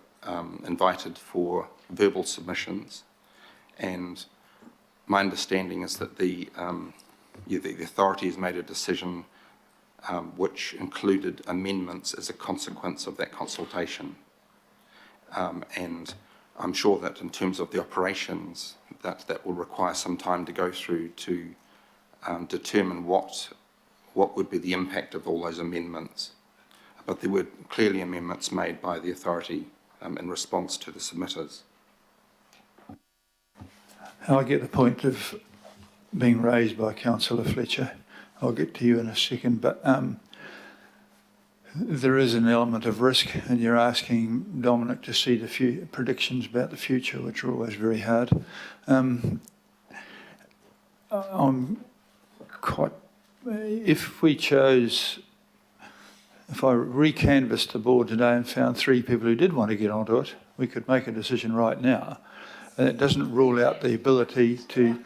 invited for verbal submissions. And my understanding is that the authority has made a decision which included amendments as a consequence of that consultation. And I'm sure that in terms of the operations, that will require some time to go through to determine what would be the impact of all those amendments. But there were clearly amendments made by the authority in response to the submitters. I get the point of being raised by Councillor Fletcher. I'll get to you in a second, but there is an element of risk, and you're asking Dominic to see the predictions about the future, which are always very hard. I'm quite, if I recanvassed the board today and found 3 people who did want to get onto it, we could make a decision right now. And it doesn't rule out the ability to,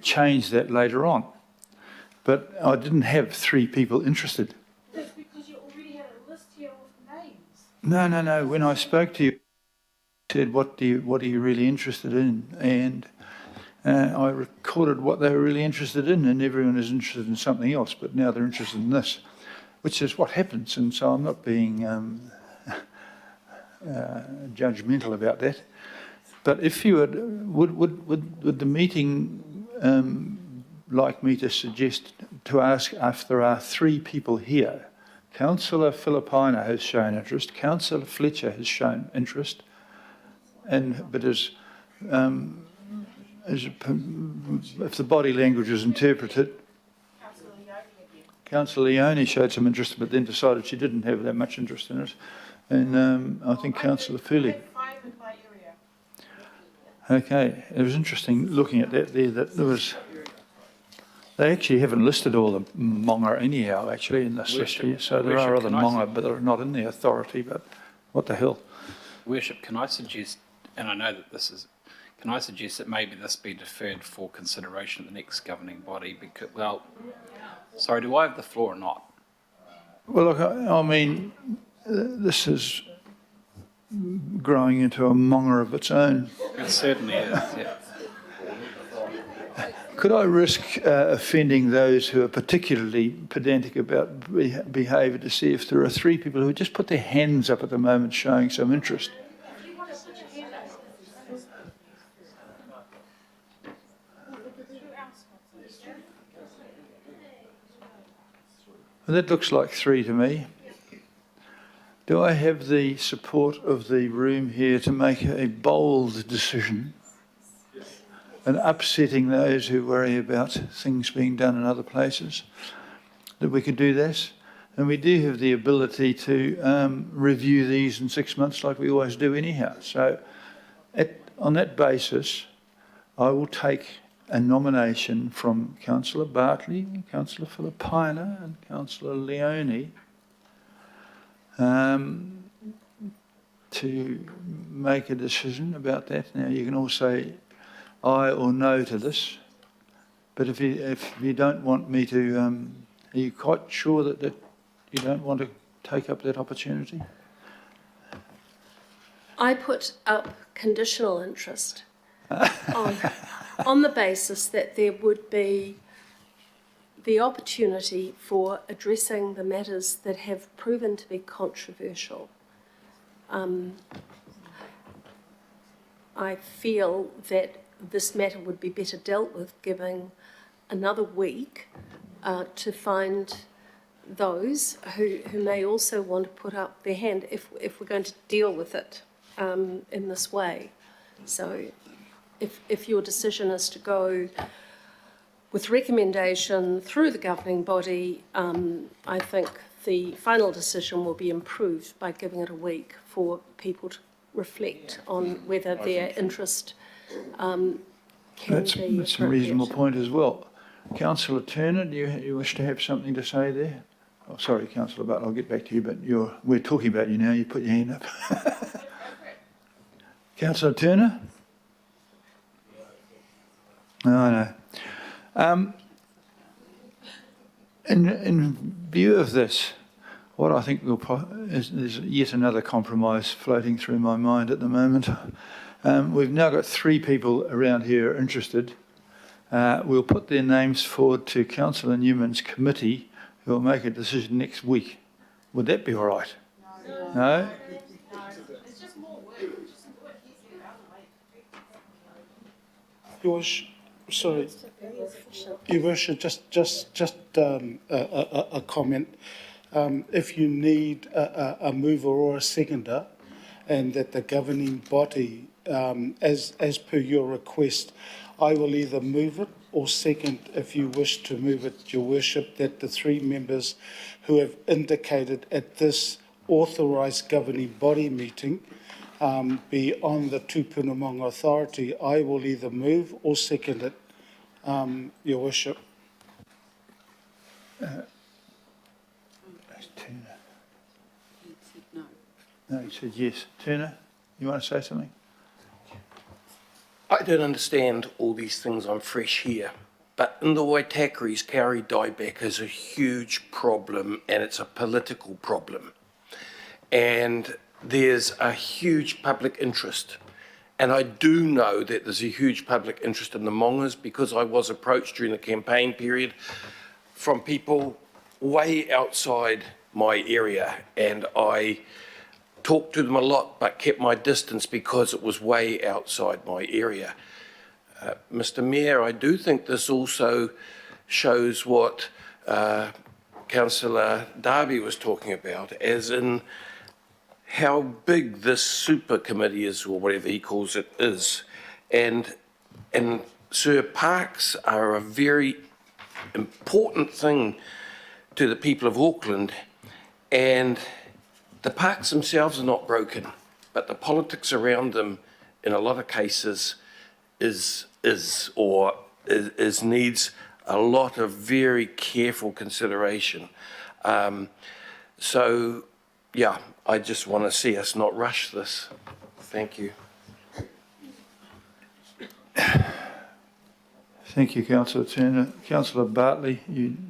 change that later on. But I didn't have 3 people interested. That's because you already had a list here of names. No. When I spoke to you, said, what are you really interested in? And I recorded what they were really interested in, and everyone is interested in something else, but now they're interested in this, which is what happens. And so I'm not being judgmental about that. But if you would the meeting like me to suggest, to ask if there are 3 people here? Councillor Filipaina has shown interest, Councillor Fletcher has shown interest, but if the body language is interpreted, Councillor Leone showed some interest, but then decided she didn't have that much interest in it. And I think Councillor Fuli. Okay, it was interesting looking at that there, that there was, they actually haven't listed all the monga anyhow, actually, in this list here. So there are other monga, but they're not in the authority, but what the hell? Worship, can I suggest, and I know that this is, can I suggest that maybe this be deferred for consideration at the next governing body? Because, well, sorry, do I have the floor or not? Well, look, I mean, this is growing into a monga of its own. It certainly is, yeah. Could I risk offending those who are particularly pedantic about behaviour to see if there are 3 people who just put their hands up at the moment showing some interest? Well, that looks like 3 to me. Do I have the support of the room here to make a bold decision and upsetting those who worry about things being done in other places? That we could do this? And we do have the ability to review these in 6 months like we always do anyhow. So on that basis, I will take a nomination from Councillor Bartley, Councillor Filipaina and Councillor Leone to make a decision about that. Now, you can all say aye or no to this, but if you don't want me to, are you quite sure that you don't want to take up that opportunity? I put up conditional interest on the basis that there would be the opportunity for addressing the matters that have proven to be controversial. I feel that this matter would be better dealt with giving another week to find those who may also want to put up their hand if we're going to deal with it in this way. So if your decision is to go with recommendation through the governing body, I think the final decision will be improved by giving it a week for people to reflect on whether their interest can That's be a reasonable point as well. Councillor Turner, do you wish to have something to say there? Oh, sorry, Councillor Butt, I'll get back to you, but we're talking about you now. You put your hand up. Councillor Turner? No. In view of this, what I think is yet another compromise floating through my mind at the moment. We've now got 3 people around here interested. We'll put their names forward to Councillor Newman's committee, who will make a decision next week. Would that be all right? No? Sorry, Your Worship, just a comment. If you need a mover or a seconder, and that the governing body, as per your request, I will either move it or second, if you wish to move it, Your Worship, that the 3 members who have indicated at this authorised governing body meeting be on the Tūpunamong Authority. I will either move or second it, Your Worship. Turner. No, he said yes. Turner, you want to say something? I don't understand all these things. I'm fresh here. But in the Waitakeris, Kauri dieback is a huge problem, and it's a political problem. And there's a huge public interest. And I do know that there's a huge public interest in the Mongas because I was approached during the campaign period from people way outside my area, and I talked to them a lot but kept my distance because it was way outside my area. Mr. Mayor, I do think this also shows what Councillor Darby was talking about, as in how big this super committee is, or whatever he calls it, is. And Sir, parks are a very important thing to the people of Auckland, and the parks themselves are not broken, but the politics around them in a lot of cases needs a lot of very careful consideration. So, yeah, I just want to see us not rush this. Thank you. Thank you, Councillor Turner. Councillor Bartley,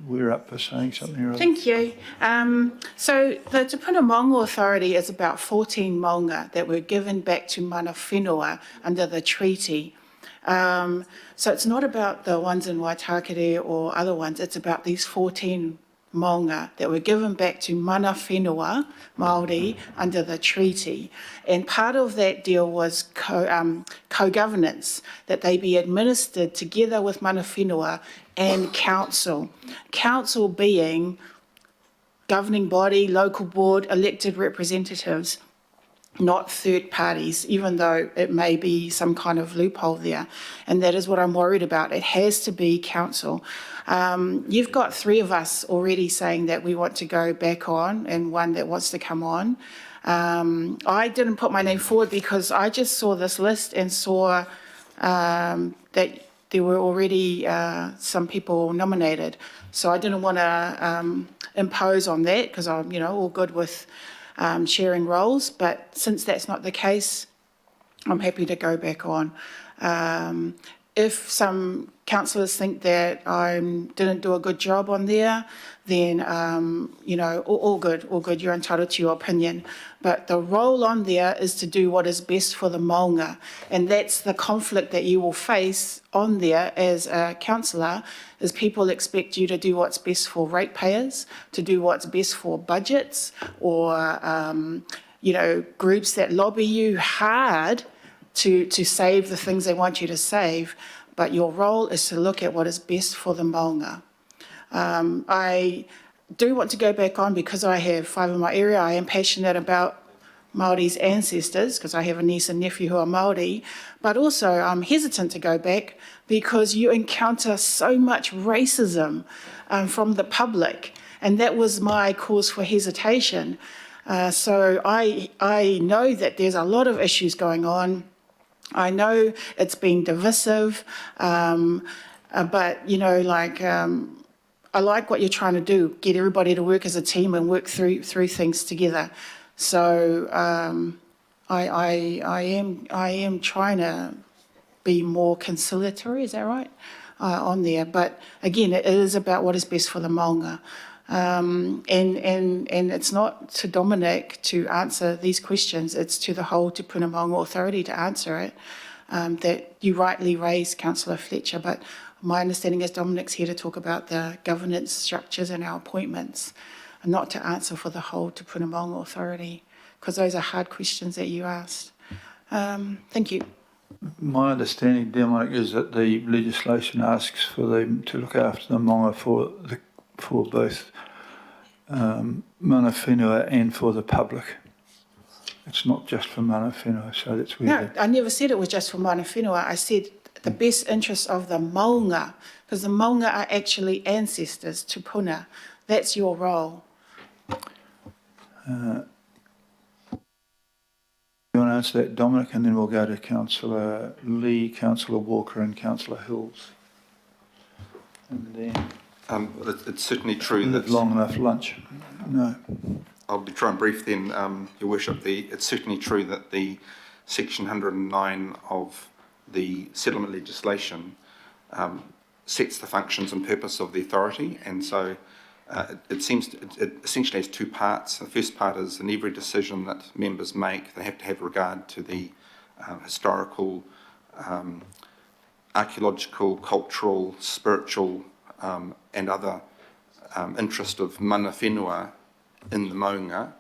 we're up for saying something. Or Thank you. So the Te Punamong Authority is about 14 maunga that were given back to mana whenua under the treaty. So it's not about the ones in Waitakere or other ones, it's about these 14 maunga that were given back to mana whenua Māori under the treaty. And part of that deal was co-governance, that they be administered together with mana whenua and council. Council being governing body, local board, elected representatives, not third parties, even though it may be some kind of loophole there. And that is what I'm worried about. It has to be council. You've got 3 of us already saying that we want to go back on and one that wants to come on. I didn't put my name forward because I just saw this list and saw that there were already some people nominated. So I didn't want to impose on that because I'm, all good with sharing roles. But since that's not the case, I'm happy to go back on. If some councillors think that I didn't do a good job on there, then, all good, you're entitled to your opinion. But the role on there is to do what is best for the maunga. And that's the conflict that you will face on there as a councillor, is people expect you to do what's best for ratepayers, to do what's best for budgets, or, groups that lobby you hard to save the things they want you to save. But your role is to look at what is best for the maunga. I do want to go back on because I have 5 in my area. I am passionate about Māori's ancestors because I have a niece and nephew who are Māori, but also I'm hesitant to go back because you encounter so much racism from the public, and that was my cause for hesitation. So I know that there's a lot of issues going on. I know it's been divisive, but, I like what you're trying to do, get everybody to work as a team and work through things together. So I am trying to be more conciliatory, is that right, on there. But again, it is about what is best for the maunga. And it's not to Dominic to answer these questions, it's to the whole Te Puna Maunga Authority to answer it, that you rightly raised, Councillor Fletcher, but my understanding is Dominic's here to talk about the governance structures and our appointments, and not to answer for the whole Te Puna Maunga Authority, because those are hard questions that you asked. Thank you. My understanding, Dominic, is that the legislation asks for them to look after the maunga for both mana whenua and for the public. It's not just for mana whenua, so that's where... No, I never said it was just for mana whenua. I said the best interests of the maunga, because the maunga are actually ancestors to Puna. That's your role. You want to answer that, Dominic, and then we'll go to Councillor Lee, Councillor Walker and Councillor Hills. And then... it's certainly true that... long enough lunch. No. I'll be trying brief then, Your Worship. It's certainly true that the Section 109 of the settlement legislation sets the functions and purpose of the authority, and so it essentially has 2 parts. The first part is in every decision that members make, they have to have regard to the historical, archaeological, cultural, spiritual and other interest of mana whenua in the maunga.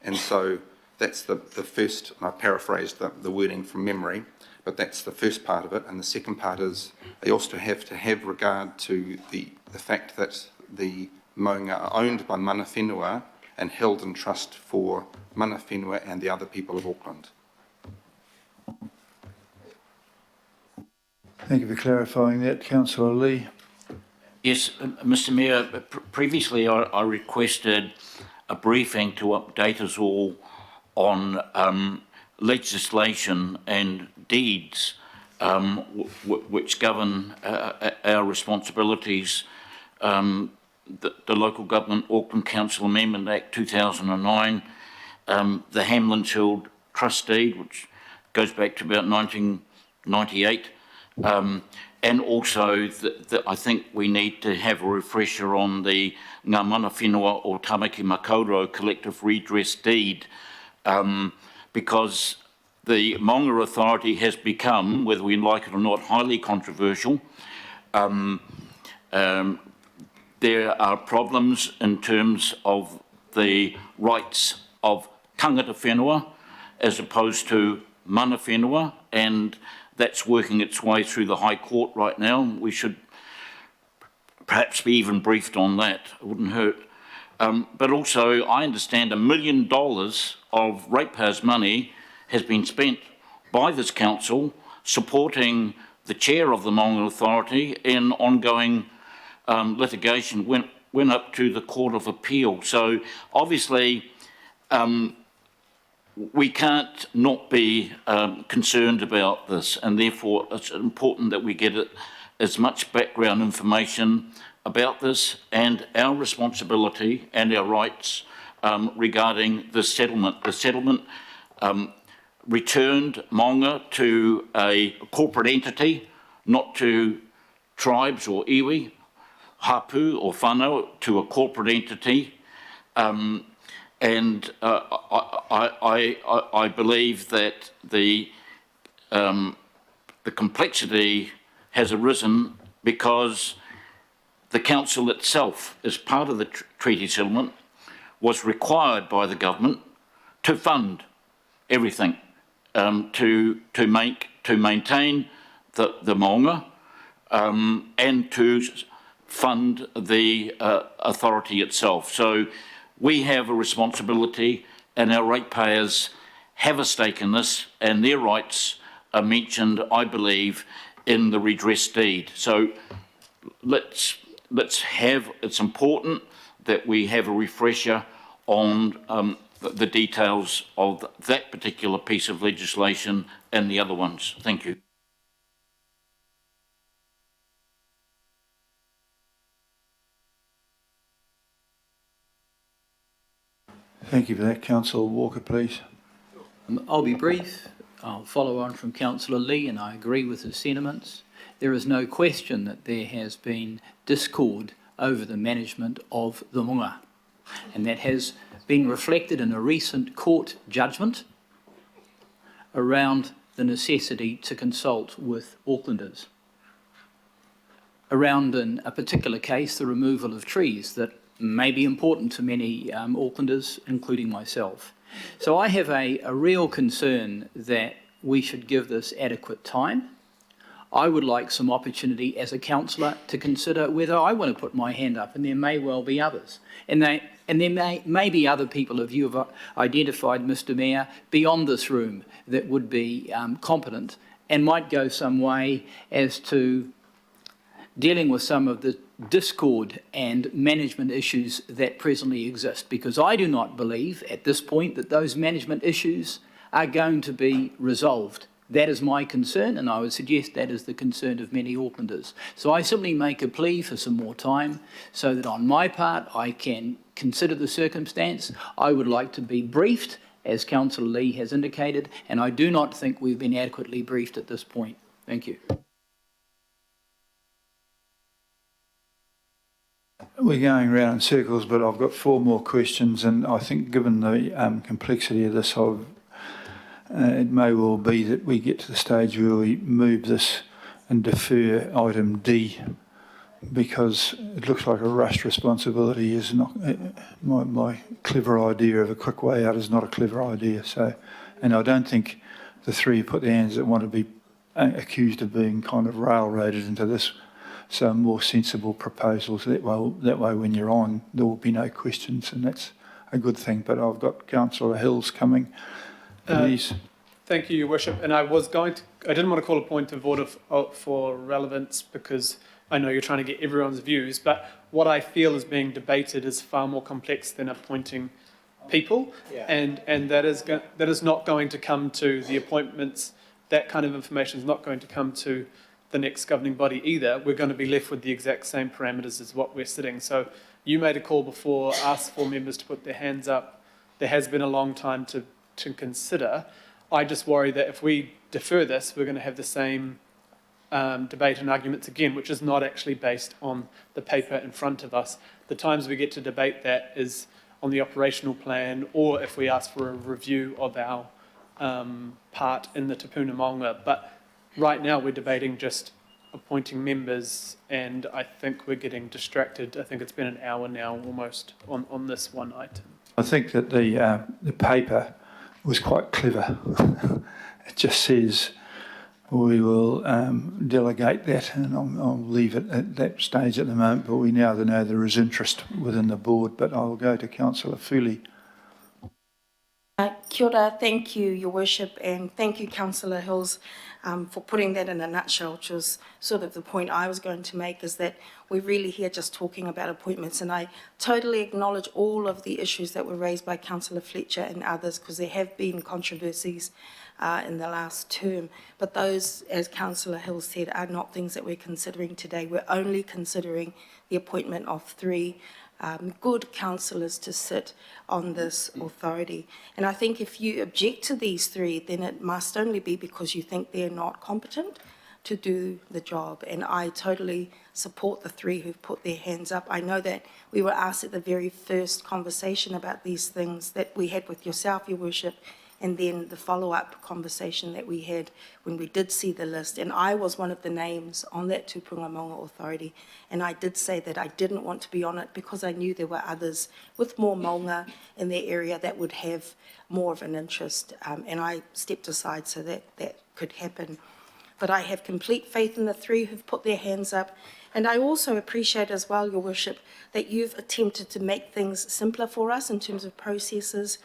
And so that's the first, and I paraphrased the wording from memory, but that's the first part of it. And the second part is they also have to have regard to the fact that the maunga are owned by mana whenua and held in trust for mana whenua and the other people of Auckland. Thank you for clarifying that. Councillor Lee. Yes, Mr Mayor, previously I requested a briefing to update us all on legislation and deeds which govern our responsibilities. The Local Government Auckland Council Amendment Act 2009, the Hamlin's Hill Trust Deed, which goes back to about 1998, and also I think we need to have a refresher on the Ngā Mana Whenua o Tamaki Makaurau Collective Redress Deed, because the Maunga Authority has become, whether we like it or not, highly controversial. There are problems in terms of the rights of tangata whenua as opposed to mana whenua, and that's working its way through the High Court right now. We should perhaps be even briefed on that. It wouldn't hurt. But also, I understand $1 million of ratepayers' money has been spent by this council supporting the chair of the Maunga Authority in ongoing litigation, went up to the Court of Appeal. So obviously, we can't not be concerned about this, and therefore it's important that we get as much background information about this and our responsibility and our rights regarding the settlement. The settlement returned Maunga to a corporate entity, not to tribes or iwi, hapu or whānau, to a corporate entity. And I believe that the complexity has arisen because the council itself, as part of the treaty settlement, was required by the government to fund everything, to maintain the Maunga and to fund the authority itself. So we have a responsibility, and our ratepayers have a stake in this, and their rights are mentioned, I believe, in the redress deed. So let's have, it's important that we have a refresher on the details of that particular piece of legislation and the other ones. Thank you. Thank you for that. Councillor Walker, please. I'll be brief. I'll follow on from Councillor Lee, and I agree with his sentiments. There is no question that there has been discord over the management of the Maunga, and that has been reflected in a recent court judgment around the necessity to consult with Aucklanders around, in a particular case, the removal of trees that may be important to many Aucklanders, including myself. So I have a real concern that we should give this adequate time. I would like some opportunity as a councillor to consider whether I want to put my hand up, and there may well be others. And there may be other people, if you have identified, Mr Mayor, beyond this room that would be competent and might go some way as to dealing with some of the discord and management issues that presently exist, because I do not believe at this point that those management issues are going to be resolved. That is my concern, and I would suggest that is the concern of many Aucklanders. So I simply make a plea for some more time so that on my part I can consider the circumstance. I would like to be briefed, as Councillor Lee has indicated, and I do not think we've been adequately briefed at this point. Thank you. We're going around in circles, but I've got 4 more questions, and I think given the complexity of this, it may well be that we get to the stage where we move this and defer item D, because it looks like a rushed responsibility is not, my clever idea of a quick way out is not a clever idea. So, and I don't think the 3 who put their hands that want to be accused of being kind of railroaded into this. So more sensible proposals, that way when you're on, there will be no questions, and that's a good thing. But I've got Councillor Hills coming. Please. Thank you, Your Worship. And I didn't want to call a point of order for relevance, because I know you're trying to get everyone's views, but what I feel is being debated is far more complex than appointing people, and that is not going to come to the appointments. That kind of information is not going to come to the next governing body either. We're going to be left with the exact same parameters as what we're sitting. So you made a call before, asked 4 members to put their hands up. There has been a long time to consider. I just worry that if we defer this, we're going to have the same debate and arguments again, which is not actually based on the paper in front of us. The times we get to debate that is on the operational plan, or if we ask for a review of our part in the Te Puna Maunga. But right now we're debating just appointing members, and I think we're getting distracted. I think it's been an hour now almost on this one item. I think that the paper was quite clever. It just says we will delegate that, and I'll leave it at that stage at the moment, but we now know there is interest within the board, but I'll go to Councillor Fooley. Kia ora, thank you, Your Worship, and thank you, Councillor Hills, for putting that in a nutshell, which was sort of the point I was going to make, is that we're really here just talking about appointments, and I totally acknowledge all of the issues that were raised by Councillor Fletcher and others, because there have been controversies in the last term, but those, as Councillor Hills said, are not things that we're considering today. We're only considering the appointment of 3 good councillors to sit on this authority. And I think if you object to these 3, then it must only be because you think they're not competent to do the job. And I totally support the 3 who've put their hands up. I know that we were asked at the very first conversation about these things that we had with yourself, Your Worship, and then the follow-up conversation that we had when we did see the list. And I was one of the names on that Tūpunga Maunga Authority, and I did say that I didn't want to be on it because I knew there were others with more maunga in their area that would have more of an interest, and I stepped aside so that that could happen. But I have complete faith in the 3 who've put their hands up, and I also appreciate as well, Your Worship, that you've attempted to make things simpler for us in terms of processes,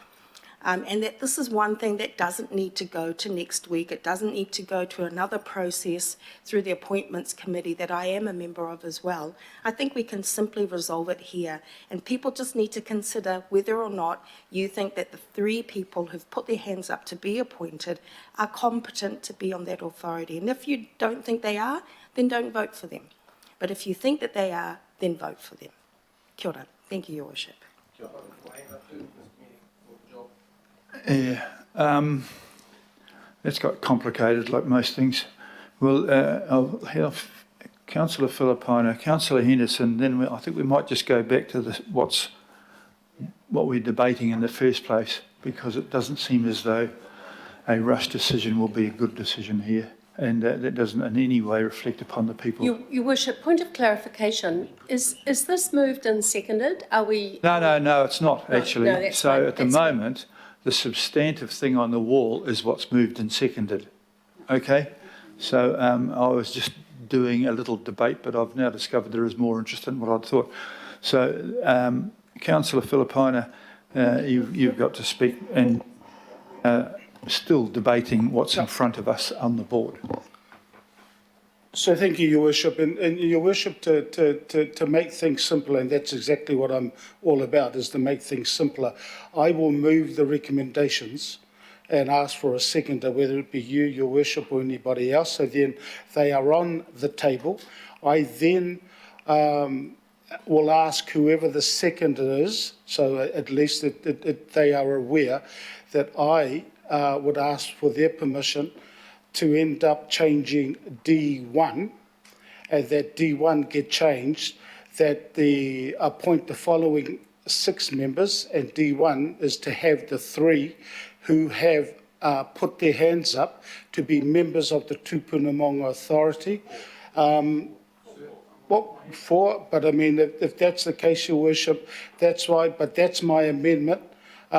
and that this is one thing that doesn't need to go to next week. It doesn't need to go to another process through the appointments committee that I am a member of as well. I think we can simply resolve it here, and people just need to consider whether or not you think that the 3 people who've put their hands up to be appointed are competent to be on that authority. And if you don't think they are, then don't vote for them. But if you think that they are, then vote for them. Kia ora. Thank you, Your Worship. Yeah, it's got complicated like most things. Well, I'll have Councillor Filipaina, Councillor Henderson, then I think we might just go back to what we're debating in the first place, because it doesn't seem as though a rush decision will be a good decision here, and that doesn't in any way reflect upon the people. Your Worship, point of clarification, is this moved and seconded? Are we... No, it's not actually. No, that's so fine. at the That's moment, the substantive thing on the wall is what's moved and seconded. Okay? So I was just doing a little debate, but I've now discovered there is more interest than what I'd thought. So, Councillor Filipaina, you've got to speak, and still debating what's in front of us on the board. So thank you, Your Worship. And Your Worship, to make things simpler, and that's exactly what I'm all about, is to make things simpler. I will move the recommendations and ask for a seconder, whether it be you, Your Worship, or anybody else. So then they are on the table. I then will ask whoever the seconder is, so at least they are aware, that I would ask for their permission to end up changing D1, and that D1 get changed, that the appoint the following 6 members, and D1 is to have the 3 who have put their hands up to be members of the Tūpunga Maunga Authority. Well, 4, but I mean, if that's the case, Your Worship, that's right, but that's my amendment.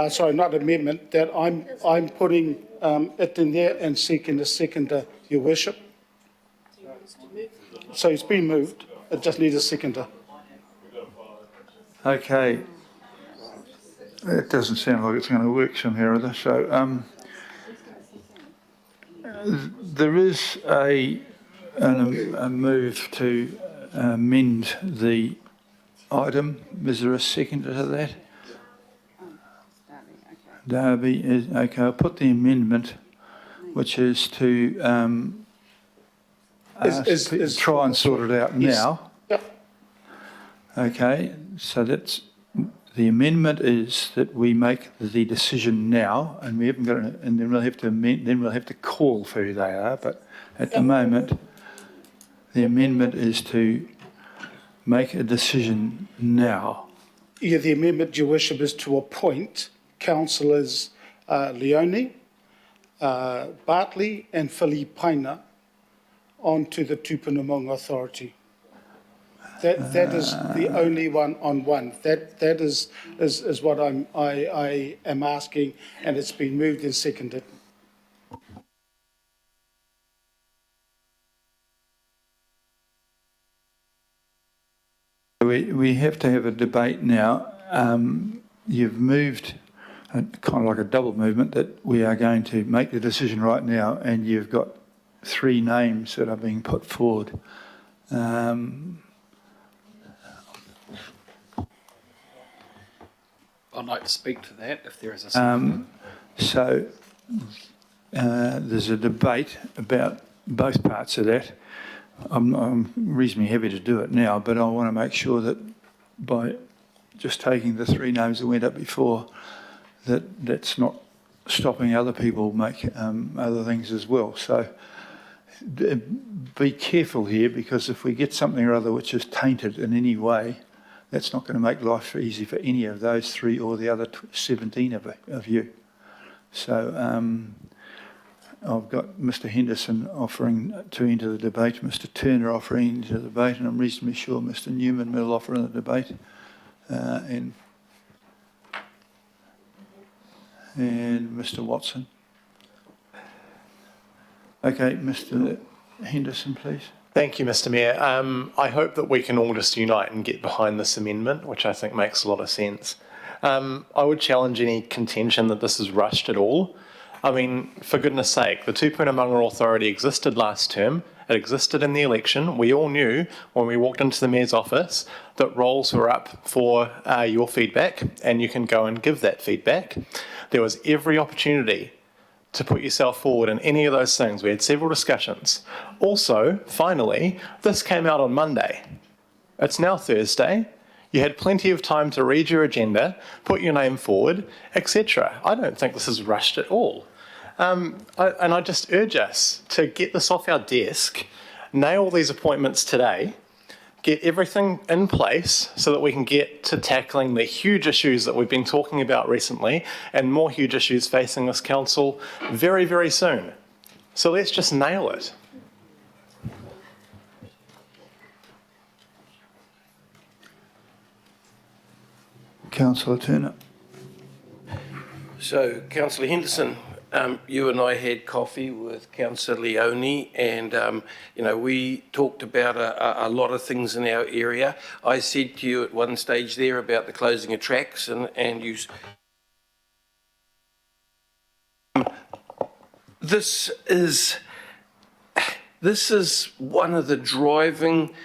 Sorry, not amendment, that I'm putting it in there and seeking a seconder, Your Worship. So it's been moved, it just needs a seconder. Okay. It doesn't sound like it's going to work somehow or other. So there is a move to amend the item. Is there a seconder to that? Darby is okay. I'll put the amendment, which is to try and sort it out now. Yep. Okay, so that's the amendment is that we make the decision now, and we haven't got, and then we'll have to amend. Then we'll have to call for who they are. But at the moment, the amendment is to make a decision now. Yeah, the amendment, Your Worship, is to appoint councillors Leone, Bartley and Filipaina onto the Tūpunga Maunga Authority. That is the only one on one. That is what I am asking, and it's been moved and seconded. We have to have a debate now. You've moved kind of like a double movement that we are going to make the decision right now, and you've got 3 names that are being put forward. I'd like to speak to that if there is a second. So there's a debate about both parts of that. I'm reasonably happy to do it now, but I want to make sure that by just taking the 3 names that went up before, that's not stopping other people make other things as well. So be careful here, because if we get something or other which is tainted in any way, that's not going to make life easy for any of those 3 or the other 17 of you. So I've got Mr Henderson offering to enter the debate, Mr Turner offering into the debate, and I'm reasonably sure Mr Newman will offer in the debate. And Mr Watson. Okay, Mr Henderson, please. Thank you, Mr Mayor. I hope that we can all just unite and get behind this amendment, which I think makes a lot of sense. I would challenge any contention that this is rushed at all. I mean, for goodness sake, the Tūpunamanga Authority existed last term. It existed in the election. We all knew when we walked into the Mayor's office that roles were up for your feedback, and you can go and give that feedback. There was every opportunity to put yourself forward in any of those things. We had several discussions. Also, finally, this came out on Monday. It's now Thursday. You had plenty of time to read your agenda, put your name forward, etc. I don't think this is rushed at all. I just urge us to get this off our desk, nail these appointments today, get everything in place so that we can get to tackling the huge issues that we've been talking about recently, and more huge issues facing this council very, very soon. So let's just nail it. Councillor Turner. So, Councillor Henderson, you and I had coffee with Councillor Leone, and we talked about a lot of things in our area. I said to you at one stage there about the closing of tracks, and you. This is one of the driving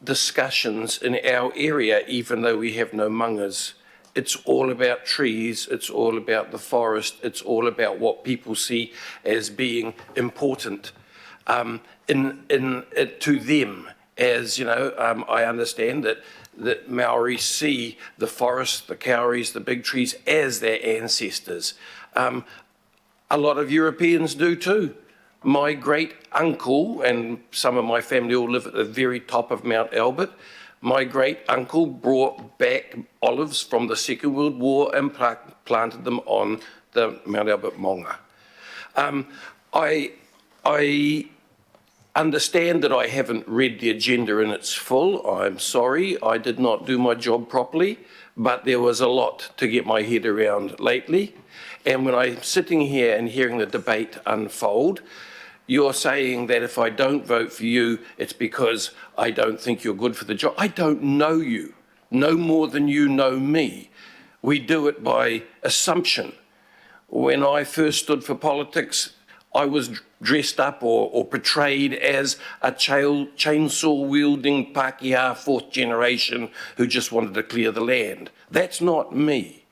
discussions in our area, even though we have no mungas. It's all about trees, it's all about the forest, it's all about what people see as being important to them. As you know, I understand that Maori see the forest, the kauris, the big trees as their ancestors. A lot of Europeans do too. My great uncle, and some of my family all live at the very top of Mount Albert, my great uncle brought back olives from the Second World War and planted them on the Mount Albert Monga. I understand that I haven't read the agenda in its full. I'm sorry, I did not do my job properly, but there was a lot to get my head around lately. And when I'm sitting here and hearing the debate unfold, you're saying that if I don't vote for you, it's because I don't think you're good for the job. I don't know you, no more than you know me. We do it by assumption. When I first stood for politics, I was dressed up or portrayed as a chainsaw-wielding Pākehā 4th generation who just wanted to clear the land. That's not me.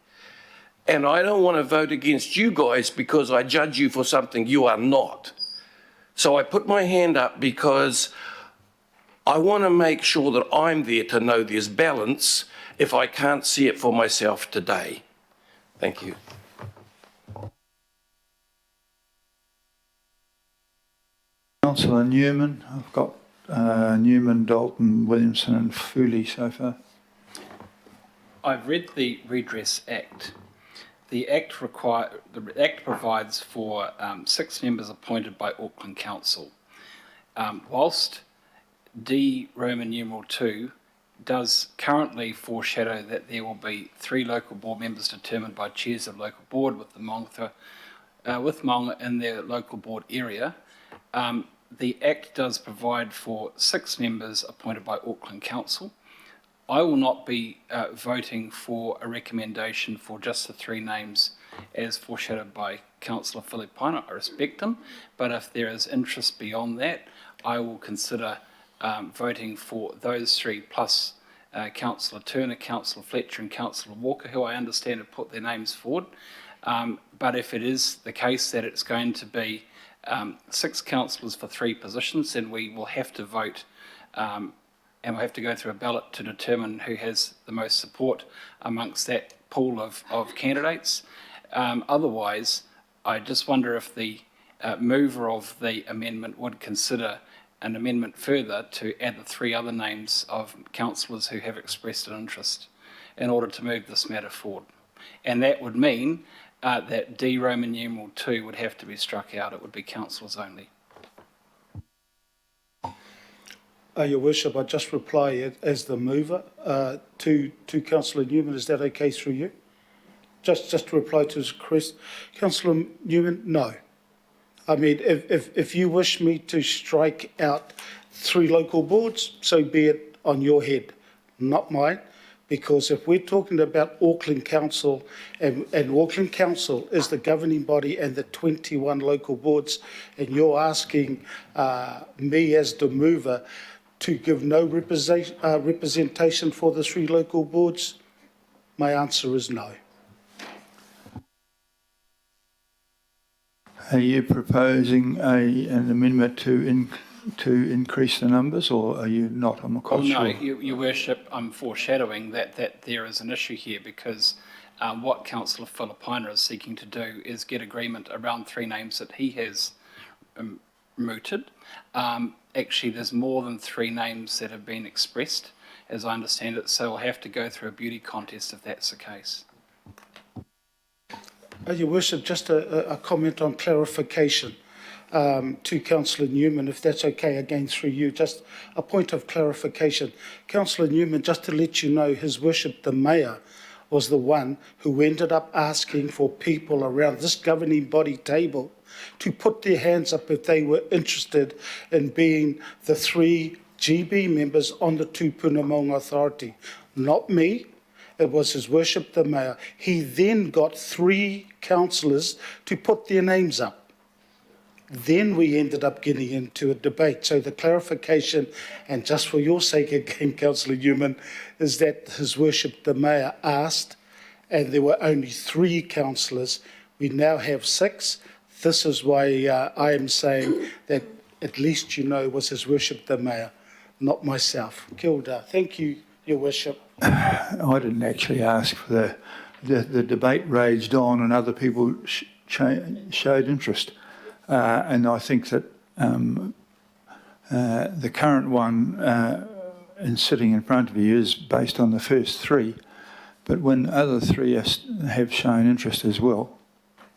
And I don't want to vote against you guys because I judge you for something you are not. So I put my hand up because I want to make sure that I'm there to know there's balance if I can't see it for myself today. Thank you. Councillor Newman. I've got Newman, Dalton, Williamson and Foley so far. I've read the Redress Act. The Act provides for 6 members appointed by Auckland Council. Whilst D Roman numeral 2 does currently foreshadow that there will be 3 local board members determined by chairs of local board with the Maunga in their local board area, the Act does provide for 6 members appointed by Auckland Council. I will not be voting for a recommendation for just the three names as foreshadowed by Councillor Filipaina. I respect him, but if there is interest beyond that, I will consider voting for those three plus Councillor Turner, Councillor Fletcher and Councillor Walker, who I understand have put their names forward. But if it is the case that it's going to be 6 councillors for 3 positions, then we will have to vote and we'll have to go through a ballot to determine who has the most support amongst that pool of candidates. Otherwise, I just wonder if the mover of the amendment would consider an amendment further to add the 3 other names of councillors who have expressed an interest in order to move this matter forward. And that would mean that D Roman numeral 2 would have to be struck out. It would be councillors only. Your Worship, I just reply as the mover to Councillor Newman. Is that okay through you? Just to reply to his request. Councillor Newman, no. I mean, if you wish me to strike out 3 local boards, so be it on your head, not mine. Because if we're talking about Auckland Council, and Auckland Council is the governing body and the 21 local boards, and you're asking me as the mover to give no representation for the 3 local boards, my answer is no. Are you proposing an amendment to increase the numbers, or are you not? I'm not quite sure. No, Your Worship, I'm foreshadowing that there is an issue here because what Councillor Filipaina is seeking to do is get agreement around 3 names that he has mooted. Actually, there's more than 3 names that have been expressed, as I understand it, so we'll have to go through a beauty contest if that's the case. Your Worship, just a comment on clarification to Councillor Newman, if that's okay, again through you, just a point of clarification. Councillor Newman, just to let you know, His Worship the Mayor was the one who ended up asking for people around this governing body table to put their hands up if they were interested in being the 3 GB members on the Tupuna Maunga Authority. Not me. It was His Worship the Mayor. He then got 3 councillors to put their names up. Then we ended up getting into a debate. So the clarification, and just for your sake again, Councillor Newman, is that His Worship the Mayor asked, and there were only 3 councillors. We now have 6. This is why I am saying that at least you know it was His Worship the Mayor, not myself. Kia ora. Thank you, Your Worship. I didn't actually ask for the debate raged on and other people showed interest. And I think that the current one sitting in front of you is based on the first 3. But when other 3 have shown interest as well,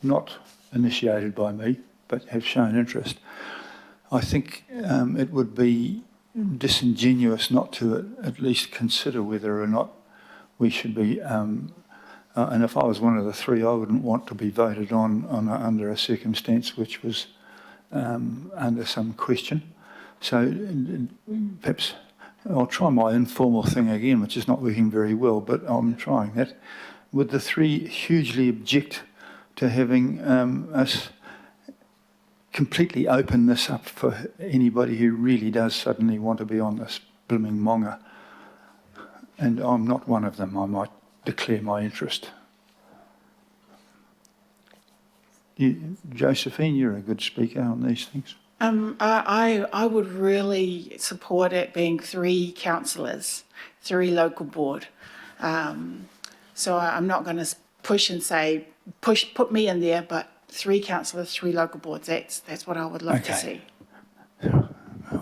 not initiated by me, but have shown interest, I think it would be disingenuous not to at least consider whether or not we should be, and if I was one of the 3, I wouldn't want to be voted on under a circumstance which was under some question. So perhaps I'll try my informal thing again, which is not working very well, but I'm trying that. Would the 3 hugely object to having us completely open this up for anybody who really does suddenly want to be on this blooming monga? And I'm not one of them. I might declare my interest. Josephine, you're a good speaker on these things. I would really support it being 3 councillors, 3 local board. So I'm not going to push and say, put me in there, but 3 councillors, 3 local boards. That's what I would love to see.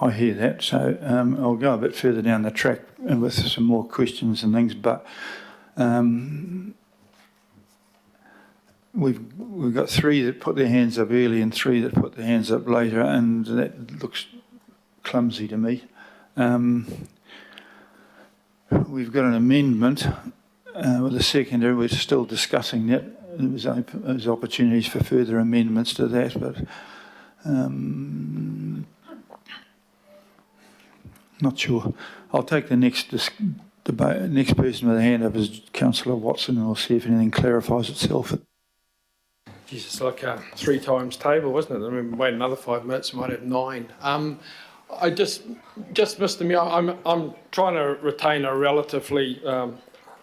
I hear that. So I'll go a bit further down the track with some more questions and things, but we've got 3 that put their hands up early and 3 that put their hands up later, and that looks clumsy to me. We've got an amendment with a seconder. We're still discussing that. There's opportunities for further amendments to that, but not sure. I'll take the next debate. Next person with a hand up is Councillor Watson, and we'll see if anything clarifies itself. Jesus, like a 3 times table, wasn't it? I mean, wait another 5 minutes, we might have 9. I just, Mr. Mayor, I'm trying to retain a relatively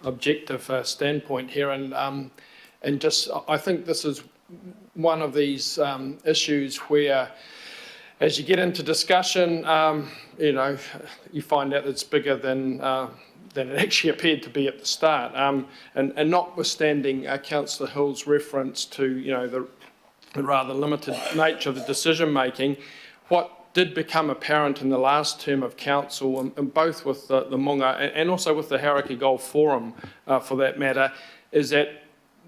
objective standpoint here, and just I think this is one of these issues where, as you get into discussion, you know, you find out it's bigger than it actually appeared to be at the start. And notwithstanding Councillor Hill's reference to, you know, the rather limited nature of the decision making, what did become apparent in the last term of council, and both with the Munga and also with the Hauraki Golf Forum, for that matter, is that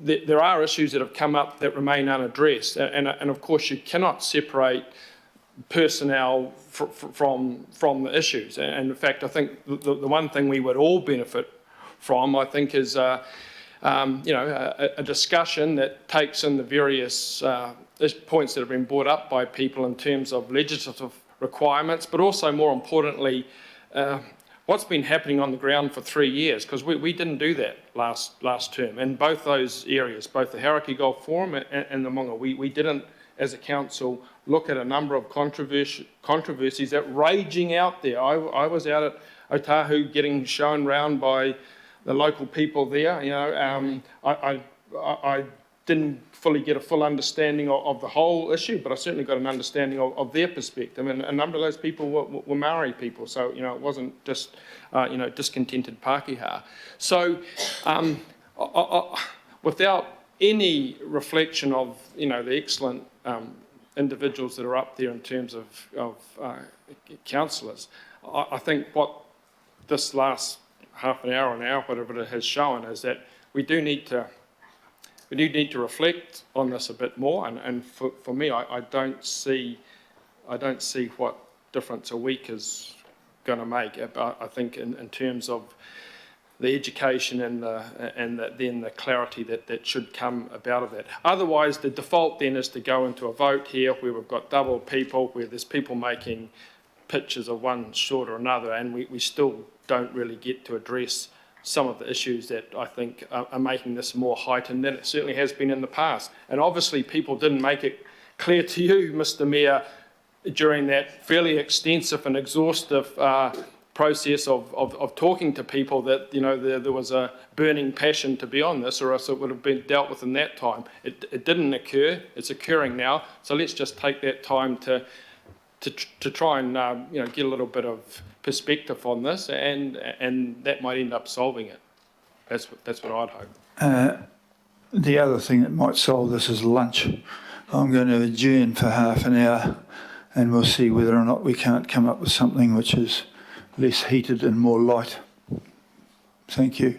there are issues that have come up that remain unaddressed. And of course, you cannot separate personnel from the issues. And in fact, I think the one thing we would all benefit from, I think, is you know, a discussion that takes in the various points that have been brought up by people in terms of legislative requirements, but also more importantly, what's been happening on the ground for 3 years, because we didn't do that last term. In both those areas, both the Hauraki Golf Forum and the Munga, we didn't, as a council, look at a number of controversies that raging out there. I was out at Otahu getting shown round by the local people there. You know, I didn't fully get a full understanding of the whole issue, but I certainly got an understanding of their perspective. And a number of those people were Maori people, so, you know, it wasn't just, you know, discontented Pākehā. So without any reflection of, you know, the excellent individuals that are up there in terms of councillors, I think what this last half an hour, whatever it has shown, is that we do need to reflect on this a bit more. And for me, I don't see what difference a week is going to make. I think in terms of the education and then the clarity that should come about of that. Otherwise, the default then is to go into a vote here where we've got double people, where there's people making pictures of one short or another, and we still don't really get to address some of the issues that I think are making this more heightened than it certainly has been in the past. And obviously people didn't make it clear to you, Mr. Mayor, during that fairly extensive and exhaustive process of talking to people that, you know, there was a burning passion to be on this, or else it would have been dealt with in that time. It didn't occur. It's occurring now. So let's just take that time to try and you know, get a little bit of perspective on this, and that might end up solving it. That's what I'd hope. The other thing that might solve this is lunch. I'm going to adjourn for half an hour, and we'll see whether or not we can't come up with something which is less heated and more light. Thank you.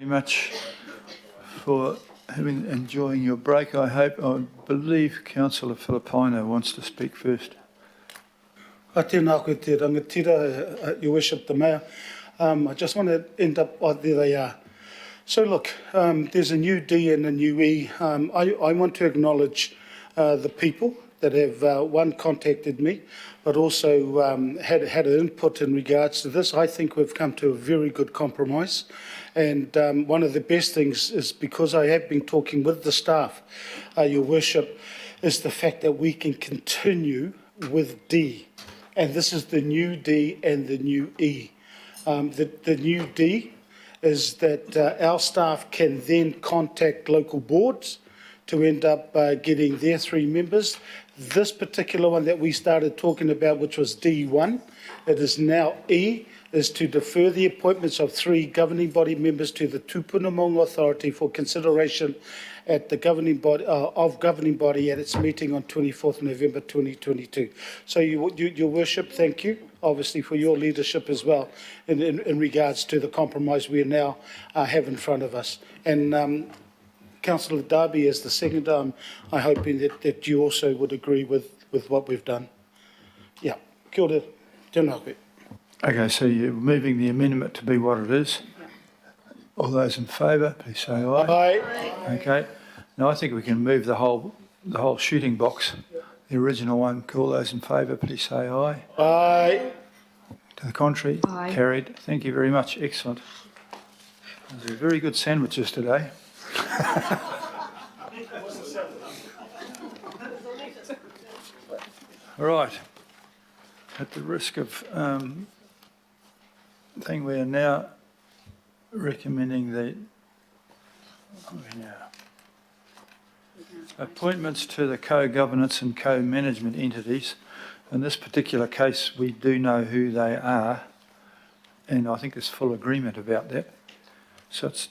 Very much for enjoying your break. I believe Councillor Filipaino wants to speak first. Tēnā koe te rangatira, Your Worship, the Mayor. I just want to end up, there they are. So look, there's a new D and a new E. I want to acknowledge the people that have, one, contacted me, but also had an input in regards to this. I think we've come to a very good compromise. And one of the best things is, because I have been talking with the staff, Your Worship, is the fact that we can continue with D. And this is the new D and the new E. The new D is that our staff can then contact local boards to end up getting their 3 members. This particular one that we started talking about, which was D1, it is now E, is to defer the appointments of 3 governing body members to the Tupuna Maunga Authority for consideration at the governing body at its meeting on 24th November 2022. So, Your Worship, thank you, obviously, for your leadership as well in regards to the compromise we now have in front of us. And Councillor Darby, as the second, I'm hoping that you also would agree with what we've done. Yeah, kia ora, tēnā koe. Okay, so you're moving the amendment to be what it is. All those in favour, please say aye. Aye. Okay. Now I think we can move the whole shooting box, the original one. All those in favour, please say aye. Aye. To the contrary, Aye. carried. Thank you very much. Excellent. Those are very good sandwiches today. All right. At the risk of thing, we are now recommending the appointments to the co-governance and co-management entities. In this particular case, we do know who they are, and I think there's full agreement about that. So is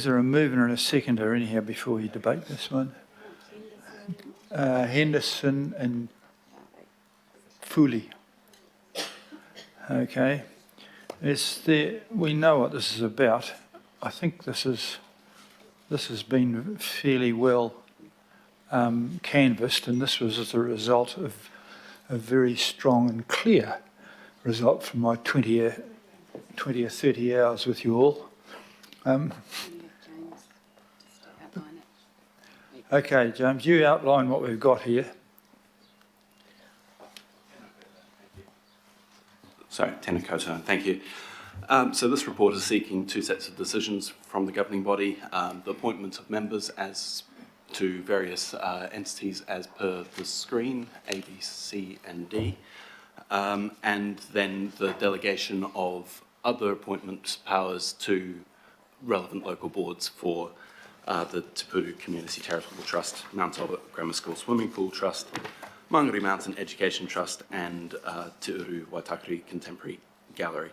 there a mover and a seconder anyhow before we debate this one? Henderson and Foley. Okay. We know what this is about. I think this has been fairly well canvassed, and this was as a result of a very strong and clear result from my 20 or 30 hours with you all. Okay, James, you outline what we've got here. Sorry, tēnā koutou, thank you. So this report is seeking 2 sets of decisions from the governing body, the appointment of members as to various entities as per the screen, A, B, C and D, and then the delegation of other appointment powers to relevant local boards for the Te Puru Community Charitable Trust, Mount Albert Grammar School Swimming Pool Trust, Mangere Mountain Education Trust and Te Uru Waitakere Contemporary Gallery.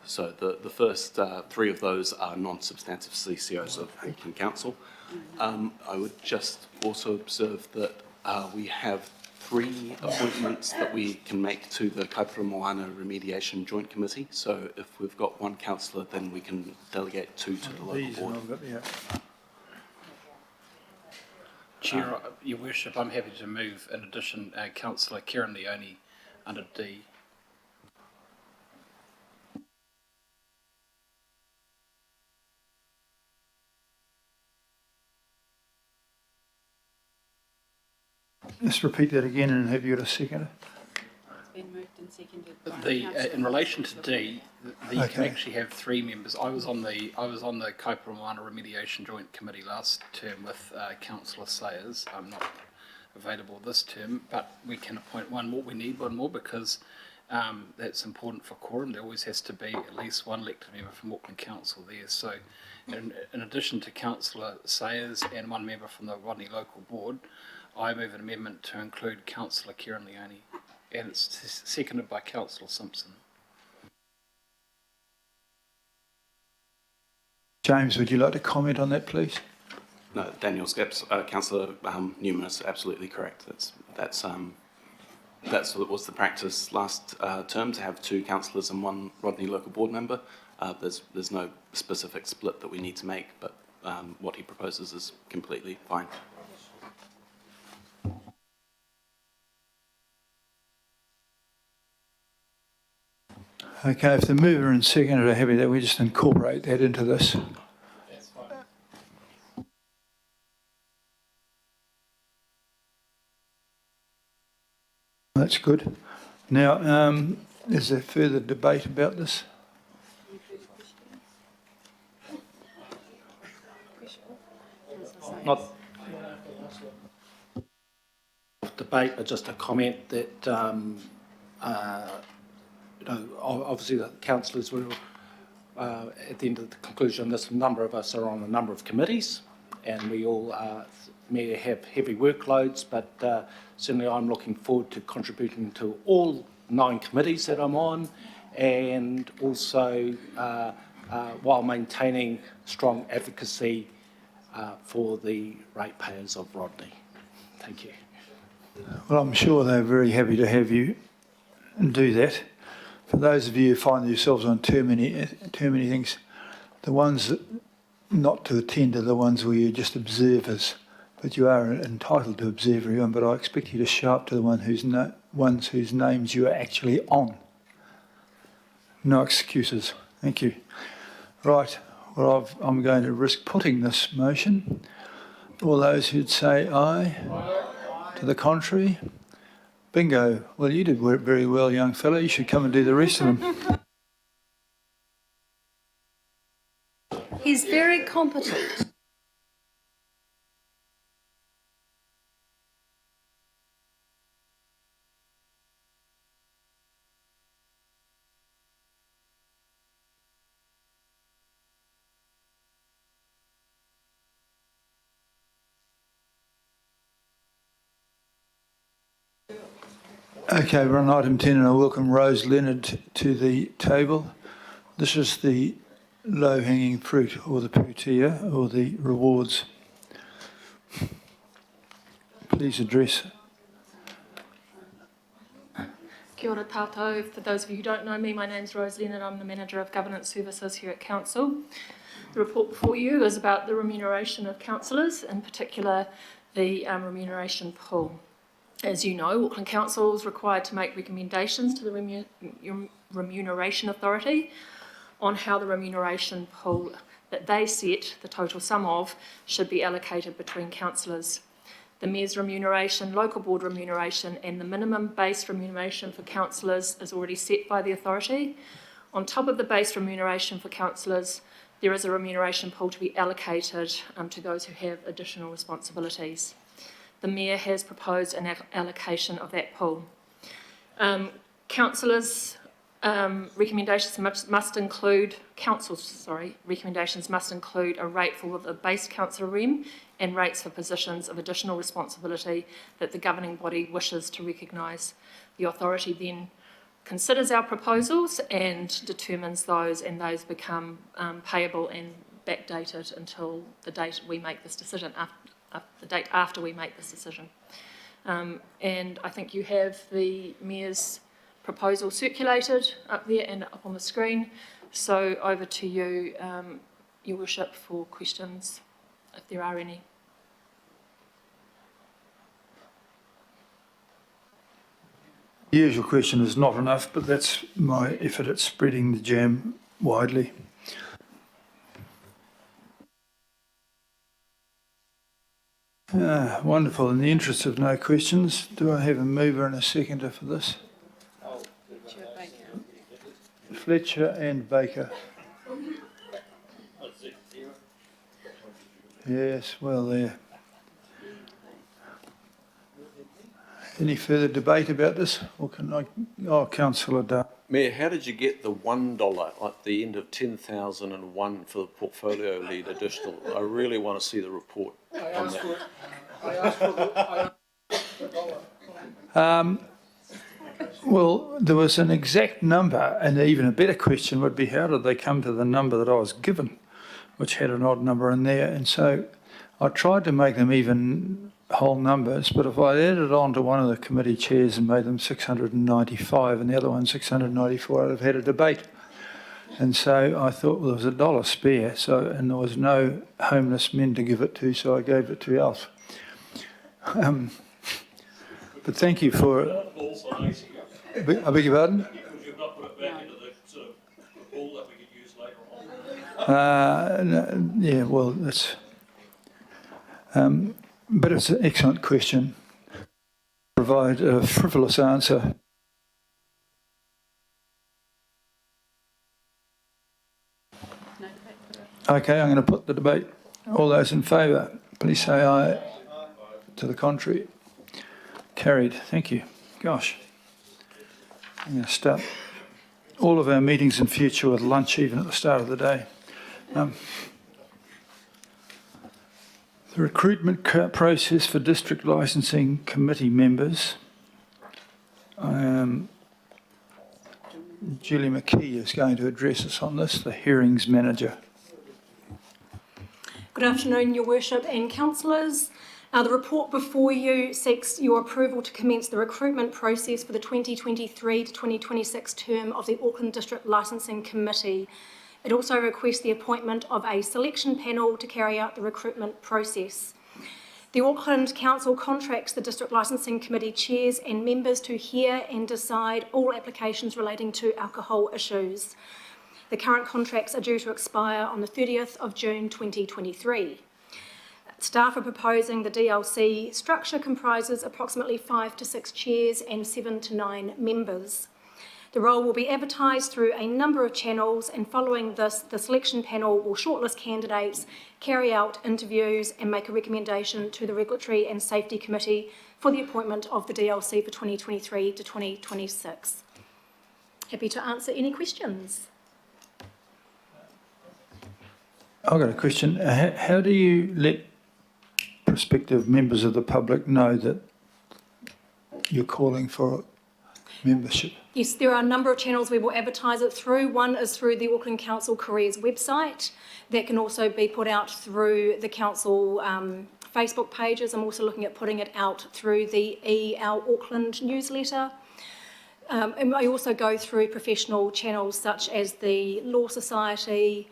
So the first 3 of those are non-substantive CCOs of Auckland Council. I would just also observe that we have 3 appointments that we can make to the Kaipara Moana Remediation Joint Committee. So if we've got 1 councillor, then we can delegate 2 to the local board. Chair, Your Worship, I'm happy to move in addition Councillor Kieran Leone under D. Let's repeat that again, and have you got a second? It's been moved and seconded. In relation to D, you can Okay. actually have 3 members. I was on the Kaipara Moana Remediation Joint Committee last term with Councillor Sayers. I'm not available this term, but we can appoint 1 more. We need 1 more because that's important for quorum. There always has to be at least 1 elected member from Auckland Council there. So in addition to Councillor Sayers and 1 member from the Rodney Local Board, I move an amendment to include Councillor Kieran Leone, and it's seconded by Councillor Simpson. James, would you like to comment on that, please? No, Daniel Scaps, Councillor Newman is absolutely correct. That's That's what was the practice last term, to have 2 councillors and 1 Rodney local board member. There's no specific split that we need to make, but what he proposes is completely fine. Okay, if the mover and seconder are happy that we just incorporate that into this. That's fine. That's good. Now, is there further debate about this? Not debate, but just a comment that, obviously the councillors will, at the end of the conclusion, a number of us are on a number of committees, and we all may have heavy workloads, but certainly I'm looking forward to contributing to all 9 committees that I'm on, and also while maintaining strong advocacy for the ratepayers of Rodney. Thank you. Well, I'm sure they're very happy to have you do that. For those of you who find yourselves on too many things, the ones that not to attend are the ones where you're just observers, but you are entitled to observe everyone, but I expect you to show up to the ones whose names you are actually on. No excuses. Thank you. Right, well, I'm going to risk putting this motion. All those who'd say aye. To the contrary? Bingo. Well, you did work very well, young fella. You should come and do the rest of them. He's very competent. Okay, we're on item 10 and I welcome Rose Leonard to the table. This is the low-hanging fruit, or the putia, or the rewards. Please address. Kia ora tātou. For those of you who don't know me, my name's Rose Leonard. I'm the Manager of Governance Services here at Council. The report before you is about the remuneration of councillors, in particular the remuneration pool. As you know, Auckland Council is required to make recommendations to the Remuneration Authority on how the remuneration pool that they set, the total sum of, should be allocated between councillors. The Mayor's remuneration, local board remuneration and the minimum base remuneration for councillors is already set by the authority. On top of the base remuneration for councillors, there is a remuneration pool to be allocated to those who have additional responsibilities. The Mayor has proposed an allocation of that pool. Councillors' recommendations must include a rate for the base councillor rem and rates for positions of additional responsibility that the governing body wishes to recognise. The authority then considers our proposals and determines those, and those become payable and backdated until the date we make this decision, the date after we make this decision. And I think you have the Mayor's proposal circulated up there and up on the screen. So over to you, Your Worship, for questions, if there are any. The usual question is not enough, but that's my effort at spreading the jam widely. Wonderful. In the interest of no questions, do I have a mover and a seconder for this? Fletcher and Baker. Yes, well there. Any further debate about this? Or can I... Oh, Councillor Dunn. Mayor, how did you get the $1 at the end of 10,001 for the portfolio lead additional? I really want to see the report on that. I asked for the Well, there was an exact number, and even a better question would be how did they come to the number that I was given, which had an odd number in there. And so I tried to make them even whole numbers, but if I added on to one of the committee chairs and made them 695 and the other one 694, I'd have had a debate. And so I thought, well, there was $1 spare, and there was no homeless men to give it to, so I gave it to Alf. But thank you for... I beg your pardon? Could you not put it back into the sort of pool that we could use later on? No, yeah, well, that's... but it's an excellent question. Provide a frivolous answer. Okay, I'm going to put the debate. All those in favour, please say aye. To the contrary. Carried. Thank you. Gosh. I'm going to start all of our meetings in future with lunch even at the start of the day. The recruitment process for district licensing committee members. Julie McKee is going to address us on this, the hearings manager. Good afternoon, Your Worship and councillors. The report before you seeks your approval to commence the recruitment process for the 2023 to 2026 term of the Auckland District Licensing Committee. It also requests the appointment of a selection panel to carry out the recruitment process. The Auckland Council contracts the District Licensing Committee chairs and members to hear and decide all applications relating to alcohol issues. The current contracts are due to expire on the 30th of June 2023. Staff are proposing the DLC structure comprises approximately 5 to 6 chairs and 7 to 9 members. The role will be advertised through a number of channels, and following this, the selection panel will shortlist candidates, carry out interviews and make a recommendation to the Regulatory and Safety Committee for the appointment of the DLC for 2023 to 2026. Happy to answer any questions. I've got a question. How do you let prospective members of the public know that you're calling for membership? Yes, there are a number of channels we will advertise it through. One is through the Auckland Council Careers website. That can also be put out through the council Facebook pages. I'm also looking at putting it out through the Our Auckland newsletter. And I also go through professional channels such as the Law Society,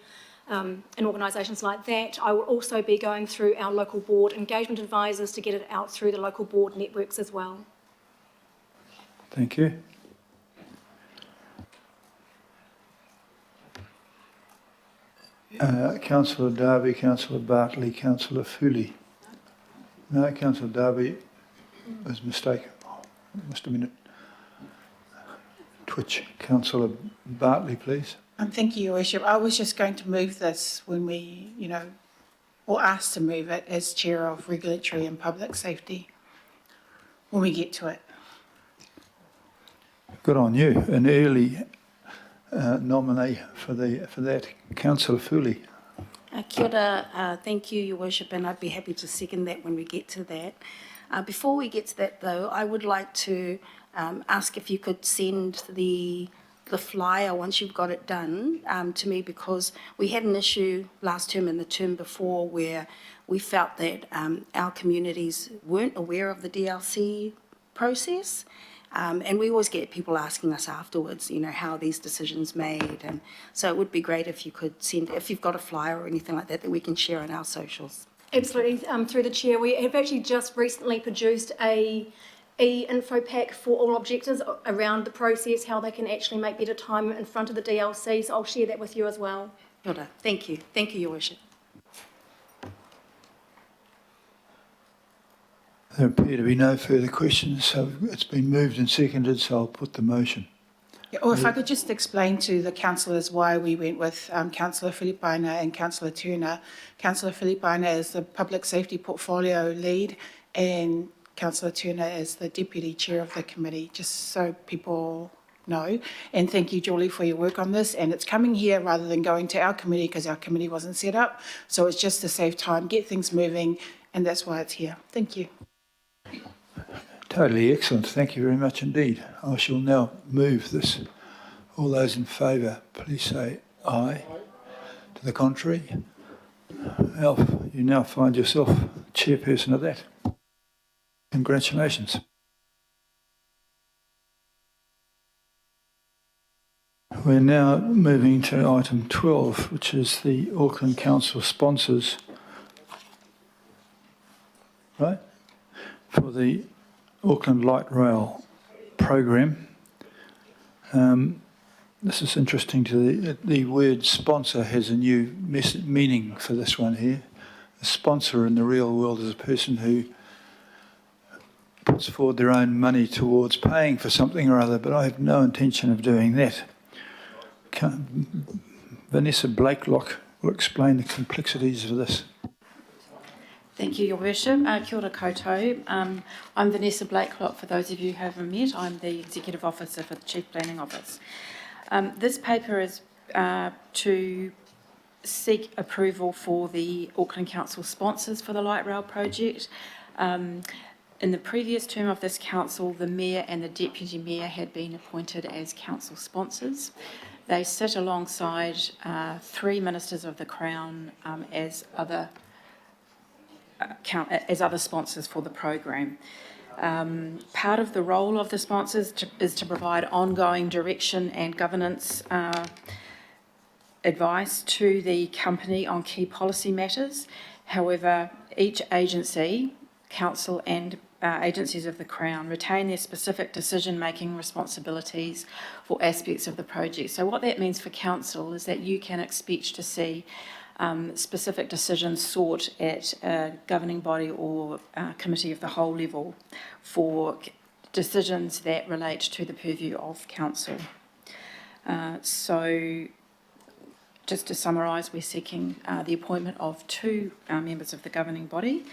and organisations like that. I will also be going through our local board engagement advisors to get it out through the local board networks as well. Thank you. Councillor Darby, Councillor Bartley, Councillor Fooley. No, Councillor Darby was mistaken. Must have been a twitch. Councillor Bartley, please. Thank you, Your Worship. I was just going to move this when we, or asked to move it as Chair of Regulatory and Public Safety when we get to it. Good on you. An early nominee for that. Councillor Fooley. Kia ora, thank you, Your Worship, and I'd be happy to second that when we get to that. Before we get to that, though, I would like to ask if you could send the flyer, once you've got it done, to me, because we had an issue last term and the term before where we felt that our communities weren't aware of the DLC process. And we always get people asking us afterwards, how are these decisions made? And so it would be great if you could send, if you've got a flyer or anything like that, that we can share on our socials. Absolutely. Through the Chair, we have actually just recently produced a e-info pack for all objectors around the process, how they can actually make better time in front of the DLC. So I'll share that with you as well. Kia ora. Thank you. Thank you, Your Worship. There appear to be no further questions, so it's been moved and seconded, so I'll put the motion. Yeah, or if I could just explain to the councillors why we went with Councillor Filipaina and Councillor Turner. Councillor Filipaina is the Public Safety Portfolio Lead and Councillor Turner is the Deputy Chair of the committee, just so people know. And thank you, Julie, for your work on this. And it's coming here rather than going to our committee because our committee wasn't set up. So it's just to save time, get things moving, and that's why it's here. Thank you. Totally excellent. Thank you very much indeed. I shall now move this. All those in favour, please say aye. To the contrary, Alf, you now find yourself chairperson of that. Congratulations. We're now moving to item 12, which is the Auckland Council sponsors, right, for the Auckland Light Rail program. This is interesting to the word sponsor has a new meaning for this one here. A sponsor in the real world is a person who puts forward their own money towards paying for something or other, but I have no intention of doing that. Vanessa Blakelock will explain the complexities of this. Thank you, Your Worship. Kia ora koutou. I'm Vanessa Blakelock, for those of you who haven't met. I'm the Executive Officer for the Chief Planning Office. This paper is to seek approval for the Auckland Council sponsors for the Light Rail project. In the previous term of this council, the Mayor and the Deputy Mayor had been appointed as council sponsors. They sit alongside 3 Ministers of the Crown as other sponsors for the program. Part of the role of the sponsors is to provide ongoing direction and governance advice to the company on key policy matters. However, each agency, council and agencies of the Crown, retain their specific decision-making responsibilities for aspects of the project. So what that means for council is that you can expect to see specific decisions sought at a governing body or committee of the whole level for decisions that relate to the purview of council. So just to summarise, we're seeking the appointment of 2 members of the governing body,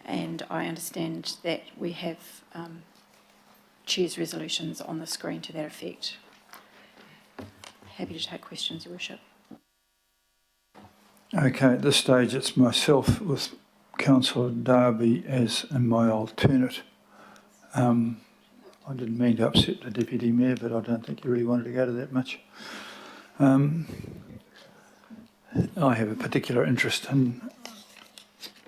and I understand that we have Chair's resolutions on the screen to that effect. Happy to take questions, Your Worship. Okay, at this stage it's myself with Councillor Darby as my alternate. I didn't mean to upset the Deputy Mayor, but I don't think he really wanted to go to that much. I have a particular interest in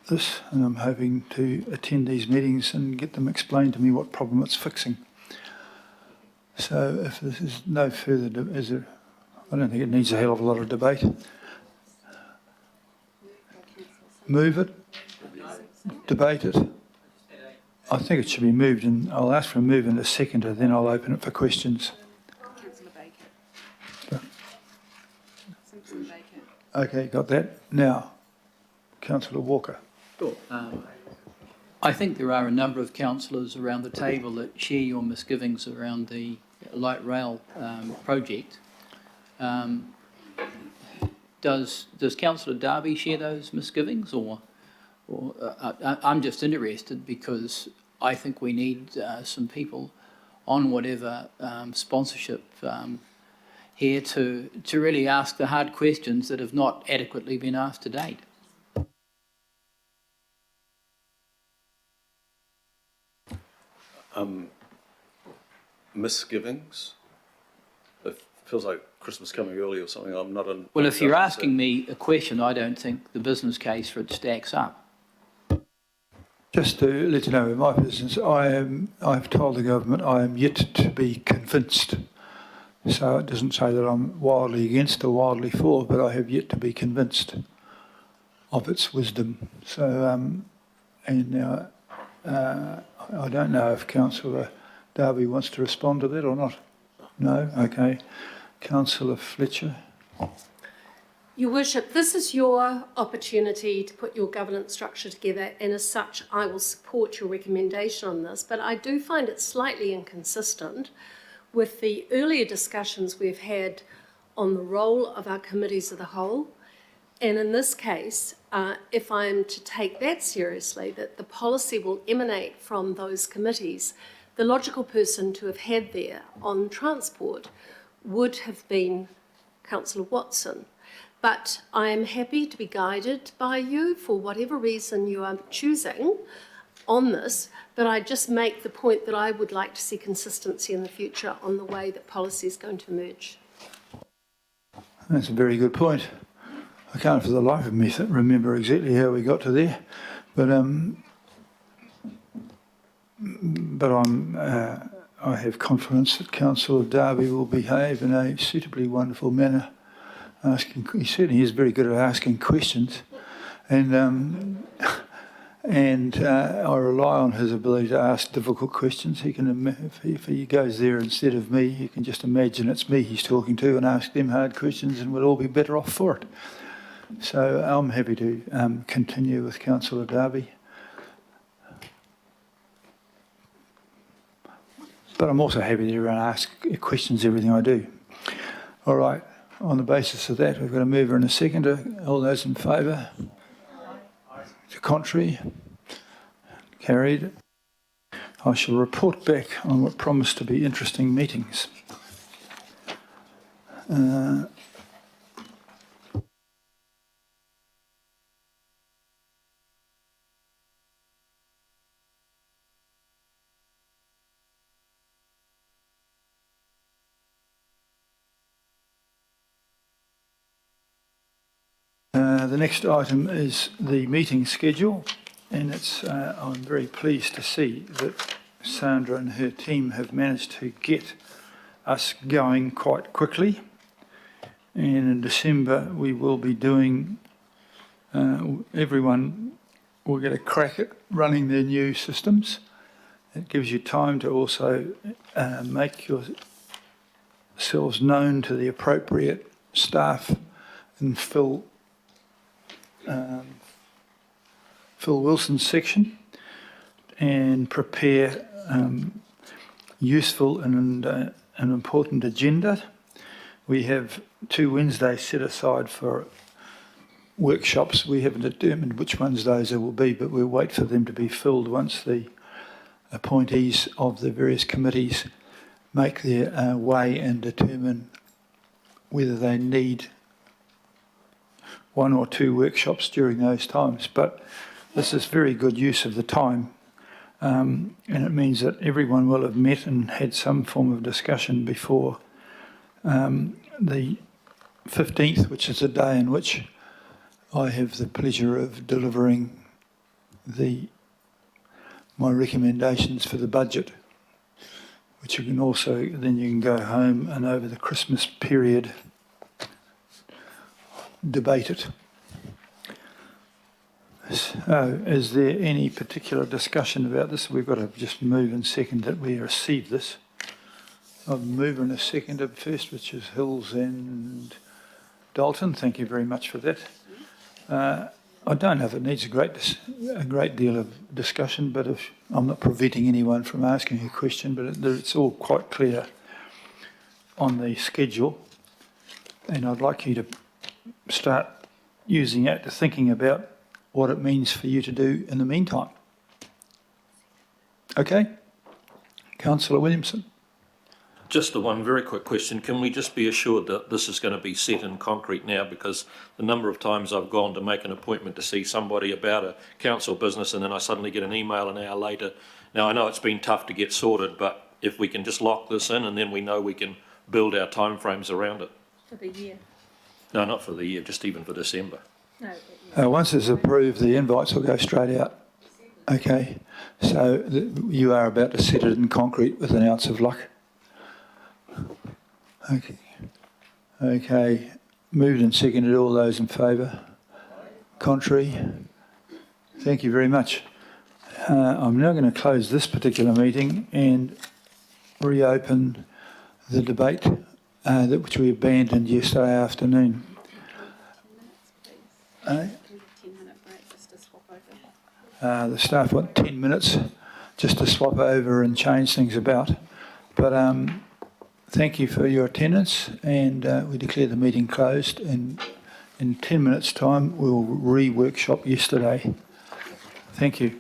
this, and I'm hoping to attend these meetings and get them explained to me what problem it's fixing. So if this is no further, I don't think it needs a hell of a lot of debate. Move it, debate it. I think it should be moved, and I'll ask for a move in a second, and then I'll open it for questions. Okay, got that. Now, Councillor Walker. Sure. I think there are a number of councillors around the table that share your misgivings around the light rail project. Does Councillor Darby share those misgivings, or I'm just interested because I think we need some people on whatever sponsorship here to really ask the hard questions that have not adequately been asked to date. Misgivings? It feels like Christmas coming early or something. I'm not in. Well, if you're asking me a question, I don't think the business case for it stacks up. Just to let you know, in my business, I've told the government I am yet to be convinced. So it doesn't say that I'm wildly against or wildly for, but I have yet to be convinced of its wisdom. So, I don't know if Councillor Darby wants to respond to that or not. No? Okay. Councillor Fletcher. Your Worship, this is your opportunity to put your governance structure together, and as such, I will support your recommendation on this, but I do find it slightly inconsistent with the earlier discussions we've had on the role of our committees of the whole. And in this case, if I'm to take that seriously, that the policy will emanate from those committees, the logical person to have had there on transport would have been Councillor Watson. But I am happy to be guided by you for whatever reason you are choosing on this, but I just make the point that I would like to see consistency in the future on the way that policy is going to emerge. That's a very good point. I can't for the life of me remember exactly how we got to there, but I have confidence that Councillor Darby will behave in a suitably wonderful manner. He certainly is very good at asking questions, and I rely on his ability to ask difficult questions. He can, if he goes there instead of me, he can just imagine it's me he's talking to and ask them hard questions, and we'll all be better off for it. So I'm happy to continue with Councillor Darby. But I'm also happy to ask questions everything I do. All right, on the basis of that, we've got a mover and a seconder. All those in favour? To contrary? Carried. I shall report back on what promised to be interesting meetings. The next item is the meeting schedule, and I'm very pleased to see that Sandra and her team have managed to get us going quite quickly. And in December we will be doing, everyone will get a crack at running their new systems. It gives you time to also make yourselves known to the appropriate staff and Phil Wilson's section, and prepare useful and an important agenda. We have 2 Wednesdays set aside for workshops. We haven't determined which ones those will be, but we'll wait for them to be filled once the appointees of the various committees make their way and determine whether they need 1 or 2 workshops during those times. But this is very good use of the time, and it means that everyone will have met and had some form of discussion before the 15th, which is the day in which I have the pleasure of delivering my recommendations for the budget, which you can also, then you can go home and over the Christmas period debate it. So, is there any particular discussion about this? We've got to just move and second that we receive this. I'll move and a second first, which is Hills and Dalton. Thank you very much for that. I don't know if it needs a great deal of discussion, but if I'm not preventing anyone from asking a question, but it's all quite clear on the schedule, and I'd like you to start using that to thinking about what it means for you to do in the meantime. Okay? Councillor Williamson. Just the one very quick question. Can we just be assured that this is going to be set in concrete now? Because the number of times I've gone to make an appointment to see somebody about a council business and then I suddenly get an email an hour later. Now, I know it's been tough to get sorted, but if we can just lock this in and then we know we can build our timeframes around it. For the year. No, not for the year, just even for December. No. Once it's approved, the invites will go straight out. Okay, so you are about to set it in concrete with an ounce of luck. Okay. Okay. Moved and seconded. All those in favour? Contrary? Thank you very much. I'm now going to close this particular meeting and reopen the debate which we abandoned yesterday afternoon. The staff want 10 minutes just to swap over and change things about. But thank you for your attendance, and we declare the meeting closed. And in 10 minutes' time, we'll re-workshop yesterday. Thank you.